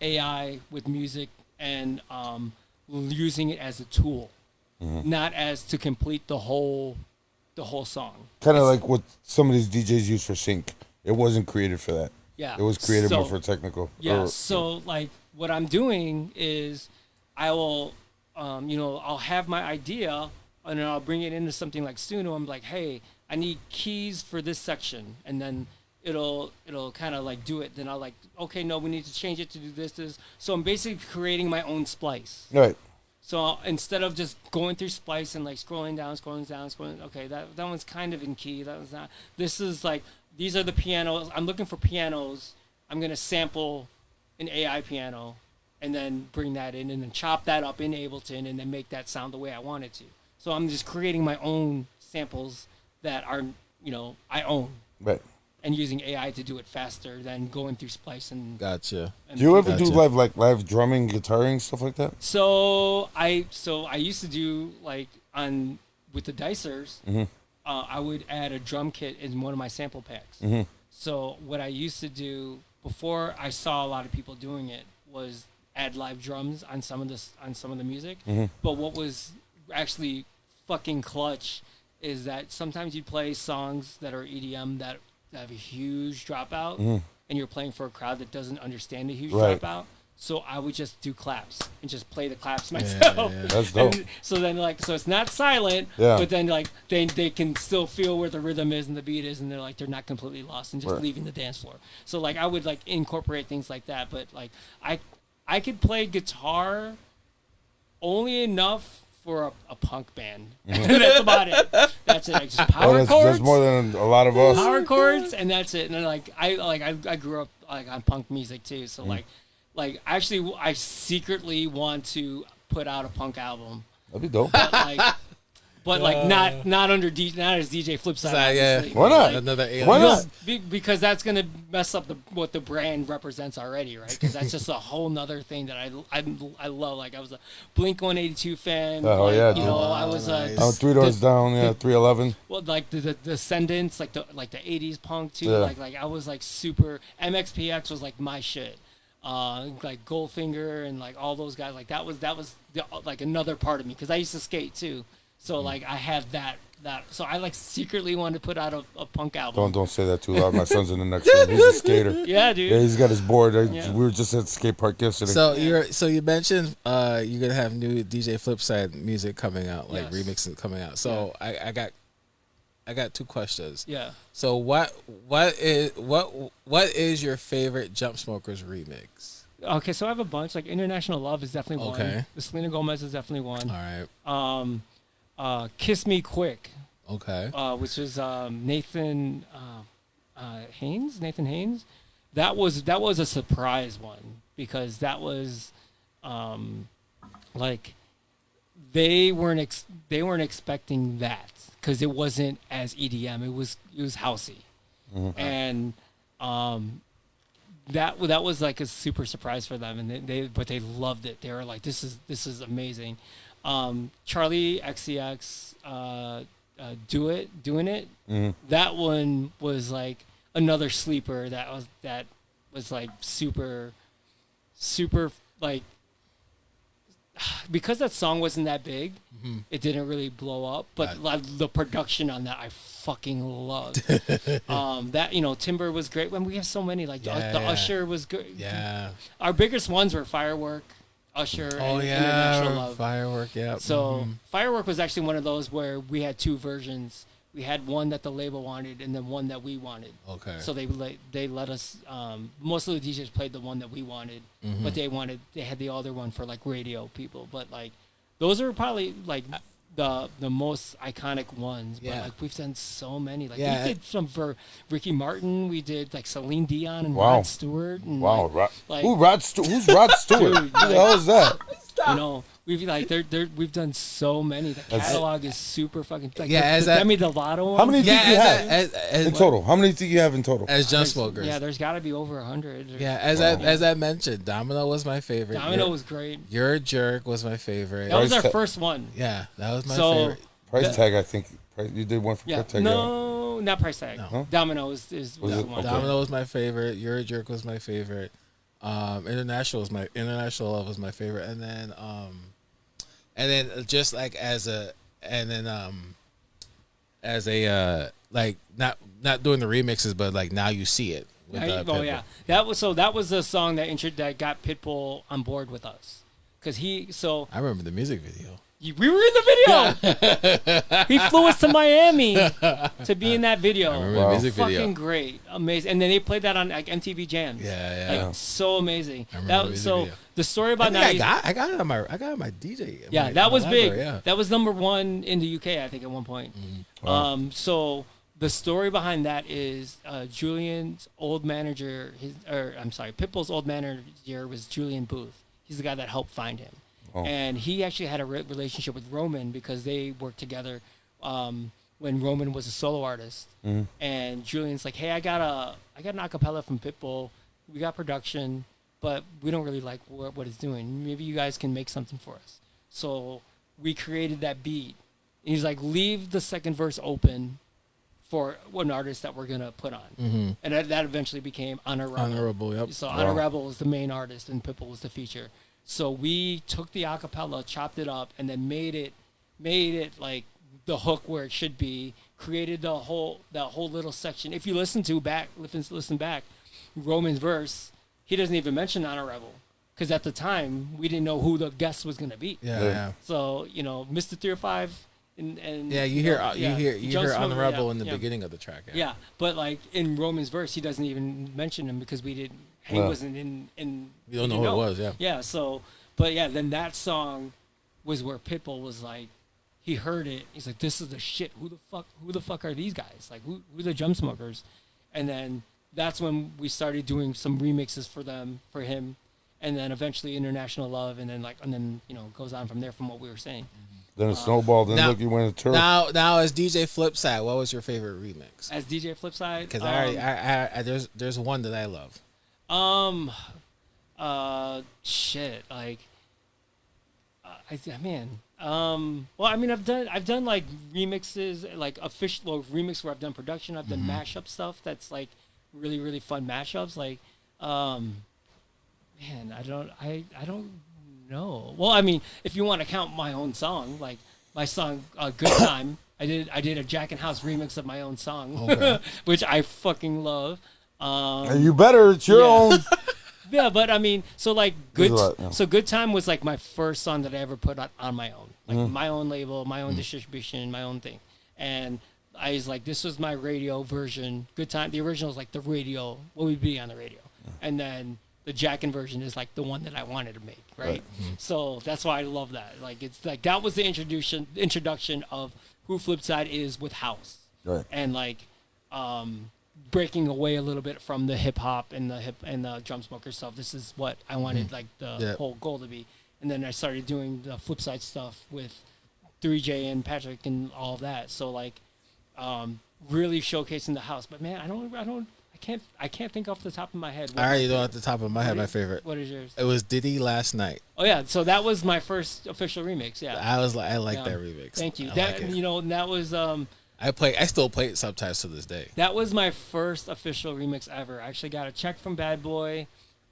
AI with music and using it as a tool. Not as to complete the whole song. Kind of like what some of these DJs use for sync. It wasn't created for that. Yeah. It was created more for technical. Yeah. So like what I'm doing is I will, I'll have my idea and then I'll bring it into something like Suno. I'm like, hey, I need keys for this section, and then it'll kind of like do it. Then I'll like, okay, no, we need to change it to do this. So I'm basically creating my own splice. Right. So instead of just going through splice and like scrolling down, okay, that one's kind of in key. That one's not. This is like, these are the pianos. I'm looking for pianos. I'm going to sample an AI piano and then bring that in and then chop that up in Ableton and then make that sound the way I want it to. So I'm just creating my own samples that are, I own. Right. And using AI to do it faster than going through splice and. Gotcha. Do you ever do live drumming, guitaring, stuff like that? So I used to do like with the dicers. Mm-hmm. I would add a drum kit in one of my sample packs. Mm-hmm. So what I used to do before I saw a lot of people doing it was add live drums on some of the music. Mm-hmm. But what was actually fucking clutch is that sometimes you'd play songs that are EDM that have a huge dropout, and you're playing for a crowd that doesn't understand the huge dropout. So I would just do claps and just play the claps myself. Yeah. That's dope. So it's not silent, but then like they can still feel where the rhythm is and the beat is, and they're not completely lost and just leaving the dance floor. So like I would like incorporate things like that, but like I could play guitar only enough for a punk band. That's about it. That's it. Like just power chords. That's more than a lot of us. Power chords, and that's it. And then I grew up like on punk music too. So like actually I secretly want to put out a punk album. That'd be dope. But not not as DJ Flipside. Yeah. Why not? Another alien. Why not? Because that's gonna mess up what the brand represents already, right? Because that's just a whole nother thing that I love. Like I was a Blink 182 fan. Oh like, yeah, I was nice. 3 Doors Down, 311. Well, like the Descendants, like the 80s punk too. Yeah. Like I was like super. MXPX was like my shit. Like Goldfinger and like all those guys. Like that was like another part of me because I used to skate too. So like I had that. So I like secretly wanted to put out a punk album. Don't say that too loud. My son's in the next room. He's a skater. Yeah, dude. Yeah, he's got his board. We were just at the skate park yesterday. So you mentioned you're gonna have new DJ Flipside music coming out, like remixing coming out. So I got two questions. Yeah. So what is your favorite Jump Smokers remix? Okay, so I have a bunch. Like International Love is definitely one. Okay. The Selena Gomez is definitely one. All right. Kiss Me Quick. Okay. Which is Nathan Haynes. Nathan Haynes. That was a surprise one because that was like they weren't expecting that because it wasn't as EDM. It was housey, and that was like a super surprise for them, and they loved it. They were like, this is amazing. Charlie XCX, doing it. That one was like another sleeper that was like super like, because that song wasn't that big, it didn't really blow up. But the production on that I fucking loved. That Timber was great. When we have so many, like the Usher was good. Yeah. Our biggest ones were Firework, Usher, and International Love. Firework, yeah. So Firework was actually one of those where we had two versions. We had one that the label wanted, and then one that we wanted. Okay. So they let us. Most of the DJs played the one that we wanted, but they had the other one for like radio people. But like, those are probably like the most iconic ones. But like, we've done so many. Like we did some for Ricky Martin. We did like Celine Dion and Rod Stewart. And who's Rod Stewart? Who the hell is that? We've done so many. The catalog is super fucking. Like, the Lotto one. How many do you have in total? How many do you have in total? As Jump Smokers. Yeah, there's got to be over 100. Yeah, as I mentioned, Domino was my favorite. Domino was great. You're a Jerk was my favorite. That was our first one. Yeah, that was my favorite. Price Tag, I think. You did one for Price Tag. No, not Price Tag. No. Domino was the one. Okay. Domino was my favorite. You're a Jerk was my favorite. International Love was my favorite, and then just like as a like not doing the remixes, but like Now You See It. With, that was the song that got Pitbull on board with us, because I remember the music video. We were in the video. He flew us to Miami to be in that video. I remember the music video. Fucking great, amazing. And then they played that on like MTV Jams. Yeah. So amazing. I remember the music video. The story about I got it on my DJ. Yeah, that was big. Yeah. That was number 1 in the UK, I think, at one point. Wow. So the story behind that is Julian's old manager, Pitbull's old manager was Julian Booth. He's the guy that helped find him. Oh. And he actually had a relationship with Roman because they worked together when Roman was a solo artist. And Julian's like, hey, I got an acapella from Pitbull. We got production, but we don't really like what it's doing. Maybe you guys can make something for us. So we created that beat. And he's like, leave the second verse open for an artist that we're going to put on. And that eventually became Honor Rebel. Honor Rebel, yep. So Honor Rebel was the main artist and Pitbull was the feature. So we took the acapella, chopped it up, and then made it like the hook where it should be. Created that whole little section. If you listen back, Roman's verse, he doesn't even mention Honor Rebel, because at the time we didn't know who the guest was gonna be. Yeah. So Mr. 305 and you hear Honor Rebel in the beginning of the track. Yeah, but like in Roman's verse, he doesn't even mention him because we didn't. He wasn't in. You don't know who it was, yeah. Yeah. So, but yeah, then that song was where Pitbull was like, he heard it. He's like, "This is the shit. Who the fuck are these guys? Like, who are the Jump Smokers?" And then that's when we started doing some remixes for him, and then eventually International Love, and then goes on from there from what we were saying. Then it snowballed. Then look, you went to tour. Now as DJ Flipside, what was your favorite remix? As DJ Flipside, because there's one that I love. Shit, like, well, I mean, I've done like remixes, like official remix where I've done production. I've done mashup stuff that's like really, really fun mashups. Like, man, I don't know. Well, I mean, if you want to count my own song, like my song, Good Time, I did a Jack and House remix of my own song, which I fucking love. You better. It's your own. Yeah, but I mean, so like Good Time was like my first song that I ever put on my own, like my own label, my own distribution, my own thing. And I was like, this was my radio version. Good Time, the original is like the radio, what would be on the radio, and then the Jackin' version is like the one that I wanted to make, right? So that's why I love that. Like, it's like that was the introduction of who Flipside is with house, right? And like, breaking away a little bit from the hip hop and the Drum Smoker stuff. This is what I wanted, like the whole goal to be. And then I started doing the Flipside stuff with 3J and Patrick and all of that. So like, really showcasing the house. But man, I can't think off the top of my head. I already know off the top of my head my favorite. What is yours? It was Diddy Last Night. Oh yeah, so that was my first official remix. Yeah, I like that remix. Thank you. I That like it. you know that was I still play it sometimes to this day. that was my first official remix ever. I actually got a check from Bad Boy.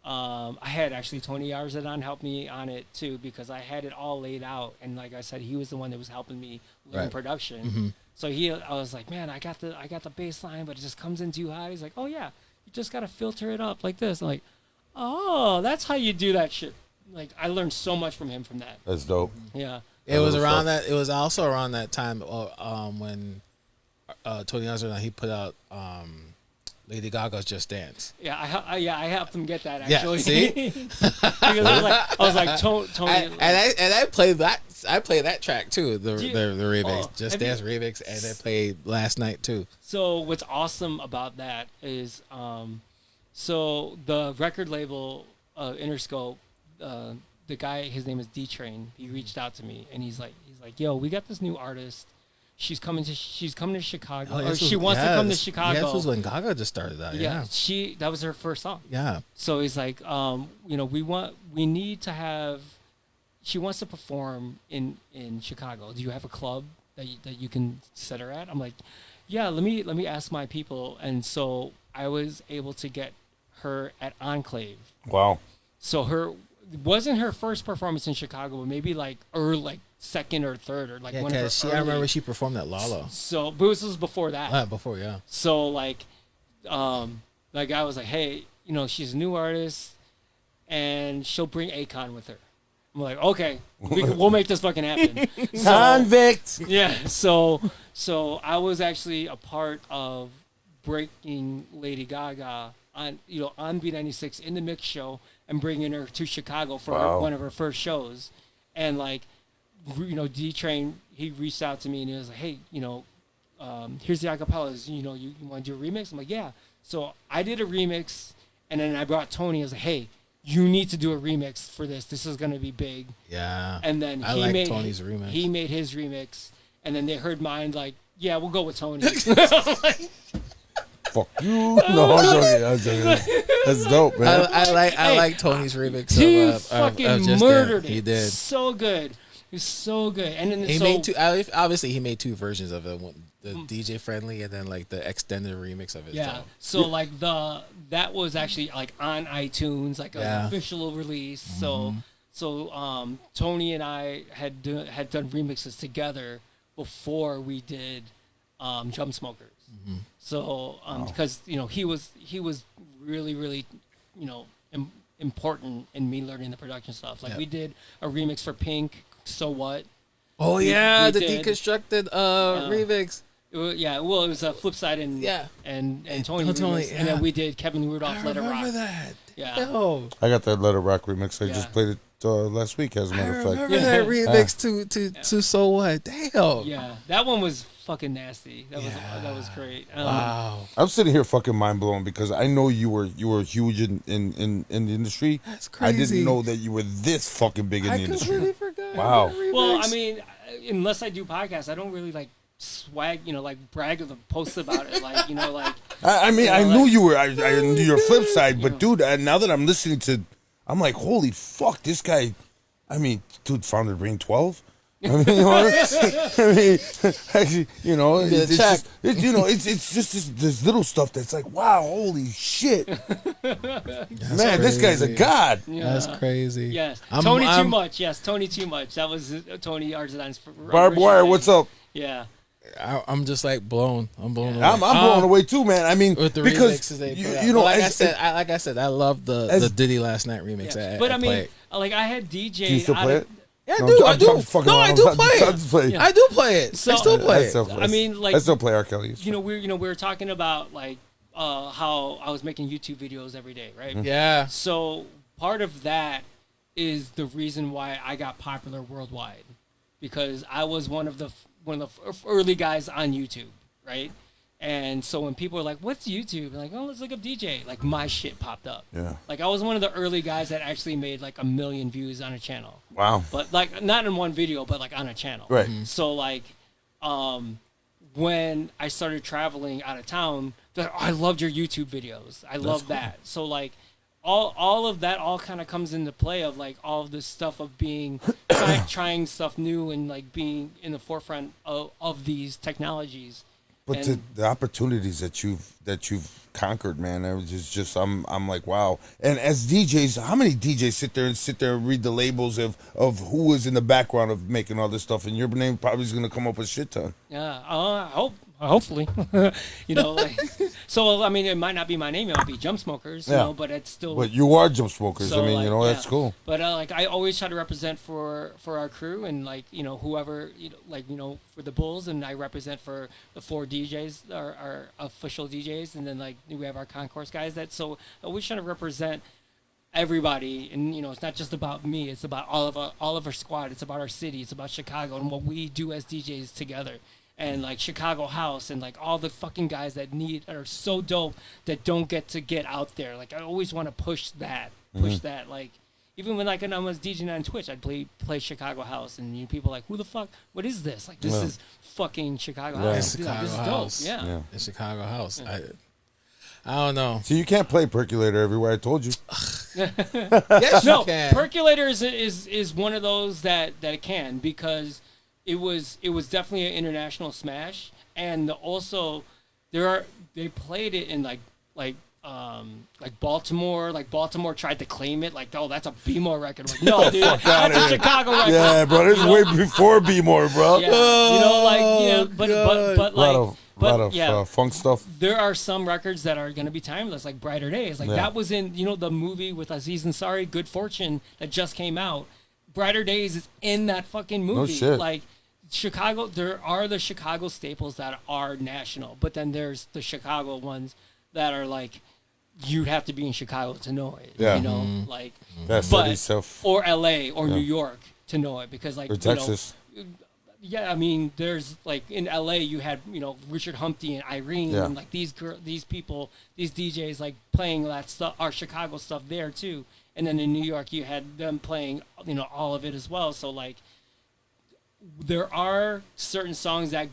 I had actually Tony Arzadon help me on it too because I had it all laid out, and like I said, he was the one that was helping me learn Right. production. So I was like, man, I got the bass line, but it just comes in too high. He's like, oh yeah, you just gotta filter it up like this. I'm like, oh, that's how you do that shit. Like I learned so much from him from that. That's dope. Yeah. It was around that. It was also around that time when Tony Arzadon he put out Lady Gaga's Just Dance. Yeah, I helped him get that Yeah, actually. see? Because I was like, Tony. I played that. I played that track too. The Do you- remix, oh, Just have you- Dance remix, and I played Last Night too. So what's awesome about that is, so the record label, Interscope, the guy, his name is D Train. He reached out to me and he's like, yo, we got this new artist. She's coming to Chicago, or she wants to come to Chicago. Yeah, this was when Gaga just started out. Yeah. That was her first song. Yeah. So he's like, we need to have. She wants to perform in Chicago. Do you have a club that you can set her at? I'm like, yeah. Let me ask my people. And so I was able to get her at Enclave. Wow. So wasn't her first performance in Chicago, but maybe like second or third or like Yeah, one of her. because I remember she performed at Lalo. So, but this was before that. Before, yeah. So I was like, hey, she's a new artist, and she'll bring Akon with her. I'm like, okay, we'll make this fucking happen. Convict. Yeah. So I was actually a part of breaking Lady Gaga on B96 in the mix show and bringing her to Chicago for one of her first shows, and D Train, he reached out to me and he was like, hey, here's the acapellas. You want to do a remix? I'm like, yeah. So I did a remix, and then I brought Tony. I was like, hey, you need to do a remix for this. This is going to be big. Yeah. And then I like Tony's remix. He made his remix, and then they heard mine. Like, yeah, we'll go with Tony. Fuck you. No, I'm joking. That's dope, man. I like Tony's remix. He of fucking Just murdered Dance. it. He did. So good. It was so good. And then He made two. Obviously, he made two versions of it. The DJ friendly and then like the extended remix of it. Yeah. So that was actually like on iTunes, like an official release. So Tony and I had done remixes together before we did Jump Smokers. So because he was really really important in me learning the production stuff. Like we did a remix for Pink. So What? Oh we the did. deconstructed remix. It was a Flipside and Tony, remix. And then we did Kevin Rudolph Let It Rock. I remember that. Yeah. Yo, I got that Let It Rock remix. I just played it last week, as a matter of fact. I remember that remix to So What? Damn. Yeah, that one was fucking nasty. That was great. Wow. I'm sitting here fucking mind blown because I know you were huge in the industry. That's crazy. I didn't know that you were this fucking big in the industry. completely forgot. Wow. Well, I mean, unless I do podcasts, I don't really swag, brag or post about it, I mean, I knew you were. I knew your flip side, but dude, now that I'm listening to, I'm like, holy fuck, this guy. I mean, dude founded Ring 12. I mean, it's just this little stuff that's like, wow, holy shit, man, this guy's a god. Yeah. That's crazy. Yes, Tony too much. Yes, Tony too much. That was Tony Arzadon's. Barbed Wire, what's up? Yeah. I'm just like blown. I'm blown away. I'm blown away too, man. I mean, with the because remixes they put out. Like I said, I love the Diddy Last Night remix. Yeah. But I mean, I had DJ'd. Do you still play it? Yeah, I No, do. I'm I do. fucking No, around. I do I'm play it. just playing. I do play it. So- I still play it. I mean, I still play R. Kelly. we were talking about how I was making YouTube videos every day, right? Yeah. So part of that is the reason why I got popular worldwide, because I was one of the early guys on YouTube, right? And so when people are like, "What's YouTube?" I'm like, "Oh, let's look up DJ." Like my shit popped up. Yeah. Like I was one of the early guys that actually made like 1 million views on a channel. Wow. But like not in one video, but like on a channel. Right. So when I started traveling out of town, they're like, oh, I loved your YouTube videos. I love that. So like all of that all kind of comes into play of like all of this stuff of being trying stuff new and like being in the forefront of these technologies. But the opportunities that you've conquered, man, it was just I'm like, wow. And as DJs, how many DJs sit there and read the labels of who was in the background of making all this stuff, and your name probably is gonna come up a shit ton. Yeah, hopefully, you know, like, so I mean, it might not be my name; it might be Jump Smokers, you know, but it's still. But you are Jump Smokers. So, I mean, like, you know, that's cool. But like, I always try to represent for our crew, and like, you know, whoever, you know, like, you know, for the Bulls, and I represent for the 4 DJs, our official DJs, and then like we have our concourse guys. So I always try to represent everybody, and you know, it's not just about me; it's about all of our squad. It's about our city. It's about Chicago and what we do as DJs together. And like Chicago House and like all the fucking guys that are so dope that don't get out there. Like I always want to push that. Like even when like when I was DJing on Twitch, I'd play Chicago House, and you know, people are like, who the fuck? What is this? Like this is fucking Chicago House. It's Chicago this is House. dope. Yeah. It's Chicago House. I don't know. So you can't play Percolator everywhere. I told you. Yes, you can. Percolator is one of those that it can, because it was definitely an international smash, and also they played it in like Baltimore. Like Baltimore tried to claim it, like, oh, that's a B-more record. Like, no, dude, that's a Chicago record. Yeah, bro, this is way before B-more, bro. Yeah, you know, like, you know, but like, a lot of funk stuff. There are some records that are gonna be timeless, like Brighter Days. Like that was in, you know, the movie with Aziz Ansari, Good Fortune, that just came out. Brighter Days is in that fucking movie. No shit. Like Chicago, there are the Chicago staples that are national, but then there's the Chicago ones that are like, you'd have to be in Chicago to know it. Yeah. You know, like, That's or LA or New York to know it, because like, or Texas. You know, yeah, I mean, there's like in LA you had, you know, Richard Humpty and Irene, and like these people, these DJs like playing that stuff, our Chicago stuff there too. And then in New York you had them playing, you know, all of it as well. So like, there are certain songs that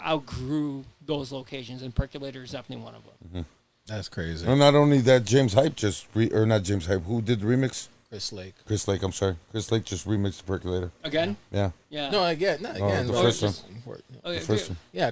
outgrew those locations, and Percolator is definitely one of them. Mm-hmm. That's crazy. And not only that, James Hype or not James Hype, who did the remix? Chris Lake. I'm sorry. Chris Lake just remixed the Percolator. Again? Yeah. Yeah. No, again. Not again. The first one. Okay, The first one. Yeah,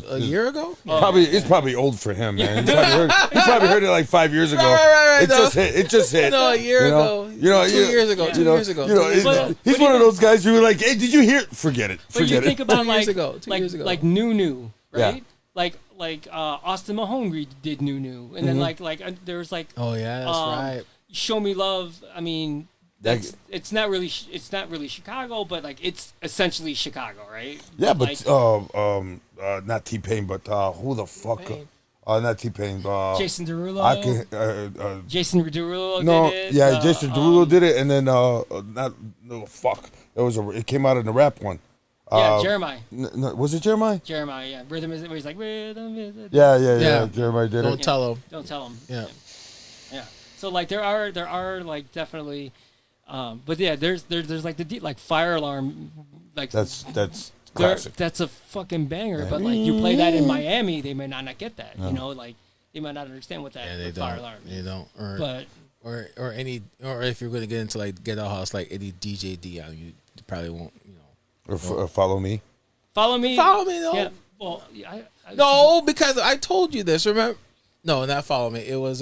a year ago? It's probably old for him, man. He probably heard it like 5 years ago. Right, It just hit. No, a year ago. 2 years ago. 2 years ago. You know, he's one of those guys who were like, hey, did you hear? Forget it. But you think about 2 years ago. 2 years ago. like New, right? Yeah. Like Austin Mahone did New, and then like there was like, oh yeah, that's right. Show Me Love. I mean, it's not really Chicago, but like it's essentially Chicago, right? Yeah, but like, not T-Pain, but who the fuck? Not T-Pain. Jason Derulo. I can. Jason Derulo No, did it. yeah, Jason Derulo did it, and then it came out in the rap one. Yeah, Jeremiah. Was it Jeremiah? Jeremiah, yeah. Rhythm is, where he's like, rhythm is. Yeah. Jeremiah did it. Don't tell him. Don't tell him. Yeah. Yeah. So like there are like definitely, but yeah, there's like like Fire Alarm, like that's classic. That's a fucking banger. But like you play that in Miami, they may not get that. You know, like they might not understand what that Fire Alarm is. They don't. Or if you're going to get into like Ghetto House, like any DJ Dion, you probably won't. Or Follow Me. Follow Me. Though. Yeah. Well, no, because I told you this. Remember? No, not Follow Me. It was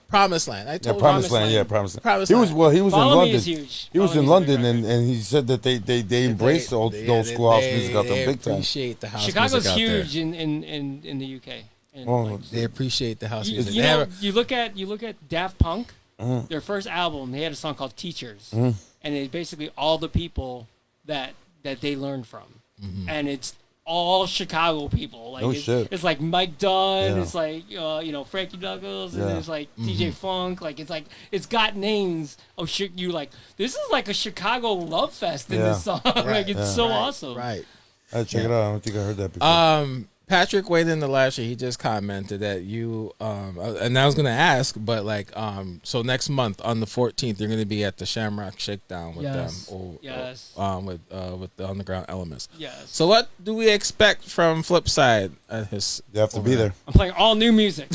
Promised Land. I told Promised Land. you. Yeah, Promised Land. Promised He was Land. he was Follow in Me London. is huge. He was Follow in Me is a London, big and he said that they embraced old school house music out there big time. They appreciate the house Chicago's music out huge there. in the UK. And Oh, They appreciate the house music. you know, you look at Daft Punk. Their first album, they had a song called Teachers, and it's basically all the people that they learned from, and it's all Chicago people. Like it's like Mike Dunn, it's like Frankie Douglas, and it's like DJ Funk. Like it's got names of shit. You like, this is like a Chicago love fest in this song. Like it's so awesome. Right. Check it out. I don't think I heard that before. Patrick weighed in the last year. He just commented that you, and I was gonna ask, but like, so next month on the 14th, you're gonna be at the Shamrock Shakedown with them, with the Underground Elements. Yes. So what do we expect from Flipside? You have to be there. I'm playing all new music.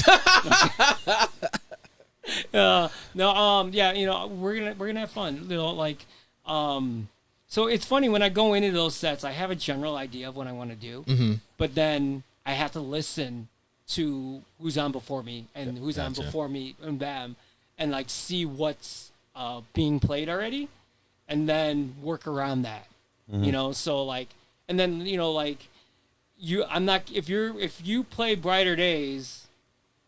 Yeah, you know, we're gonna have fun. You know, like, so it's funny when I go into those sets, I have a general idea of what I want to do, but then I have to listen to who's on before me and who's on before me and them, and like see what's being played already, and then work around that. You know, so like, and then you know, like, if you play Brighter Days,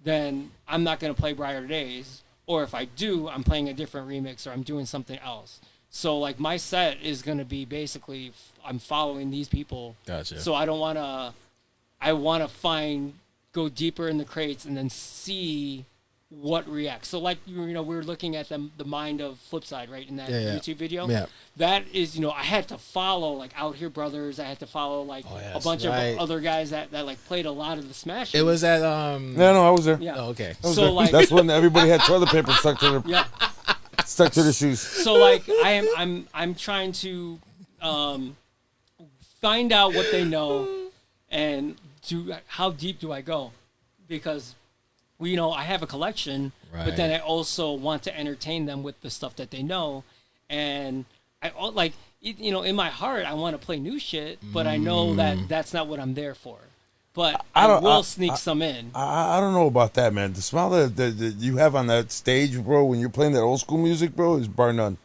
then I'm not gonna play Brighter Days, or if I do, I'm playing a different remix or I'm doing something else. So like my set is gonna be basically I'm following these people. Gotcha. So I wanna go deeper in the crates and then see what reacts. So like you know we were looking at the mind of Flipside, right, in that YouTube video. Yeah. That is, you know, I had to follow like Out Here Brothers. I had to follow like a bunch of other guys that like played a lot of the Smash. It was at No, I was there. Yeah. Oh, okay. So like that's when everybody had toilet paper stuck to their stuck to the shoes. So like I'm trying to find out what they know and how deep do I go, because you know I have a collection, but then I also want to entertain them with the stuff that they know, and I like you know in my heart I want to play new shit, but I know that that's not what I'm there for. But I will sneak some in. I don't know about that, man. The smile that you have on that stage, bro, when you're playing that old school music, bro, is bar none.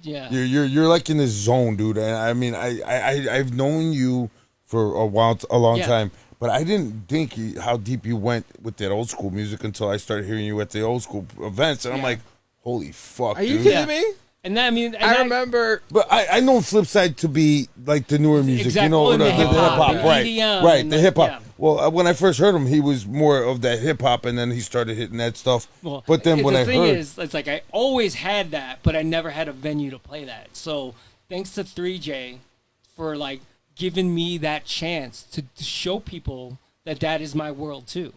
Yeah, you're like in this zone, dude. And I mean, I've known you for a long time, but I didn't think how deep you went with that old school music until I started hearing you at the old school events, and I'm like, holy fuck, Are you dude. kidding me? And that, I mean, I remember, but I know Flipside to be like the newer music, exactly. You know, the hip hop, right? Right, the hip hop. Yeah. Well, when I first heard him, he was more of that hip hop, and then he started hitting that stuff. Well, but then when the I thing heard, is, it's like I always had that, but I never had a venue to play that. So thanks to 3J for like giving me that chance to show people that is my world too.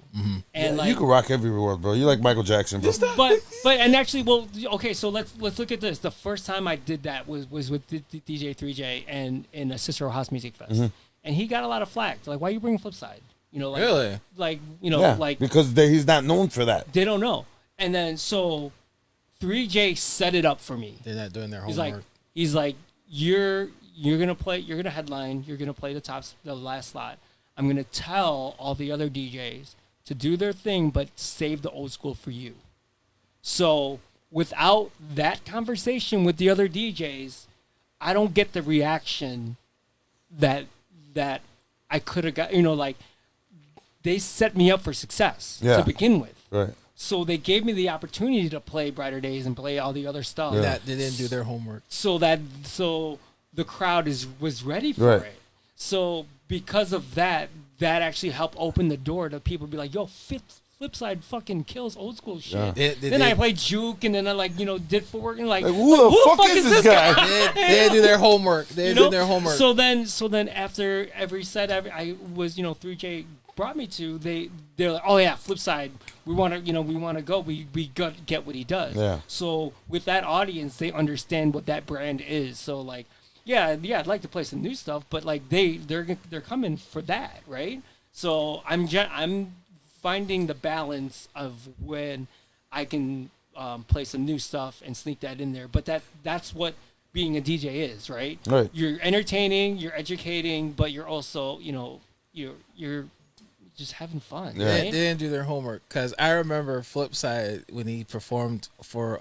And like, you can rock every world, bro. You're like Michael Jackson, bro. But and actually, well, okay. So let's look at this. The first time I did that was with DJ 3J and in a Cicero House Music Fest, and he got a lot of flack. Like, why are you bringing Flipside? You know, like, really? Like, you know, like because he's not known for that. They don't know. And then so 3J set it up for me. They're not doing their homework. He's like, you're gonna play. You're gonna headline. You're gonna play the last slot. I'm going to tell all the other DJs to do their thing, but save the old school for you. So without that conversation with the other DJs, I don't get the reaction that I could have got. You know, like they set me up for success to begin with. Right. So they gave me the opportunity to play Brighter Days and play all the other stuff. Yeah. That they didn't do their homework. So the crowd was ready for it. So because of that actually helped open the door to people to be like, yo, Flipside fucking kills old school shit. Yeah. Then I played Juke, and then I like, you know, did footwork, and like who the fuck is this guy? They didn't do their homework. They did their homework. So then after every set I was, you know, 3J brought me to, they're like, oh yeah, Flipside, we want to go. We get what he does. Yeah. So with that audience, they understand what that brand is. So like, yeah, I'd like to play some new stuff, but like they're coming for that, right? So I'm finding the balance of when I can play some new stuff and sneak that in there. But that's what being a DJ is, right? Right. You're entertaining, you're educating, but you're also, you know, you're just having fun. Yeah. Right? They didn't do their homework, because I remember Flipside when he performed for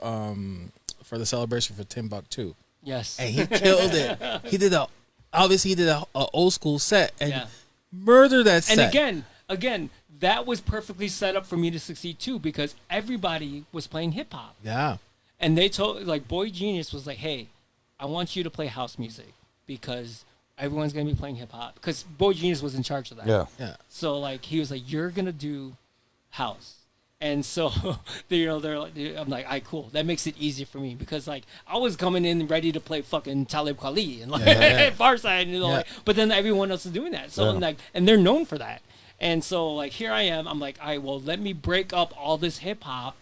the celebration for Timbuktu. Yes. And he killed it. He did a old school set and murdered that set. And again, that was perfectly set up for me to succeed too, because everybody was playing hip hop. Yeah. And they told, like, Boy Genius was like, hey, I want you to play house music because everyone's gonna be playing hip hop. Because Boy Genius was in charge of that. Yeah. So like he was like, you're gonna do house. And so, they're like, I'm like, all right, cool. That makes it easier for me, because like I was coming in ready to play fucking Talib Kweli and like Farside, you know, like, but then everyone else is doing that. So I'm like, and they're known for that. And so like here I am. I'm like, all right, well, let me break up all this hip hop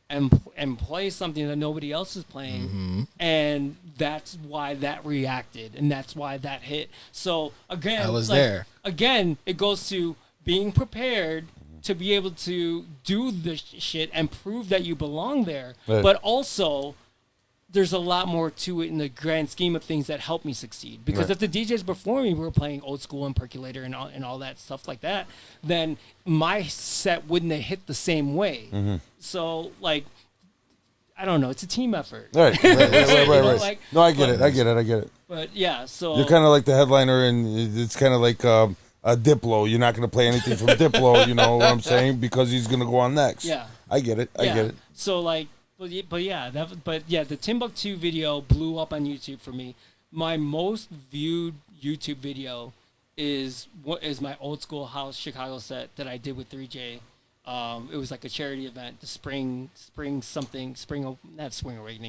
and play something that nobody else is playing, and that's why that reacted, and that's why that hit. So again, I was there. Again, it goes to being prepared to be able to do the shit and prove that you belong there, Right. but also there's a lot more to it in the grand scheme of things that help me succeed. Because Right. if the DJs before me were playing old school and percolator and all that stuff like that, then my set wouldn't have hit the same way. So like, I don't know. It's a team effort. Right. You know, like- No, I get it. But yeah, so You're kind of like the headliner, and it's kind of like a Diplo. You're not going to play anything from Diplo, you know what I'm saying? Because he's going to go on next. Yeah. I get it. So like, but yeah, the Timbuktu video blew up on YouTube for me. My most viewed YouTube video is my old school house Chicago set that I did with 3J. It was like a charity event, the spring awakening.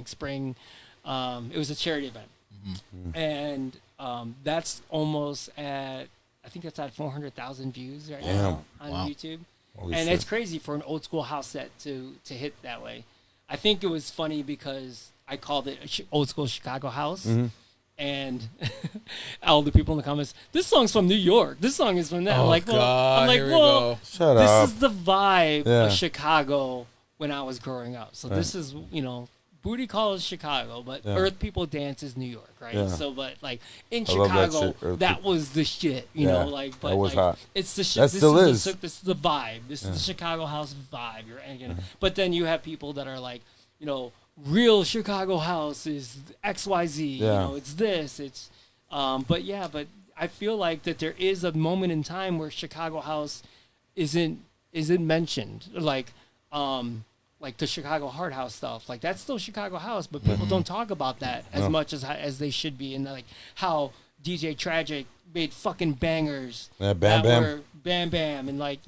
It was a charity event, and that's almost at, I think that's at 400,000 views right now on YouTube. Holy And shit. it's crazy for an old school house set to hit that way. I think it was funny because I called it old school Chicago house, and all the people in the comments, this song's from New York. This song is from that. Oh, I'm like, God, here we well, go. Shut this up. is the vibe Yeah. of Chicago when I was growing up. So this is, Booty Call is Chicago, but Earth People Dance is New York, right? Yeah. So, but like in I love that Chicago, shit, Earth that People. was the shit, you Yeah, know, like. But that was like, hot. it's the shit. That still is. This is the vibe. This is the Chicago house vibe. But then you have people that are like, real Chicago house is XYZ. Yeah. It's this. It's, but I feel like that there is a moment in time where Chicago house isn't mentioned, like the Chicago Hard House stuff. Like that's still Chicago house, but people don't talk about that as much as they should be. And like how DJ Tragic made fucking bangers. Yeah, Bam Bam. Were Bam Bam, and like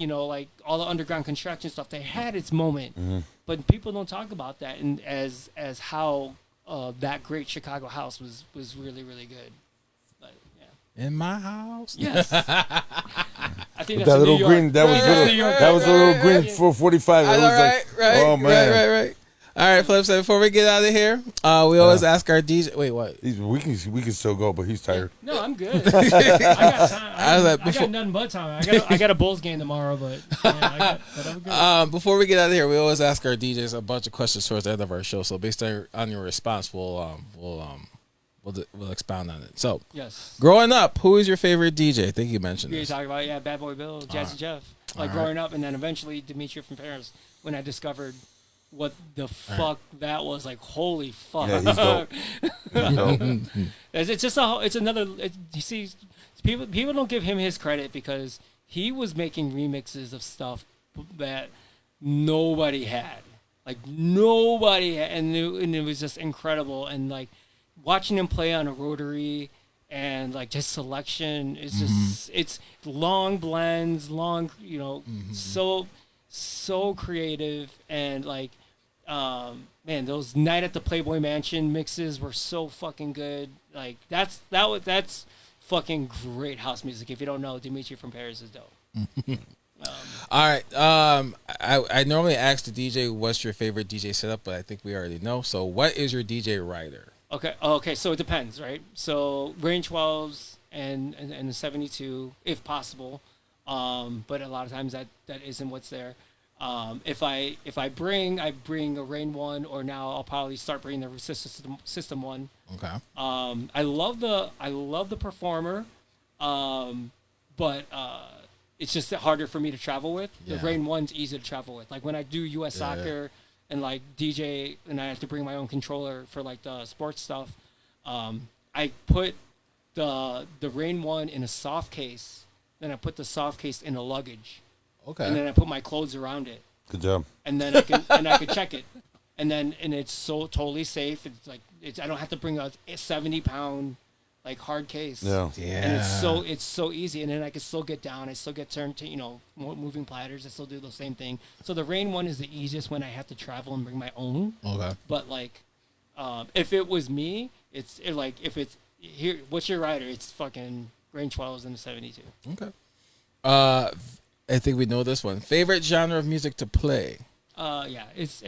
all the underground construction stuff. They had its moment, but people don't talk about that. And as how that great Chicago house was really really good. But yeah. In my house. Yes. I think That little green, that was a little green for 45. It was like, oh man. Right. All right, Flipside. Before we get out of here, we always ask our DJ. Wait, what? We can still go, but he's tired. No, I'm good. I got time. I before- got nothing but time. I got a Bulls game tomorrow, but I'm good. Before we get out of here, we always ask our DJs a bunch of questions towards the end of our show. So based on your response, we'll expound on it. So, Yes. growing up, who is your favorite DJ? I think you mentioned You this. talking about Bad Boy Bill, Jazzy Jeff, like growing up, and then eventually Dimitri from Paris when I discovered what the fuck that was. Like, holy fuck. Yeah, he's dope. He's dope. It's just you see, people don't give him his credit because he was making remixes of stuff that nobody had. Like nobody had, and it was just incredible. And like watching him play on a rotary and like just selection is just it's long blends, so creative. And like man, those Night at the Playboy Mansion mixes were so fucking good. Like that's fucking great house music. If you don't know, Dimitri from Paris is dope. All right. I normally ask the DJ what's your favorite DJ setup, but I think we already know. So, what is your DJ rider? Okay. So it depends, right? So range 12s and the 72, if possible. But a lot of times that isn't what's there. If I bring a Rain 1, or now I'll probably start bringing the System 1. Okay. I love the Performer, but it's just harder for me to travel with. Yeah. The Rain 1's easy to travel with. Like when I do U.S. soccer and like DJ, and I have to bring my own controller for like the sports stuff. I put the Rain 1 in a soft case, then I put the soft case in a luggage. Okay. And then I put my clothes around it. Good job. And then I can check it. And it's so totally safe. It's like I don't have to bring a 70-pound like hard case. Yeah. And it's so easy. And then I can still get down. I still get turned to moving platters. I still do the same thing. So the Rain 1 is the easiest when I have to travel and bring my own. Okay. But like, if it was me, if it's here, what's your rider? It's fucking Rain 12s and the 72. Okay. I think we know this one. Favorite genre of music to play? Yeah, it's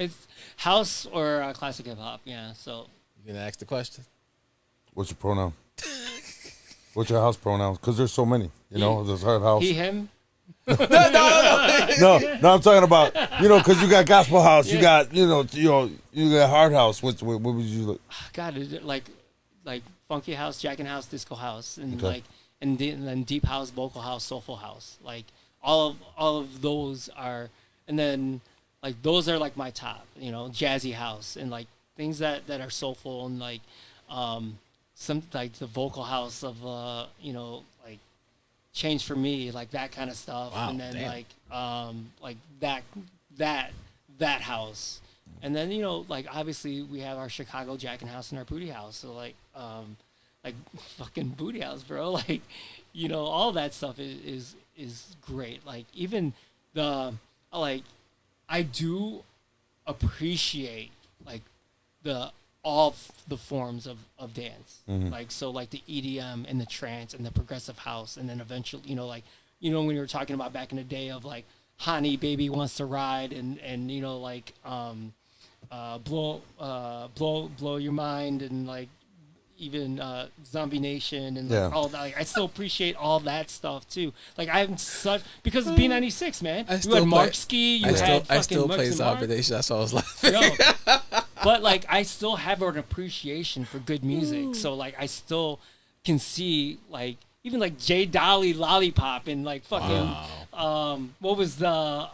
house or classic hip hop. Yeah, so You gonna ask the question? What's your pronoun? What's your house pronoun? Because there's so many. You know, there's hard house. he, him. No, I'm talking about, because you got gospel house, you got, you got hard house. What would you look? God, like funky house, jackin' house, disco house, and and then deep house, vocal house, soulful house. Like all of those are, and then like those are like my top. Jazzy house and like things that are soulful and like some like the vocal house of like Change For Me, like that kind of stuff. Wow, and then damn. like that house. And then like obviously we have our Chicago Jackin' House and our Booty House. So like fucking Booty House, bro. Like all that stuff is great. Like even the I do appreciate like all the forms of dance. Like so like the EDM and the trance and the progressive house, and then eventually when we were talking about back in the day of like Honey Baby Wants to Ride and like blow your mind and like even Zombie Nation and like all that. Like, I still appreciate all that stuff too. Like I'm such because of B96, man. You had Mark Ski, you had fucking I still Mux play and Zombie Mark. Nation. That's why I was laughing. Yo, but like I still have an appreciation for good music. So like I still can see like even like J Dolly Lollipop and like fucking what was the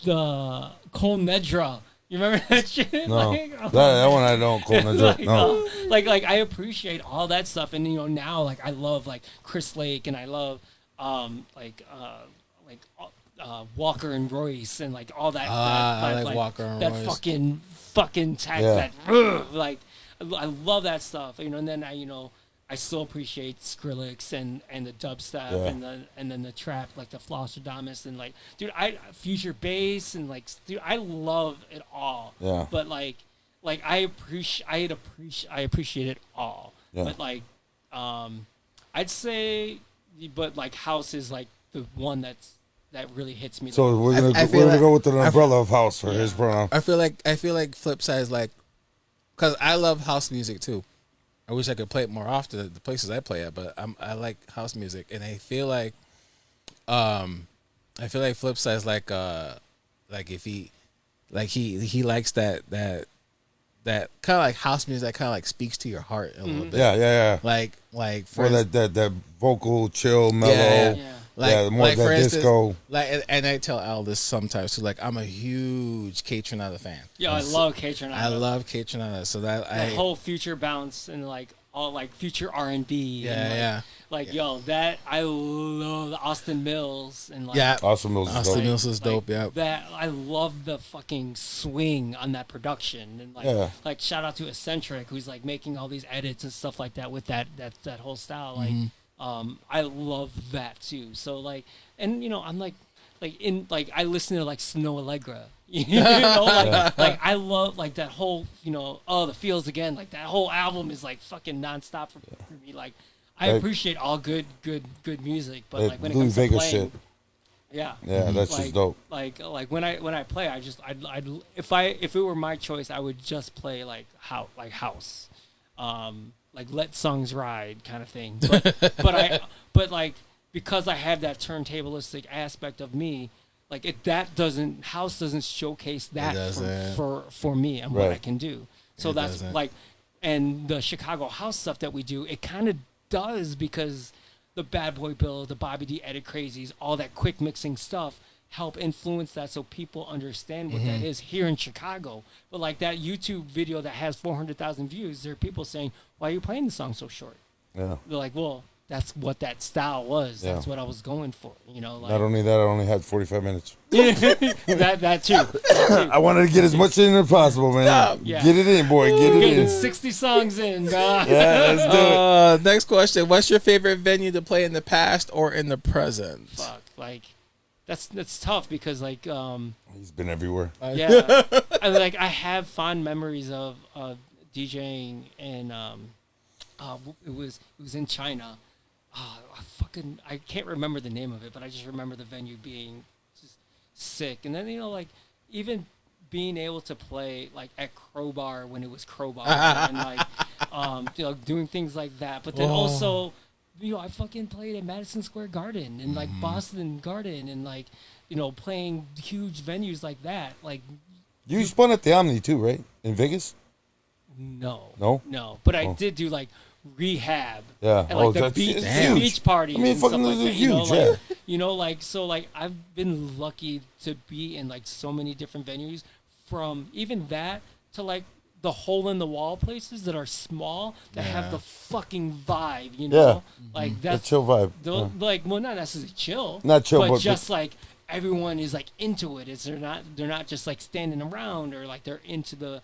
Cole Nedra. You remember that shit? No, like, that one I don't. Cool like, no. like I appreciate all that stuff, and now like I love like Chris Lake, and I love Walker and Royce, and like all that. I like Walker and that Royce. fucking tech. That like I love that stuff. And then I still appreciate Skrillex and the dubstep and then the trap, like the Flosstradamus and like, dude, future bass and like, dude, I love it all. Yeah. But like I appreciate it all. Yeah. But like, I'd say, but like house is like the one that really hits me. So we're gonna go with the umbrella of house for his pronoun. I feel like Flipside is like, because I love house music too. I wish I could play it more often at the places I play at, but I like house music, and I feel like Flipside is like if he likes that kind of like house music that kind of like speaks to your heart a little bit. Yeah. Like for that vocal chill mellow. Yeah. More like that disco. Like, and I tell Al this sometimes too. Like, I'm a huge Kate Renata fan. Yeah, I love Kate Renata. I love Kate Renata. So that the whole future bounce and like all like future R&B. Yo, that I love the Austin Mills and like Austin Mills is dope. Yeah, that I love the fucking swing on that production and like shout out to Eccentric who's like making all these edits and stuff like that with that whole style. Like I love that too. So like, and I'm like in like I listen to like Snow Allegra. Like I love like that whole the feels again, like that whole album is like fucking nonstop for me. Like I appreciate all good music, but like when it comes to playing, shit. That's just dope. Like when I play, I'd if it were my choice, I would just play like house, like let songs ride kind of thing. But like because I have that turntablistic aspect of me. Like house doesn't showcase that for me and what I can do. So that's like, and the Chicago house stuff that we do, it kind of does because the Bad Boy Bill, the Bobby D Edit Crazies, all that quick mixing stuff help influence that so people understand what that is here in Chicago. But like that YouTube video that has 400,000 views, there are people saying, "Why are you playing the song so short?" Yeah. They're like, "Well, that's what that style was. That's what I was going for." Like, not only that, I only had 45 minutes. that too. I wanted to get as much in as possible, man. Get it in, boy. Get it in. 60 songs in, dog. Yeah, let's do it. Next question. What's your favorite venue to play in the past or in the present? Fuck, like that's tough because like he's been everywhere. Yeah. I have fond memories of DJing and it was in China. I can't remember the name of it, but I just remember the venue being just sick. And then, you know, like, even being able to play, like, at Crowbar when it was Crowbar, and, like, you know, doing things like that. But then also, you know, I fucking played at Madison Square Garden and, like, Boston Garden and, like, you know, playing huge venues like that. Like, You spun at the Omni, too, right? In Vegas? no. No? No. But I did do, like, rehab. Yeah. And, like, the that's beach, huge. beach parties I mean, and stuff fucking like those are that. You know, huge, like, yeah. you know, like, so, like, I've been lucky to be in, like, so many different venues, from even that to, like, the hole-in-the-wall places that are small that have the fucking vibe, you know? Like, The that's... chill vibe. Like, well, not necessarily chill. Not chill, but but just, like, everyone is, like, into it. They're not just, like, standing around, or, like, they're into the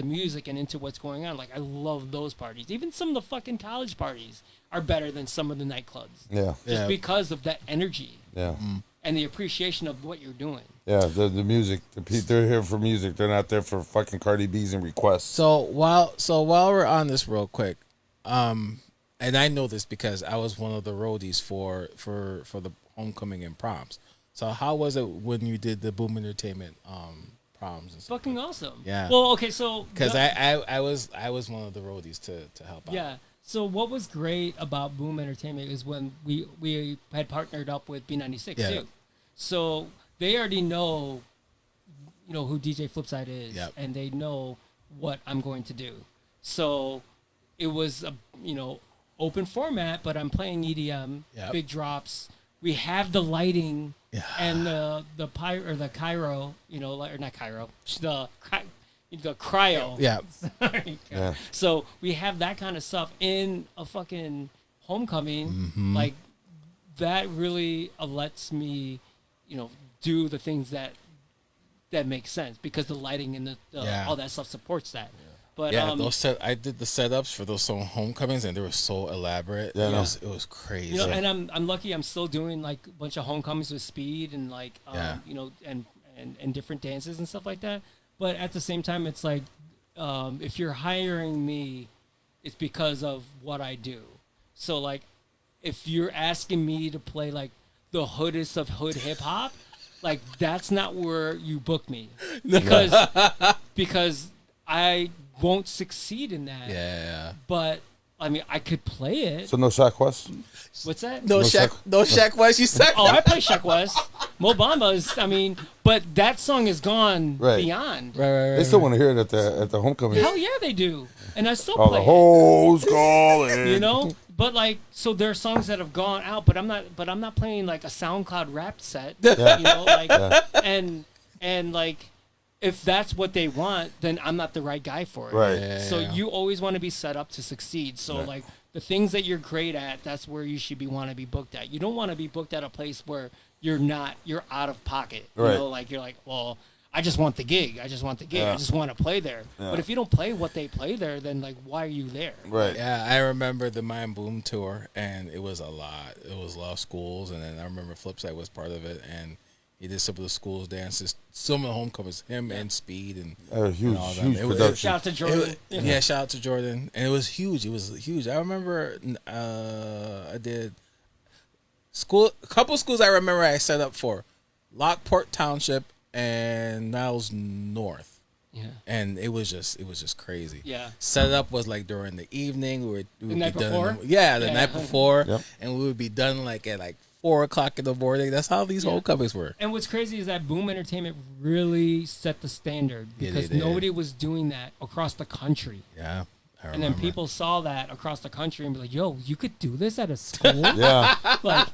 music and into what's going on. Like, I love those parties. Even some of the fucking college parties are better than some of the nightclubs. Yeah. Just because of that energy. Yeah. And the appreciation of what you're doing. Yeah, the music. They're here for music. They're not there for fucking Cardi B's and requests. So while we're on this real quick, and I know this because I was one of the roadies for the homecoming and proms. So how was it when you did the Boom Entertainment proms and stuff? Fucking awesome. Yeah. Well, okay, so Because I was one of the roadies to help out. yeah. So what was great about Boom Entertainment is when we had partnered up with B96 Yeah. too. So they already know, you know, who DJ Flipside is, Yep. and they know what I'm going to do. So it was a, you know, open format, but I'm playing EDM, Yep. big drops. We have the lighting Yeah. and the Cairo, you know, or not Cairo, the cryo. Yeah. Sorry. Yeah. So we have that kind of stuff in a fucking homecoming. Mm-hmm. Like, that really lets me, you know, do the things that make sense, because the lighting and the Yeah. all that stuff supports that. But Yeah, I did the setups for those homecomings, and they were so elaborate. Yeah, It was crazy. you know, and I'm lucky. I'm still doing like a bunch of homecomings with Speed and like you know, and different dances and stuff like that. But at the same time, it's like, if you're hiring me, it's because of what I do. So like, if you're asking me to play like the hoodest of hood hip hop, like, that's not where you book me, because I won't succeed in that. Yeah. But I mean, I could play it. So no Shaq West? What's that? No Shaq West, you said. Oh, I play Shaq West. Mo Bamba's. I mean, but that song is gone Right. beyond. They still want to hear it at the homecoming. Hell yeah, they do. And I still Oh, play the it. hoes calling. You know, but like, so there are songs that have gone out, but I'm not playing like a SoundCloud rap set. You know, like, and like, if that's what they want, then I'm not the right guy for it. Right. Yeah. So you always want to be set up to succeed. So like, the things that you're great at, that's where you should want to be booked at. You don't want to be booked at a place where you're out of pocket. You Right. know, like, you're like, well, I just want the gig. I just want to play there. Yeah. But if you don't play what they play there, then like, why are you there? Right. Yeah, I remember the Mind Boom tour, and it was a lot. It was a lot of schools, and then I remember Flipside was part of it, and he did some of the schools dances, some of the homecomings, him and Speed, and Huge, all that. huge It was- production. Shout out to Jordan. yeah, shout out to Jordan, and it was huge. It was huge. I remember I did a couple schools. I remember I set up for Lockport Township and Niles North. Yeah. And it was just crazy. Yeah. Setup was like during the evening. We would night be done. before? The night before, Yep. and we would be done like at 4:00 in the morning. That's how these homecomings were. And what's crazy is that Boom Entertainment really set the standard, Yeah, because they did. nobody was doing that across the country. Yeah. I And then remember. people saw that across the country and be like, yo, you could do this at a school? Yeah. Like,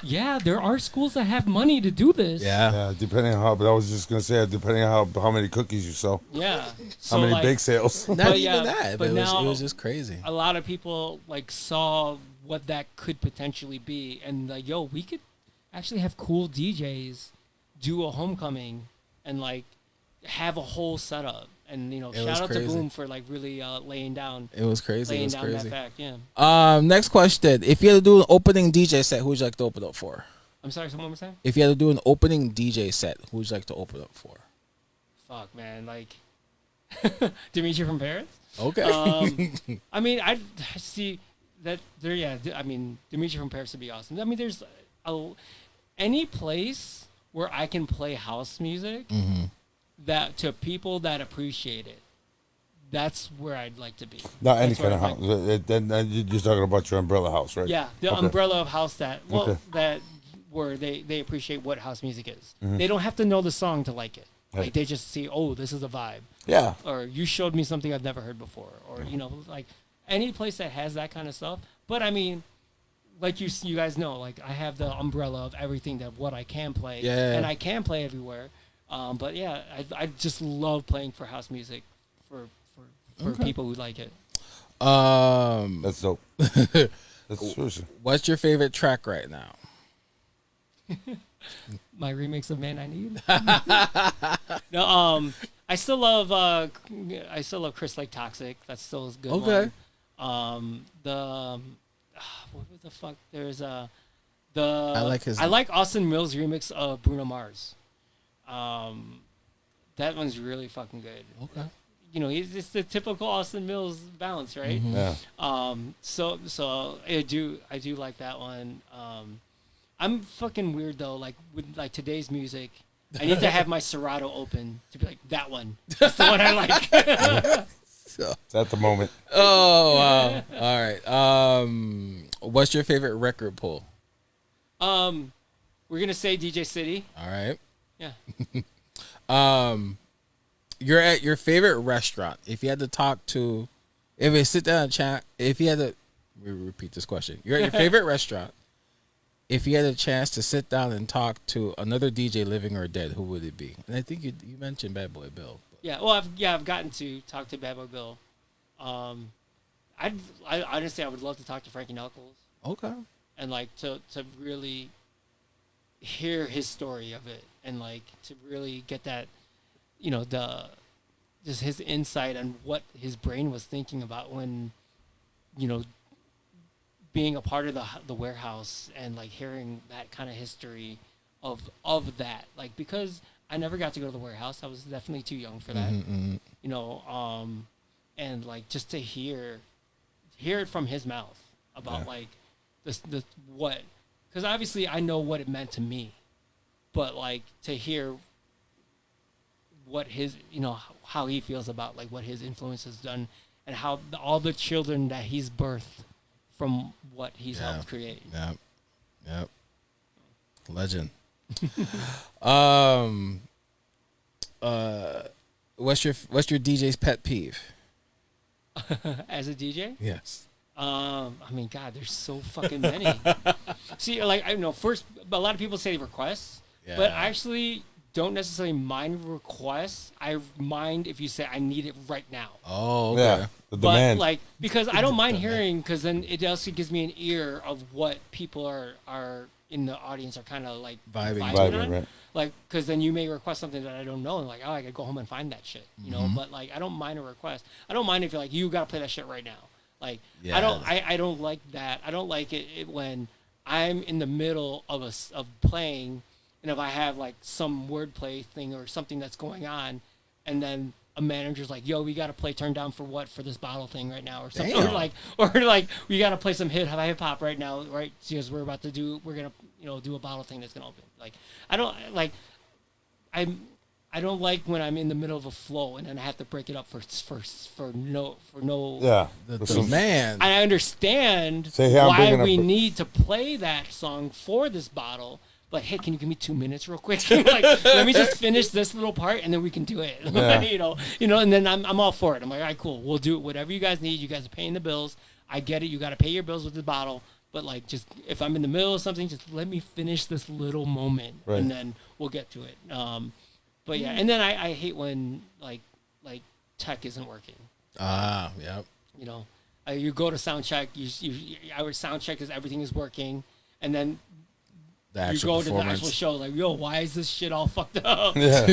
yeah, there are schools that have money to do this. Yeah. Depending on how, but I was just gonna say, depending on how many cookies you sell, Yeah. how So, many like, bake sales. Not But even yeah, that, but but it now- was just crazy. a lot of people like saw what that could potentially be, and like, yo, we could actually have cool DJs do a homecoming and like have a whole setup. And you know, It was shout out crazy. to Boom for like really laying down It was crazy. It was that crazy. fact. Yeah. Next question: if you had to do an opening DJ set, who would you like to open up for? I'm sorry, someone was saying? If you had to do an opening DJ set, who would you like to open up for? Fuck, man, like Dimitri from Paris. Okay. I mean, I see I mean, Dimitri from Paris would be awesome. I mean, there's any place where I can play house music that to people that appreciate it. That's where I'd like to be. Not any That's kind of where house. Then you're just talking about your umbrella house, right? Yeah, the Okay. umbrella of house that Okay. that where they appreciate what house music is. They don't have to know the song to like it. Right. Like they just see, oh, this is a vibe, Yeah. or you showed me something I've never heard before, or like any place that has that kind of stuff. But I mean, like you guys know, like I have the umbrella of everything that what I can play, and I can play everywhere. But yeah, I just love playing for house music for people who like it. That's dope. That's seriously. What's your favorite track right now? My remix of "Man I Need." No, I still love Chris Lake Toxic. That's still a good Okay. one. What the fuck? There's I like Austin Mills' remix of Bruno Mars. That one's really fucking good. Okay. It's the typical Austin Mills balance, right? Yeah. So I do like that one. I'm fucking weird though. Like with like today's music, I need to have my Serato open to be like that one. That's the one I like. It's at the moment. Oh wow! All right. What's your favorite record pull? We're gonna say DJ City. All right. Yeah. You're at your favorite restaurant. If you had to talk to, if you sit down and chat, if you had to, we repeat this question. You're at your favorite restaurant. If you had a chance to sit down and talk to another DJ, living or dead, who would it be? And I think you mentioned Bad Boy Bill. Yeah. Well, I've gotten to talk to Bad Boy Bill. I honestly, I would love to talk to Frankie Knuckles. Okay. And like to really hear his story of it, and like to really get that, just his insight on what his brain was thinking about when, being a part of the warehouse, and like hearing that kind of history of that, like, because I never got to go to the warehouse. I was definitely too young for that, and like just to hear it from his mouth about like the what, because obviously I know what it meant to me, but like to hear what his, how he feels about like what his influence has done, and how all the children that he's birthed from what he's helped create. Yep. Legend. What's your DJ's pet peeve? As a DJ? Yes. I mean, God, there's so fucking many. See, like, I know first, a lot of people say requests, but I actually don't necessarily mind requests. I mind if you say I need it right now. Oh, okay. Yeah, the demand. But like, because I don't mind hearing, because then it also gives me an ear of what people are in the audience are kind of like vibing on. Right. Like, because then you may request something that I don't know, and like, oh, I gotta go home and find that shit, But like, I don't mind a request. I don't mind if you're like, you gotta play that shit right now. Like, I don't like that. I don't like it when I'm in the middle of playing, and if I have like some wordplay thing or something that's going on, and then a manager's like, yo, we got to play Turn Down for What for this bottle thing right now, or something. Or like we got to play some hip hop right now, right? Because we're going to do a bottle thing that's going to open. Like, I don't like when I'm in the middle of a flow and then I have to break it up for no. Yeah. Man. I understand I'm why bringing up we need to play that song for this bottle. But hey, can you give me 2 minutes real quick? Like, let me just finish this little part and then we can do it. Yeah. And then I'm all for it. I'm like, all right, cool. We'll do whatever you guys need. You guys are paying the bills. I get it. You got to pay your bills with the bottle. But like, just if I'm in the middle of something, just let me finish this little moment, and then we'll get to it. But yeah, and then I hate when like tech isn't working. Yep. You go to sound check. Our sound check is everything is working, and then you go to the actual show like, yo, why is this shit all fucked up? Yeah.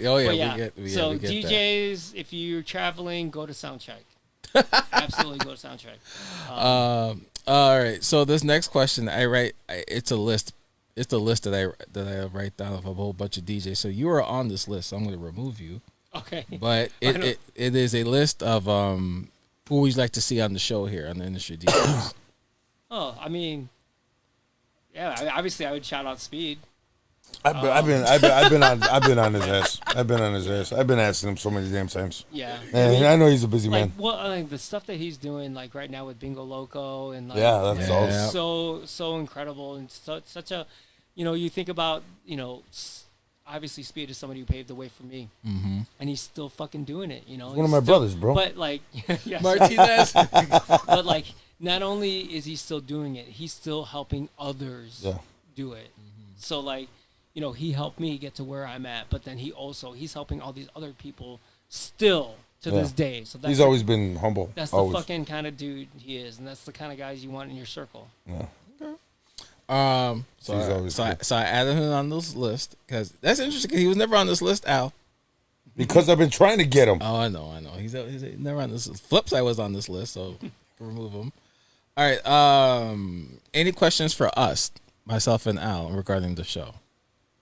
Oh yeah. We get DJs, that. If you're traveling, go to sound check. Absolutely, go to sound check. All right. So this next question, it's a list. It's a list that I write down of a whole bunch of DJs. So you are on this list. So I'm going to remove you. Okay. But it is a list of Who would you like to see on the show here on the industry DJs? Oh, I mean, yeah. Obviously, I would shout out Speed. I've been on his ass. I've been on his ass. I've been asking him so many damn times. Yeah. And I know he's a busy Like, man. well, like the stuff that he's doing, like right now with Bingo Loco, and like, Yeah, that's all. so incredible, and such a, you think about, obviously Speed is somebody who paved the way for me, and he's still fucking doing it. He's one of my brothers, bro. But like, yes. Martinez. But like, not only is he still doing it, he's still helping others do it. So like, he helped me get to where I'm at, but then he's helping all these other people still to this day. So he's always been humble. That's always. the fucking kind of dude he is, and that's the kind of guys you want in your circle. Yeah. So I added him on this list because that's interesting. Cause he was never on this list, Al. Because I've been trying to get him. Oh, I know. He's never on this list. Flipside was on this list, so I can remove him. All right. Any questions for us, myself and Al, regarding the show?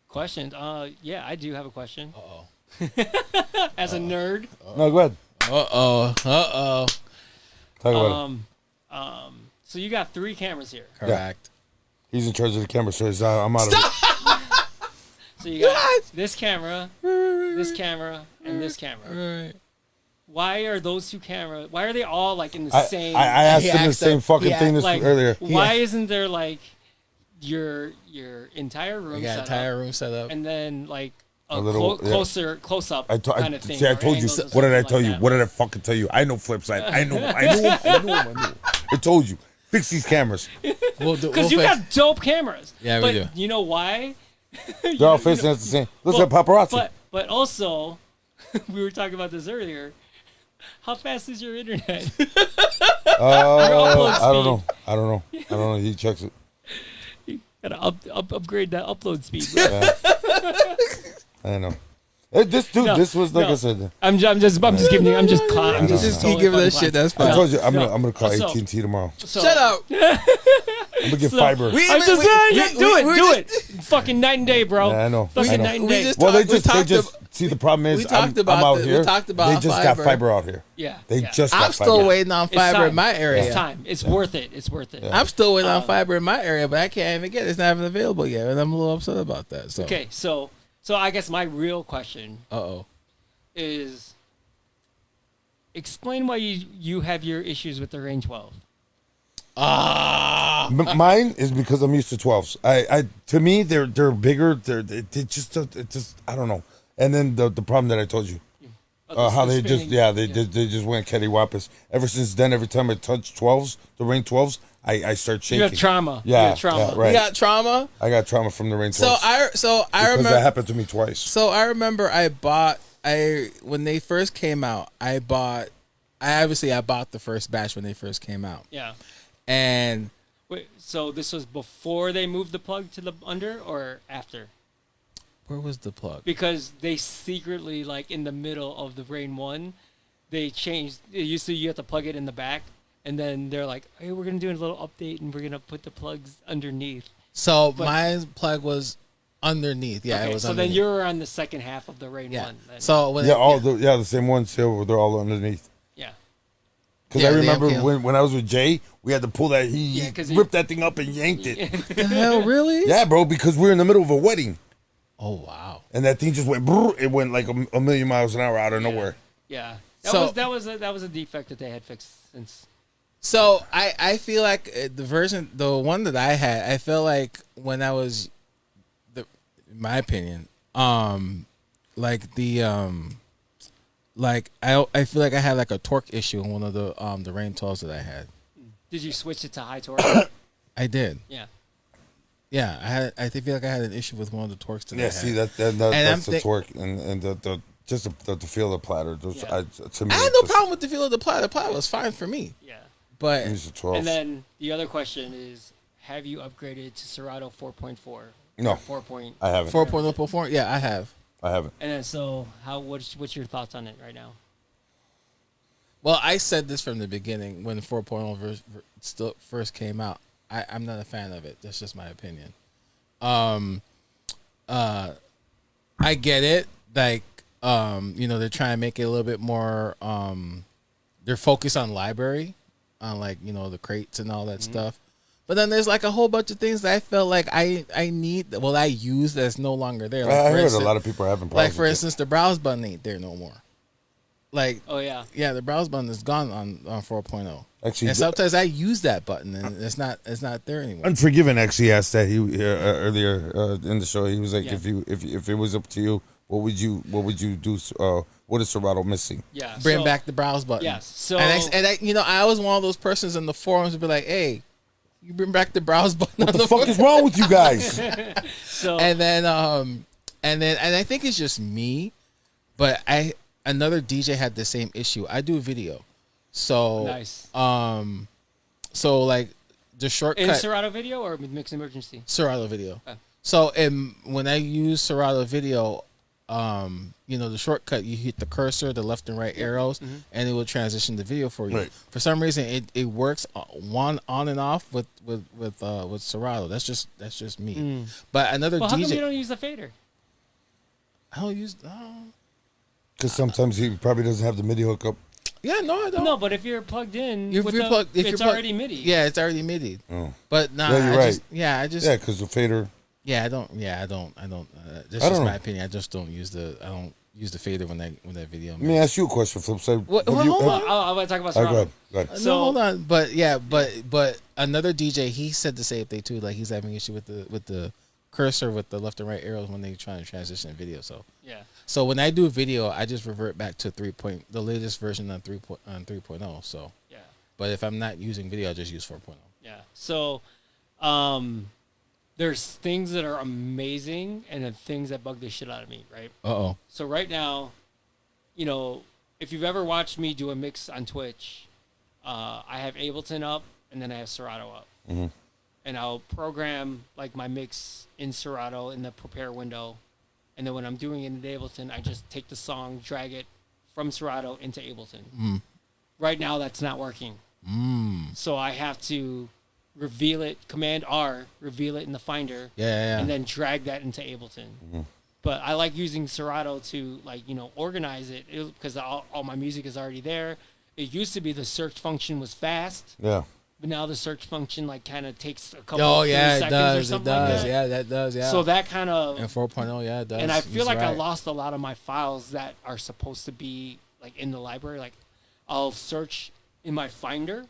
Questions? Yeah, I do have a question. Uh-oh. As a nerd. No, go ahead. Uh-oh. Talk about it. So you got 3 cameras here. Correct. He's in charge of the camera, so I'm out of it. So you got this camera, and this camera. Right. Why are those 2 cameras? Why are they all like in the same? I asked him the same fucking thing earlier. Why isn't there like your entire room? We got set entire up, room set up. and then like a little close up kind of thing. See, I or told you. angles or What did I something tell like you? that. What did I fucking tell you? I know Flipside. I know him. I told you. Fix these cameers. Because you got dope cameras. Yeah, we but do. You know why? They're all facing us the same. Listen, paparazzi. But also, we were talking about this earlier. How fast is your internet? I don't know. He checks it. You gotta upgrade that upload speed. Bro. I don't know. This was like I said. I'm just giving you. I'm just Just keep giving that shit. That's fine. I told you I'm gonna call So- AT&T tomorrow. Shut up. I'm gonna get fiber. I'm just saying, do it. Fucking night and day, bro. Yeah, I know. Fucking night and day. See, the problem is we talked I'm about out the- we here. talked about They just got fiber. fiber out here. Yeah. They yeah. just got I'm fiber. still waiting on It's fiber time. in my area. It's time. It's worth it. It's worth it. I'm still waiting on fiber in my area, but I can't even get it. It's not even available yet, and I'm a little upset about that. So Okay, so I guess my real question Uh-oh. is, explain why you have your issues with the Range 12. Mine is because I'm used to 12s. To me they're bigger. They just I don't know. And then the problem that I told you. How they just they just went cattywampus. Ever since then, every time I touch 12s, the Range 12s, I start shaking. You have trauma. Yeah, you have trauma. yeah, right. You got trauma. I got trauma from the Range 12s. So I because remember that happened to me twice. So I remember when they first came out, I bought the first batch when they first came out. Yeah. And Wait, so this was before they moved the plug to the under or after? where was the plug? Because they secretly, like in the middle of the Rain 1, they changed. It used to you have to plug it in the back, and then they're like, "Hey, we're gonna do a little update, and we're gonna put the plugs underneath." So my plug was underneath. Yeah, Okay, it was. so underneath. then you're on the second half of the Rain Yeah. 1. Then. So when The same ones. They're all underneath. yeah. Because Yeah, I the remember MPL. when I was with Jay, we had to pull that. He 'cause he- ripped that thing up and yanked it. the hell, really? Yeah, bro. Because we were in the middle of a wedding, Oh wow. and that thing just went. Brrr, it went like a million miles an hour out of nowhere. Yeah. So- That was a defect that they had fixed since. So I feel like the one that I had, I feel like when I was, in my opinion, like I feel like I had like a torque issue in one of the Rain 12s that I had. Did you switch it to high torque? I did. Yeah. Yeah, I feel like I had an issue with one of the torques that I Yeah, had. see that's the torque and the just the feel of the platter. Those, Yeah. to me, I had no problem with the feel of the platter. The platter was fine for me. Yeah. But Use the 12s. And then the other question is, have you upgraded to Serato 4.4? No. 4 point. I haven't. 4.0.4, yeah, I have. I haven't. And then so what's your thoughts on it right now? Well, I said this from the beginning when 4.0 still first came out. I'm not a fan of it. That's just my opinion. I get it. Like, they're trying to make it a little bit more. They're they're focused on library, on like the crates and all that stuff. But then there's like a whole bunch of things that I felt like I need. Well, I use that's no longer there. Like, I heard instance, a lot of people are having problems. Like for instance, the browse button ain't there no more. Like, oh yeah, the browse button is gone on 4.0. Actually, and sometimes I use that button and it's not there anymore. Unforgiven actually asked that earlier in the show. He was like, if it was up to you, what would you do? What is Serato missing? Yeah, bring back the browse button. Yes. So I was one of those persons in the forums to be like, hey, you bring back the browse button. What the fuck is wrong with you guys? And I think it's just me, but another DJ had the same issue. I do video, so nice. So like the shortcut in Serato Video or Mix Emergency? Serato Video. Okay. So when I use Serato Video, the shortcut, you hit the cursor, the left and right arrows, and it will transition the video for you. Right. For some reason, it works on and off with Serato. That's just me. But another Well, how DJ. come you don't use the fader? I don't use. Because sometimes he probably doesn't have the MIDI hookup. Yeah, no, I don't. No, but if you're plugged in, it's already MIDI. Yeah, it's already MIDI. Oh. But no, Yeah, you're right. Yeah, because the fader. Yeah, I don't. That's just my opinion. I just don't use the. I don't use the fader when that video. Let me ask you a question, Flipside. Hold on. I want to talk about All Serato. go ahead. So hold on, but another DJ, he said the same thing too. Like he's having issue with the cursor with the left and right arrows when they try to transition video. So yeah. So when I do video, I just revert back to the latest version on 3.0. So yeah. But if I'm not using video, I just use 4.0. Yeah. So, there's things that are amazing and then things that bug the shit out of me, right? Uh-oh. So right now, if you've ever watched me do a mix on Twitch, I have Ableton up and then I have Serato up. Mm-hmm. And I'll program like my mix in Serato in the prepare window. And then when I'm doing it in Ableton, I just take the song, drag it from Serato into Ableton. Mm. Right now, that's not working. So I have to reveal it, Command R, reveal it in the Finder, and then drag that into Ableton. Mm-hmm. But I like using Serato to organize it because all my music is already there. It used to be the search function was fast. Yeah. But now the search function kind of takes a couple seconds or something like that. Yeah, that does. Yeah. So that kind of and 4.0, yeah, it does. And I feel like I lost a lot of my files that are supposed to be like in the library. Like I'll search in my Finder,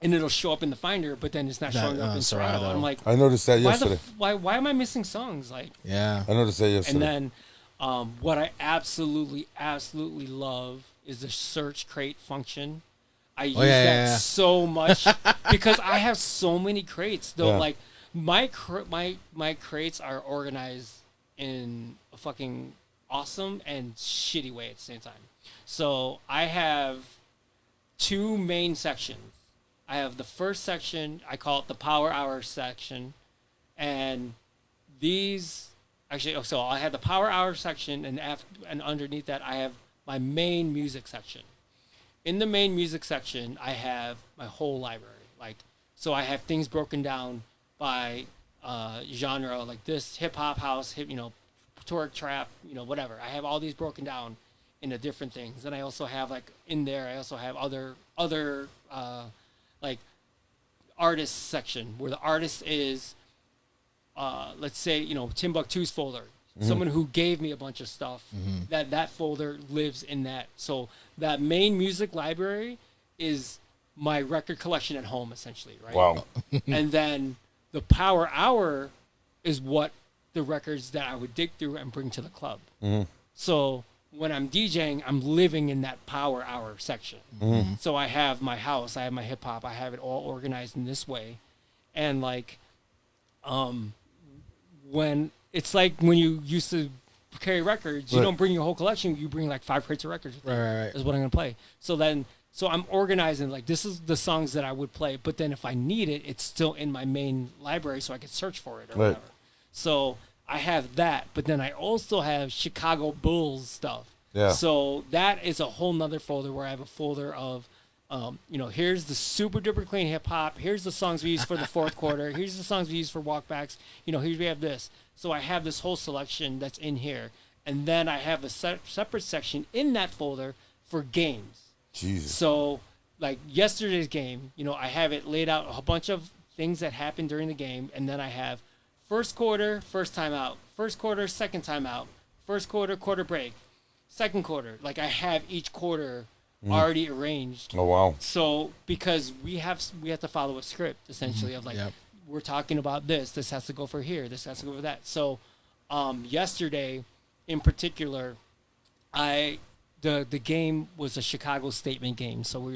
and it'll show up in the Finder, but then it's not showing up in Serato. I'm like, I noticed that yesterday. Why am I missing songs? Like, yeah, I noticed that yesterday. And then, what I absolutely love is the search crate function. I use that so much because I have so many crates. Though, like my crates are organized in a fucking awesome and shitty way at the same time. So I have two main sections. I have the first section. I call it the Power Hour section, and these actually. So I have the Power Hour section, and underneath that I have my main music section. In the main music section, I have my whole library. So I have things broken down by genre, like this hip hop, house, twerk, trap, whatever. I have all these broken down into different things. And I also have in there, I also have other artist section where the artist is, let's say, Timbuktu's folder. Mm-hmm. Someone who gave me a bunch of stuff, that folder lives in that. So that main music library is my record collection at home, essentially, right? Wow. And then the Power Hour is what the records that I would dig through and bring to the club. Mm-hmm. So when I'm DJing, I'm living in that Power Hour section. Mm-hmm. So I have my house, I have my hip hop, I have it all organized in this way. And when it's like when you used to carry records, you don't bring your whole collection, you bring 5 crates of records. Right. Is what I'm going to play. So I'm organizing, this is the songs that I would play, but then if I need it, it's still in my main library so I can search for it or whatever. So I have that, but then I also have Chicago Bulls stuff. Yeah. So that is a whole nother folder where I have a folder of, here's the super duper clean hip hop. Here's the songs we use for the fourth quarter. Here's the songs we use for walkbacks. Here we have this. So I have this whole selection that's in here. And then I have a separate section in that folder for games. Jesus. So, like yesterday's game, you know, I have it laid out a bunch of things that happened during the game, and then I have first quarter, first time out, first quarter, second time out, first quarter, quarter break, second quarter. Like I have each quarter already arranged. Oh wow. So because we have to follow a script essentially of like we're talking about this has to go for here, this has to go for that. So yesterday in particular, the game was a Chicago statement game, so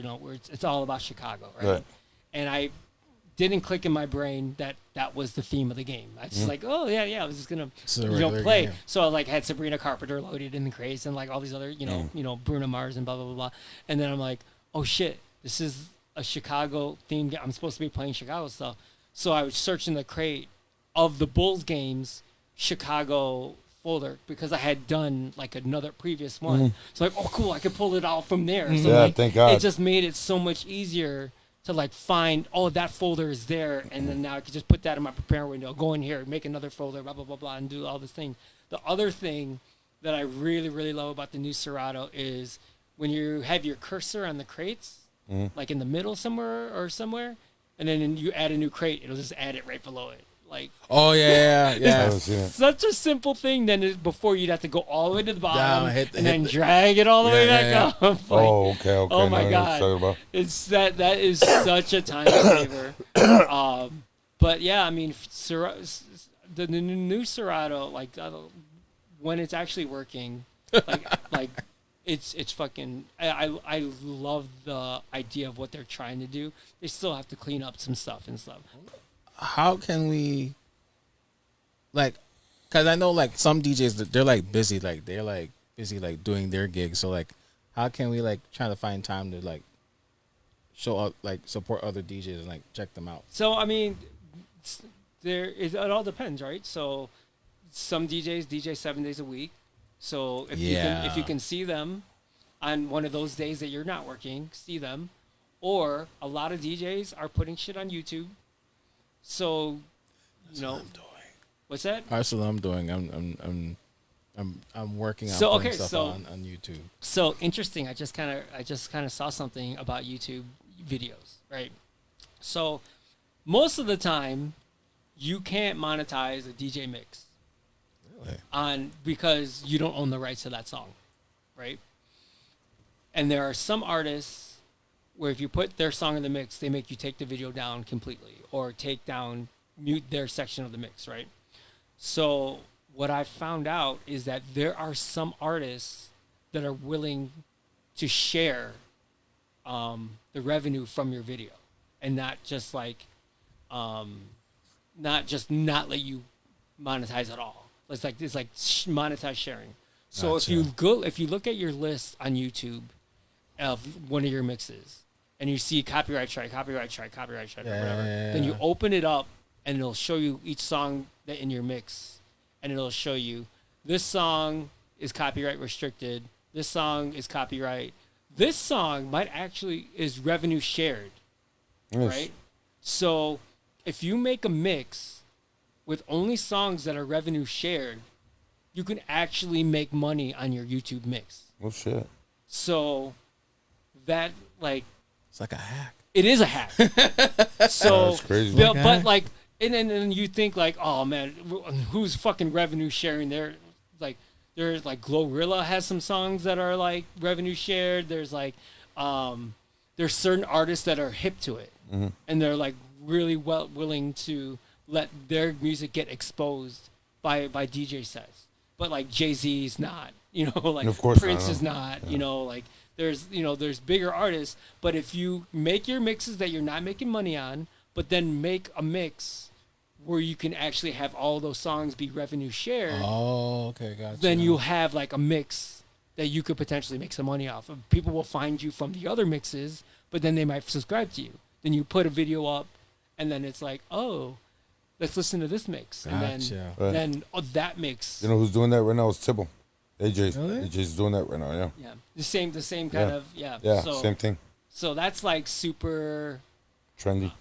it's all about Chicago, right? And I didn't click in my brain that was the theme of the game. I was just like, oh yeah, I was just gonna play. Game. So I like had Sabrina Carpenter loaded in the crates and like all these other Bruno Mars and blah blah blah blah. And then I'm like, oh shit, this is a Chicago themed game. I'm supposed to be playing Chicago stuff. So I was searching the crate of the Bulls games Chicago folder because I had done like another previous one. So like, oh cool, I could pull it all from there. So like, thank God. It just made it so much easier to like find, oh, that folder is there, and then now I can just put that in my prepare window, go in here, make another folder, blah blah blah blah, and do all this thing. The other thing that I really really love about the new Serato is when you have your cursor on the crates, like in the middle somewhere, and then you add a new crate, it'll just add it right below it. Like, oh yeah. Such a simple thing. Then before you'd have to go all the way to the bottom and then drag it all the way back up. Like, okay. Oh my God, it's that is such a time saver. But yeah, I mean, the new Serato, like when it's actually working, like it's fucking. I love the idea of what they're trying to do. They still have to clean up some stuff and stuff. How can we, like, because I know like some DJs they're like busy doing their gigs. So like, how can we like try to find time to like show up, like support other DJs and like check them out? So I mean, it all depends, right? So some DJs DJ 7 days a week. So if you can see them on one of those days that you're not working, see them. Or a lot of DJs are putting shit on YouTube. So, That's what I'm doing. What's that? That's what I'm doing. I'm working on putting stuff on YouTube. So interesting. I just kind of saw something about YouTube videos, right? So most of the time, you can't monetize a DJ mix, really, because you don't own the rights to that song, right? And there are some artists where if you put their song in the mix, they make you take the video down completely or mute their section of the mix, right? So what I found out is that there are some artists that are willing to share the revenue from your video and not just like, not let you monetize at all. It's like monetize sharing. So gotcha. if you look at your list on YouTube of one of your mixes, and you see copyright strike, whatever. Then you open it up, and it'll show you each song that in your mix, and it'll show you this song is copyright restricted. This song is copyright. This song is revenue shared, right? So if you make a mix with only songs that are revenue shared, you can actually make money on your YouTube mix. Oh shit! So that like. It's like a hack. It is a hack. So, that's crazy. But like, and then you think like, oh man, who's fucking revenue sharing? There's like Glorilla has some songs that are like revenue shared. There's like, there's certain artists that are hip to it, and they're like really willing to let their music get exposed by DJ sets. But like Jay-Z's not, like of course Prince is not, like. There's bigger artists, but if you make your mixes that you're not making money on, but then make a mix where you can actually have all those songs be revenue shared. Oh, okay, gotcha. Then you'll have like a mix that you could potentially make some money off of. People will find you from the other mixes, but then they might subscribe to you. Then you put a video up, and then it's like, oh, let's listen to this mix, gotcha. And then that mix. You know who's doing that right now is Pitbull. AJ's really? AJ's doing that right now, yeah. Yeah, the same kind of, yeah. Yeah, so, same thing. So that's like super trendy.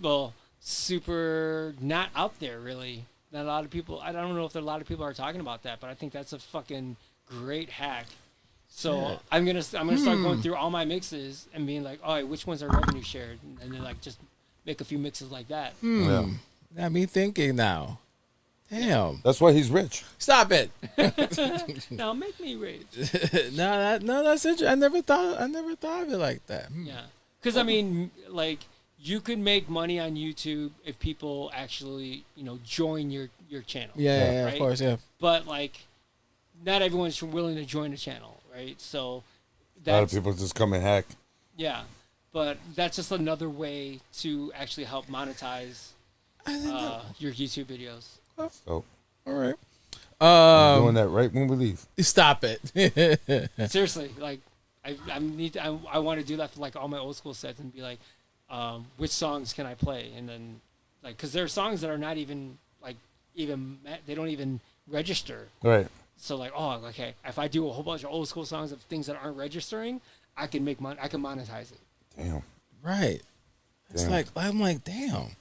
Well, super not out there really. Not a lot of people. I don't know if a lot of people are talking about that, but I think that's a fucking great hack So I'm gonna start going through all my mixes and being like, all right, which ones are revenue shared, and then like just make a few mixes like that. Yeah. Got me thinking now. Damn. That's why he's rich. Stop it. Now make me rich. No, that's interesting. I never thought of it like that. Yeah, because I mean, like you could make money on YouTube if people actually, join your channel. Yeah, right? Of course, yeah. But like, not everyone's willing to join the channel, right? So A lot of people just come and hack. Yeah, but that's just another way to actually help monetize your YouTube videos. So, All right. we're doing that right when we leave. Stop it. Seriously, like I want to do that for like all my old school sets and be like, which songs can I play? And then like, because there are songs that are not even they don't even register. Right. So like, oh, okay, if I do a whole bunch of old school songs of things that aren't registering, I can make money. I can monetize it. Damn. Right. It's Damn. like I'm like, damn.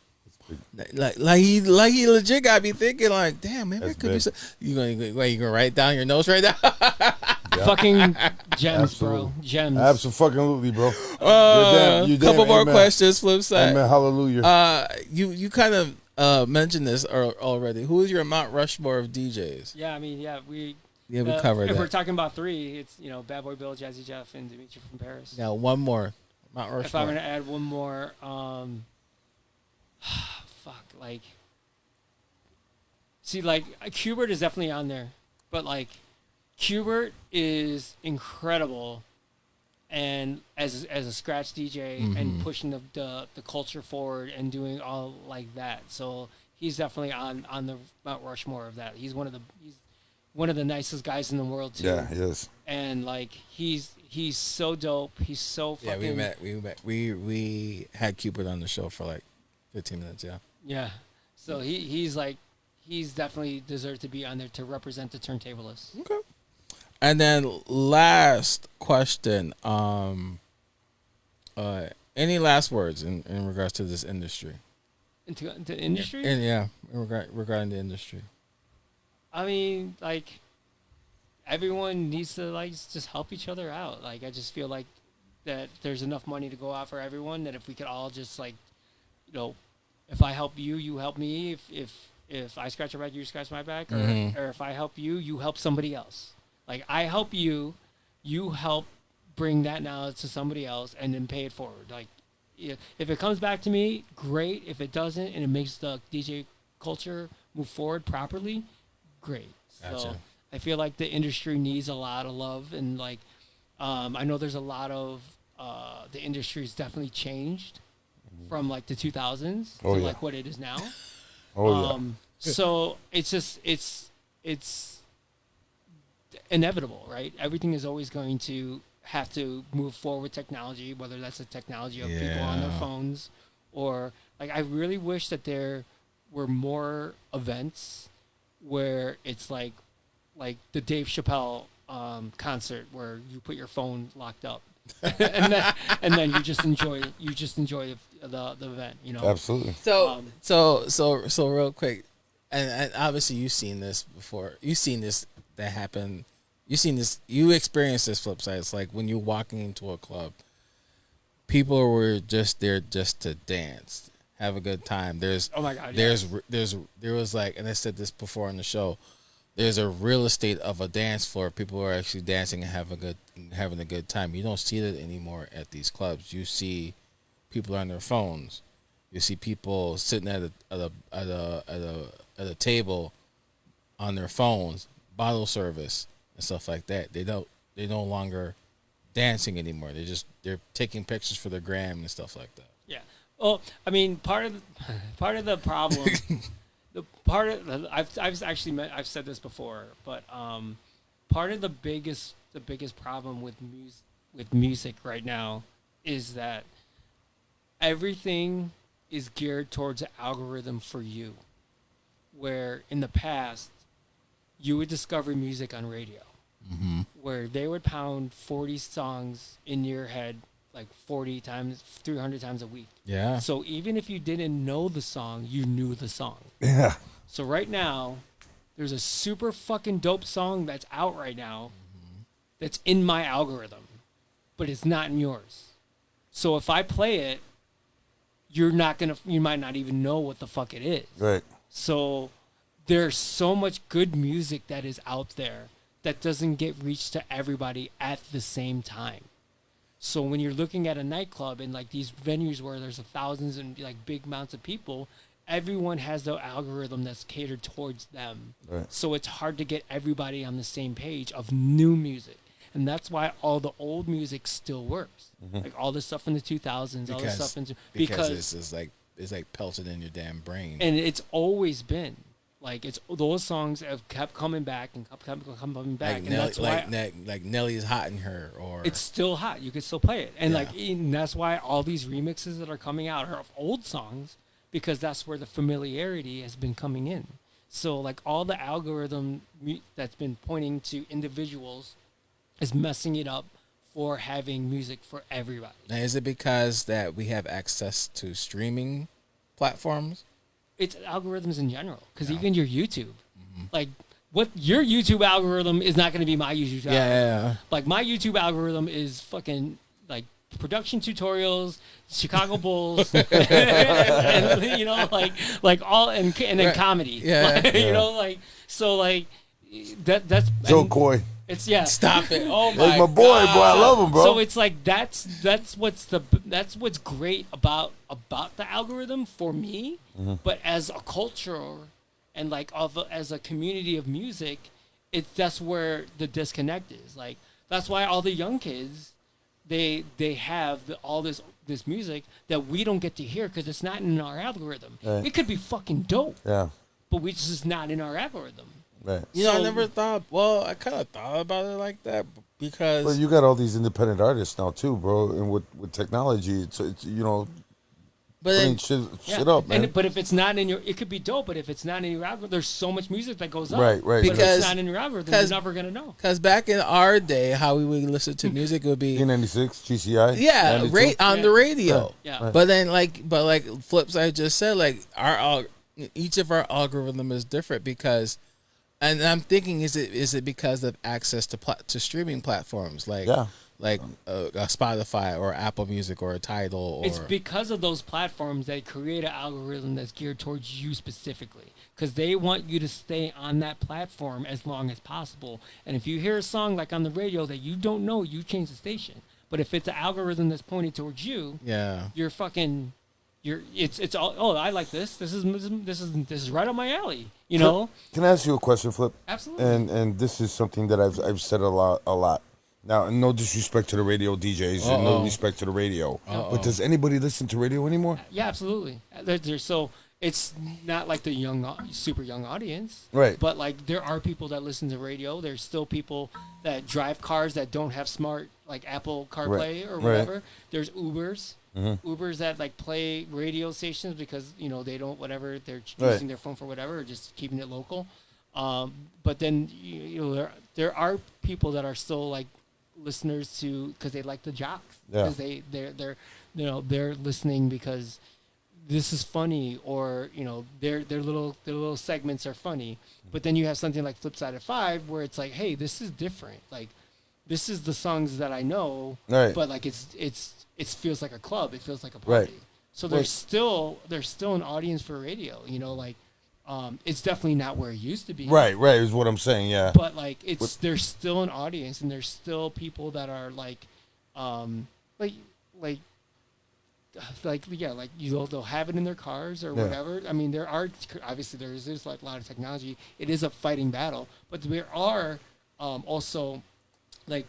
Like he legit got me thinking like, damn, maybe That's it could big. be. You gonna write down your notes right now? Fucking gems, Absolutely. bro. Gems. Absolutely, bro. You're damn Couple more amen. questions. Flip side. Amen. Hallelujah. You kind of mentioned this already. Who is your Mount Rushmore of DJs? Yeah, I mean, we covered if that. we're talking about three, it's Bad Boy Bill, Jazzy Jeff, and Dimitri from Paris. Now one more Mount Rushmore. If I'm gonna add one more, see, like Qbert is definitely on there, but like Qbert is incredible, and as a scratch DJ and pushing the culture forward and doing all like that. So he's definitely on the Mount Rushmore of that. He's one of the nicest guys in the world too. Yeah, he is. And like he's so dope. He's so fucking. Yeah, we met. We had Cupid on the show for like 15 minutes. Yeah. Yeah. So he's definitely deserved to be on there to represent the turntablists. Okay. And then last question. Any last words in regards to this industry? Into industry? And regarding the industry. I mean, like everyone needs to like just help each other out. Like I just feel like that there's enough money to go out for everyone that if we could all just like, if I help you, you help me. If I scratch your back, you scratch my back, or if I help you, you help somebody else. Like I help you, you help bring that knowledge to somebody else, and then pay it forward. Like if it comes back to me, great. If it doesn't, and it makes the DJ culture move forward properly, great. Gotcha. So I feel like the industry needs a lot of love, and like I know there's a lot of the industry's definitely changed from like the 2000s to like what it is now. So it's just it's inevitable, right? Everything is always going to have to move forward with technology, whether that's the technology of people on their phones or like I really wish that there were more events where it's like the Dave Chappelle concert where you put your phone locked up and then you just enjoy the event, Absolutely. So real quick, and obviously you've seen this before. You've seen this that happen. You experienced this flip side. It's like when you're walking into a club, people were just there just to dance, have a good time. Oh my God. There was like, and I said this before on the show, there's a real estate of a dance floor. People are actually dancing and having a good time. You don't see that anymore at these clubs. You see people on their phones. You see people sitting at a table on their phones, bottle service and stuff like that. They're no longer dancing anymore. They're taking pictures for their gram and stuff like that. Yeah. Well, I mean, part of the problem, I've said this before, but part of the biggest problem with music right now is that everything is geared towards an algorithm for you, where in the past you would discover music on radio, where they would pound 40 songs in your head like 40 times, 300 times a week. Yeah. So even if you didn't know the song, you knew the song. Yeah. So right now, there's a super fucking dope song that's out right now, that's in my algorithm, but it's not in yours. So if I play it, you might not even know what the fuck it is. Right. So there's so much good music that is out there that doesn't get reached to everybody at the same time. So when you're looking at a nightclub and like these venues where there's thousands and like big amounts of people, everyone has the algorithm that's catered towards them. Right. So it's hard to get everybody on the same page of new music. And that's why all the old music still works. Like all the stuff in the 2000s, all the stuff because it's like pelted in your damn brain. And it's always been like those songs have kept coming back and kept coming back, like and that's why like Nelly's Hot in Her, or it's still hot. You can still play it, and and that's why all these remixes that are coming out are of old songs, because that's where the familiarity has been coming in. So like all the algorithm that's been pointing to individuals is messing it up for having music for everybody. Now, is it because that we have access to streaming platforms? It's algorithms in general, because even your YouTube, like what your YouTube algorithm is not going to be my YouTube algorithm. Yeah. Like my YouTube algorithm is fucking like production tutorials, Chicago Bulls, and you know, like all and then comedy. Yeah. Like, you know, like so like that's Joe Coy. It's Stop it. Oh That's my my boy, God. bro. I love him, bro. So it's like that's what's great about the algorithm for me. But as a culture and like as a community of music, that's where the disconnect is. Like that's why all the young kids they have all this music that we don't get to hear because it's not in our algorithm. Right. It could be fucking dope, Yeah. but it's just not in our algorithm. Right. You know, I So- never thought. Well, I kind of thought about it like that because. Well, you got all these independent artists now too, bro. And with technology, it's you know, but putting then, shit up, man. But if it's not in your, it could be dope. But if it's not in your algorithm, there's so much music that goes up. Right. But if Because- it's not in your algorithm, you're never gonna know. because back in our day, how we would listen to music would be P96, GCI. yeah, 92. on the radio. Right. Yeah. Right. But then like Flipside just said, like each of our algorithm is different because. And I'm thinking, is it because of access to streaming platforms like Spotify or Apple Music or Tidal? Or It's because of those platforms that create an algorithm that's geared towards you specifically, because they want you to stay on that platform as long as possible. And if you hear a song like on the radio that you don't know, you change the station. But if it's an algorithm that's pointing towards you, you're fucking. It's all. Oh, I like this. This is right up my alley. You know. Can I ask you a question, Flip? Absolutely. And this is something that I've said a lot. Now, no disrespect to the radio DJs and no respect to the radio. But does anybody listen to radio anymore? Yeah, absolutely. So it's not like the super young audience, Right. But like there are people that listen to radio. There's still people that drive cars that don't have smart like Apple CarPlay or whatever. There's Ubers. Ubers that like play radio stations because they don't they're using their phone for whatever, or just keeping it local. But then there are people that are still like listeners to because they like the jocks because they're listening because this is funny, or their little segments are funny. But then you have something like Flipside at 5 where it's like, hey, this is different. Like this is the songs that I know, but like it feels like a club. It feels like a party. Right. So there's still an audience for radio. It's definitely not where it used to be. Right, is what I'm saying. Yeah. But like there's still an audience, and there's still people that are like they'll have it in their cars or whatever. I mean, there are obviously there's like a lot of technology. It is a fighting battle, but there are also like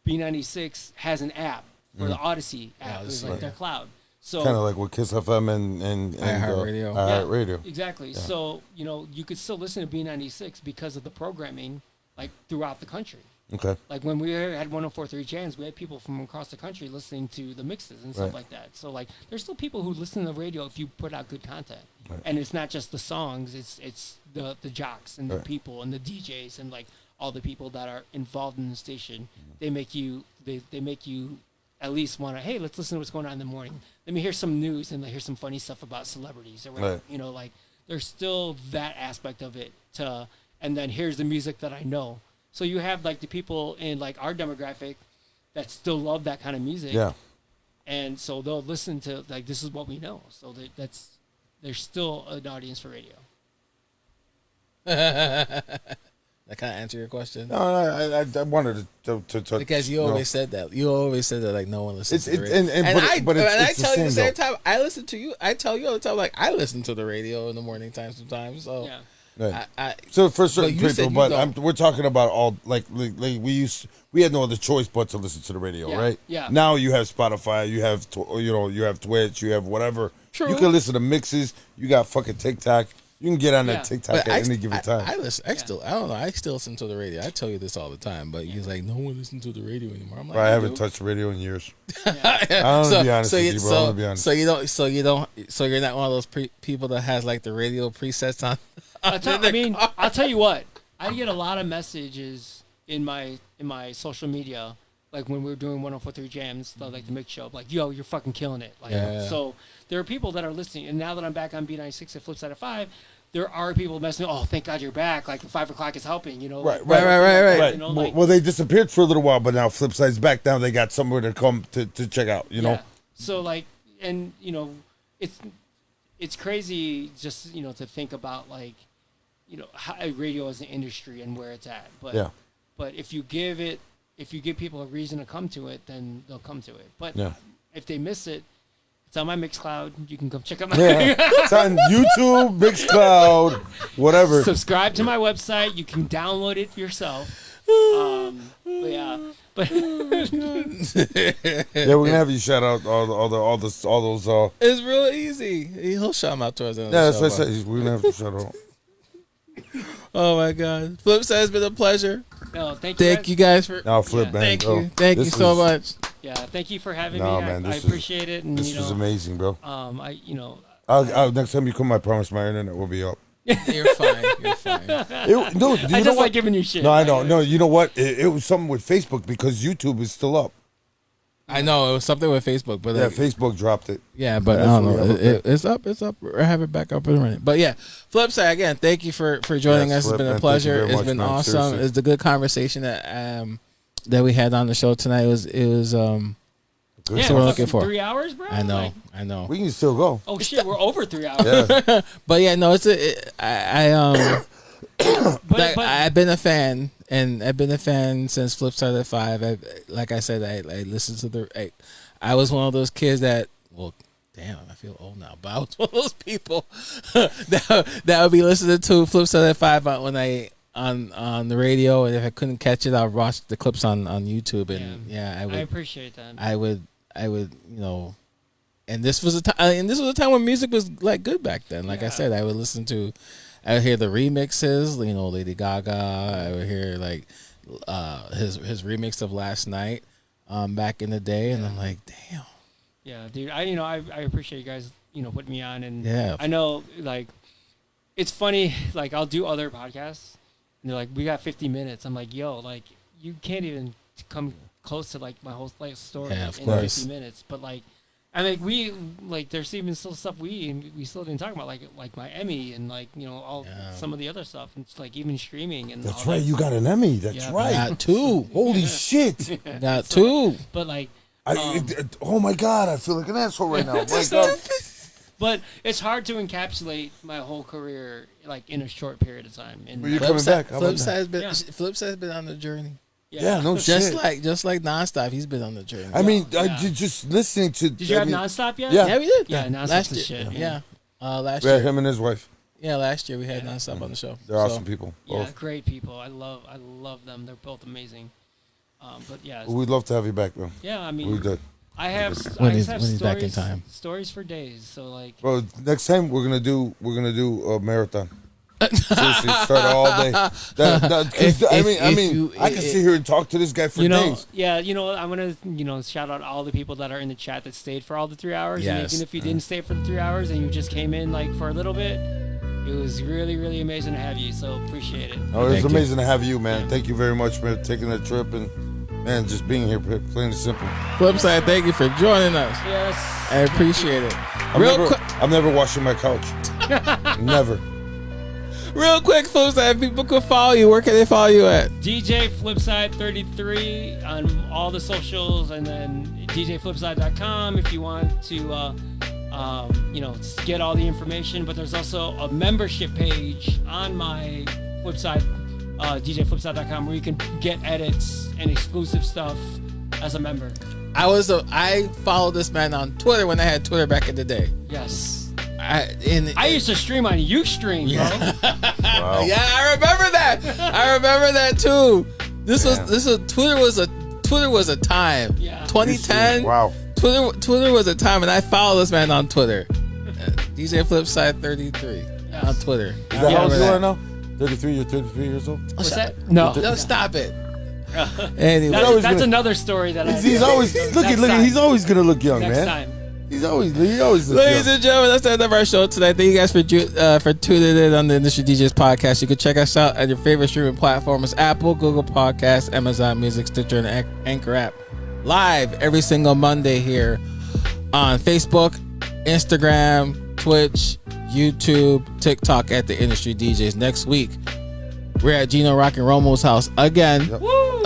B96 has an app for the Odyssey app, it's like their cloud. So kind of like with Kiss FM and iHeartRadio. iHeartRadio. Exactly. Yeah. So you could still listen to B96 because of the programming, like throughout the country. Okay. Like when we had 104.3 Jams, we had people from across the country listening to the mixes and stuff like that. So like, there's still people who listen to the radio if you put out good content, and it's not just the songs; it's the jocks and the people and the DJs and like all the people that are involved in the station. They make you at least want to, hey, let's listen to what's going on in the morning. Let me hear some news and hear some funny stuff about celebrities or whatever. Right. Like there's still that aspect of it and then here's the music that I know. So you have like the people in like our demographic that still love that kind of music. Yeah. And so they'll listen to like this is what we know. So there's still an audience for radio. That kind of answer your question. No, I wanted to Because you always said that. You always said that like no one listens to the radio. But I it's tell you the same though. time. I listen to you. I tell you all the time. Like I listen to the radio in the morning time sometimes. So Yeah. Right. So for certain you said people, you but don't. we're talking about all like we had no other choice but to listen to the radio, Yeah, right? yeah. Now you have Spotify, you have you have Twitch, you have whatever. True. You can listen to mixes. You got fucking TikTok. You can get on Yeah. that TikTok at any given time. I listen. I don't know. I still listen to the radio. I tell you this all the time. But he's like, no one listens to the radio anymore. I'm like, I haven't touched the radio in years. I'm gonna be honest with you, bro. I'm gonna be honest. So you're not one of those people that has like the radio presets on. I'll tell you what. I get a lot of messages in my social media, like when we were doing 104.3 Jams, like the mix show, like, yo, you're fucking killing it. Like, Yeah. So there are people that are listening, and now that I'm back on B96 at Flipside at 5, there are people messaging, oh, thank God you're back. Like 5 o'clock is helping, you know. Right. You know, Well, they disappeared for a little while, but now Flipside's back. Now they got somewhere to come to check out. You know. Yeah. So like, and you know, it's crazy just to think about like, how radio as an industry and where it's at. But Yeah. But if you give people a reason to come to it, then they'll come to it. But Yeah. if they miss it, it's on my Mixcloud. You can come check out my Yeah. It's on YouTube, Mixcloud, whatever. subscribe to my website. You can download it yourself. But yeah. But Yeah, we're gonna have you shout out all those. It's real easy. He'll shout them out to us. Yeah, that's what I said. We're gonna have to shout out. Oh my God, Flipside has been a pleasure. no, thank you. Thank you guys for. Now flip, Yeah. man. Thank Oh, you. Thank you this so was- much. Yeah, thank you for having No, me. man, I this appreciate it. And This was amazing, bro. I Next time you come, I promise my internet will be up. You're fine. You're fine. Do I you know just what? like giving you shit. No, I know. No, you know what? It was something with Facebook because YouTube is still up. I know it was something with Facebook, but Yeah, Facebook dropped it. yeah, but I That's don't what we know. have up there. It's up. It's up. I have it back up and running. But yeah, Flipside again. Thank you for joining Yes, us. It's Flip, been man. a Thank you pleasure. very It's much, been man. awesome. Seriously. It's the good conversation that we had on the show tonight. It was Yeah, That's what we're looking fucking for. 3 hours, bro. I know. Like, I know. We can still go. oh shit, we're over 3 hours. Yeah. But yeah, no, But I've been a fan, and I've been a fan since Flipside at 5. Like I said, I listened to I was one of those kids that, well, damn, I feel old now, but I was one of those people that would be listening to Flipside at 5 on the radio, and if I couldn't catch it, I'll watch the clips on YouTube, and I appreciate that. I would, and this was a time, when music was like good back then. Like I Yeah. said, I would hear the remixes, Lady Gaga. I would hear like his remix of Last Night back in the day, and I'm like, damn. Yeah, dude. I appreciate you guys, putting me on, and Yeah. I know like it's funny. Like I'll do other podcasts, and they're like, "We got 50 minutes." I'm like, "Yo, like you can't even come close to like my whole life story Yeah, of in course. 50 minutes." But like, I mean, we like there's even still stuff we still didn't talk about, like my Emmy and like all Yeah. some of the other stuff, and it's like even streaming and That's all right. that You stuff. got an Emmy. That's Yeah, right. Got two. Holy shit. Got two. But like, Oh my God. I feel like an asshole right now. My God. but it's hard to encapsulate my whole career like in a short period of time. And But you're coming back. How about that? Flipside's been on the journey. Yeah, no Just shit. like nonstop, he's been on the journey. I mean, Yeah. just listening to. Did you have Nonstop yet? Yeah. Yeah, we did. Yeah, Nonstop's last the year. shit, Yeah, man. last Yeah, year. him and his wife. Yeah, last year we had Nonstop on the show. They're awesome people. Yeah, Both. great people. I love them. They're both amazing. But yeah, We'd love to have you back, man. yeah. I We mean, did. I have When I he's- have when he's stories, back in time. stories for days. So like, Well, next time we're gonna do a marathon. Seriously, start all day. I can sit here and talk to this guy for days. yeah, I'm gonna shout out all the people that are in the chat that stayed for all the 3 hours. And Yes. even if you didn't stay for the 3 hours and you just came in like for a little bit, it was really, really amazing to have you. So appreciate it. Oh, it was Thank you. amazing to have you, man. Thank you very much, man, taking that trip and man, just being here, plain and simple. Flipside, thank you for joining us. Yes. I appreciate it. I'm Real never, quick. I'm never washing my couch. Never. Real quick, Flipside, if people can follow you, where can they follow you at? DJ Flipside 33 on all the socials, and then DJFlipside.com if you want to, get all the information. But there's also a membership page on my website, DJFlipside.com, where you can get edits and exclusive stuff as a member. I followed this man on Twitter when I had Twitter back in the day. Yes. I used to stream on Ustream, bro. Wow. Yeah, I remember that. I remember that too. Twitter was a time. Yeah. 2010. Wow. Twitter was a time, and I follow this man on Twitter. DJ Flipside 33 on Twitter. Is that how old you are now? 33. You're 33 years old. What's that? No. Don't stop it. Anyway, That's another story that he's always look at. He's always gonna look young, next man. time. He always looks ladies young. and gentlemen, that's the end of our show today. Thank you guys for tuning in on the Industry DJs podcast. You can check us out at your favorite streaming platforms: Apple, Google Podcasts, Amazon Music, Stitcher, and Anchor app. Live every single Monday here on Facebook, Instagram, Twitch, YouTube, TikTok at the Industry DJs. Next week, we're at Gino Rock and Romo's house again. Yep. Woo!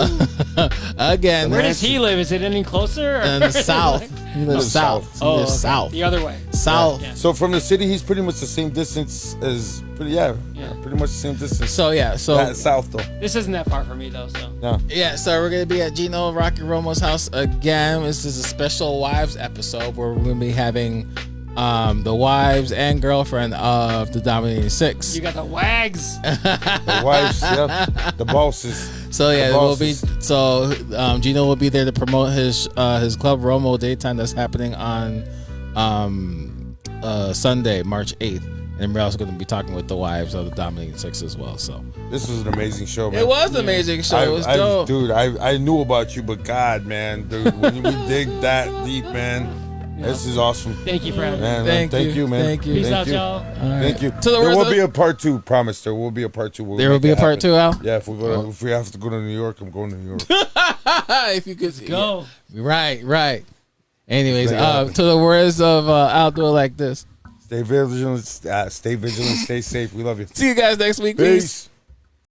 Again. Where does he live? Is it any closer? In the south. He lives south. He lives okay. south. The other way. South. Yeah. So from the city, he's pretty much the same distance as pretty much the same distance. So That south though. This isn't that far from me though, so. No. Yeah, so we're gonna be at Gino Rock and Romo's house again. This is a special wives episode where we're gonna be having the wives and girlfriend of the Dominating Six. You got the wags. The wives, the bosses. So yeah, The we'll be bosses. Gino will be there to promote his Club Romo daytime that's happening on Sunday, March 8th. And we're also going to be talking with the wives of the Dominating Six as well. So This was an amazing show, man. it was an amazing show. It was dope. Dude, I knew about you, but God, man, dude, when we dig that deep, man, this is awesome. Thank you for having me. Man, Thank you, man. thank you. Peace Thank out, you. y'all. All right. Thank you. To the There rest will of- be a part 2. Promise. There will be a part 2. There will be a part 2, Al? Yeah, if we have to go to New York, I'm going to New York. If you could Go. Right. Anyways, Yeah. to the words of I'll do it like this. Stay vigilant, stay safe. We love you. See you guys next week. Peace.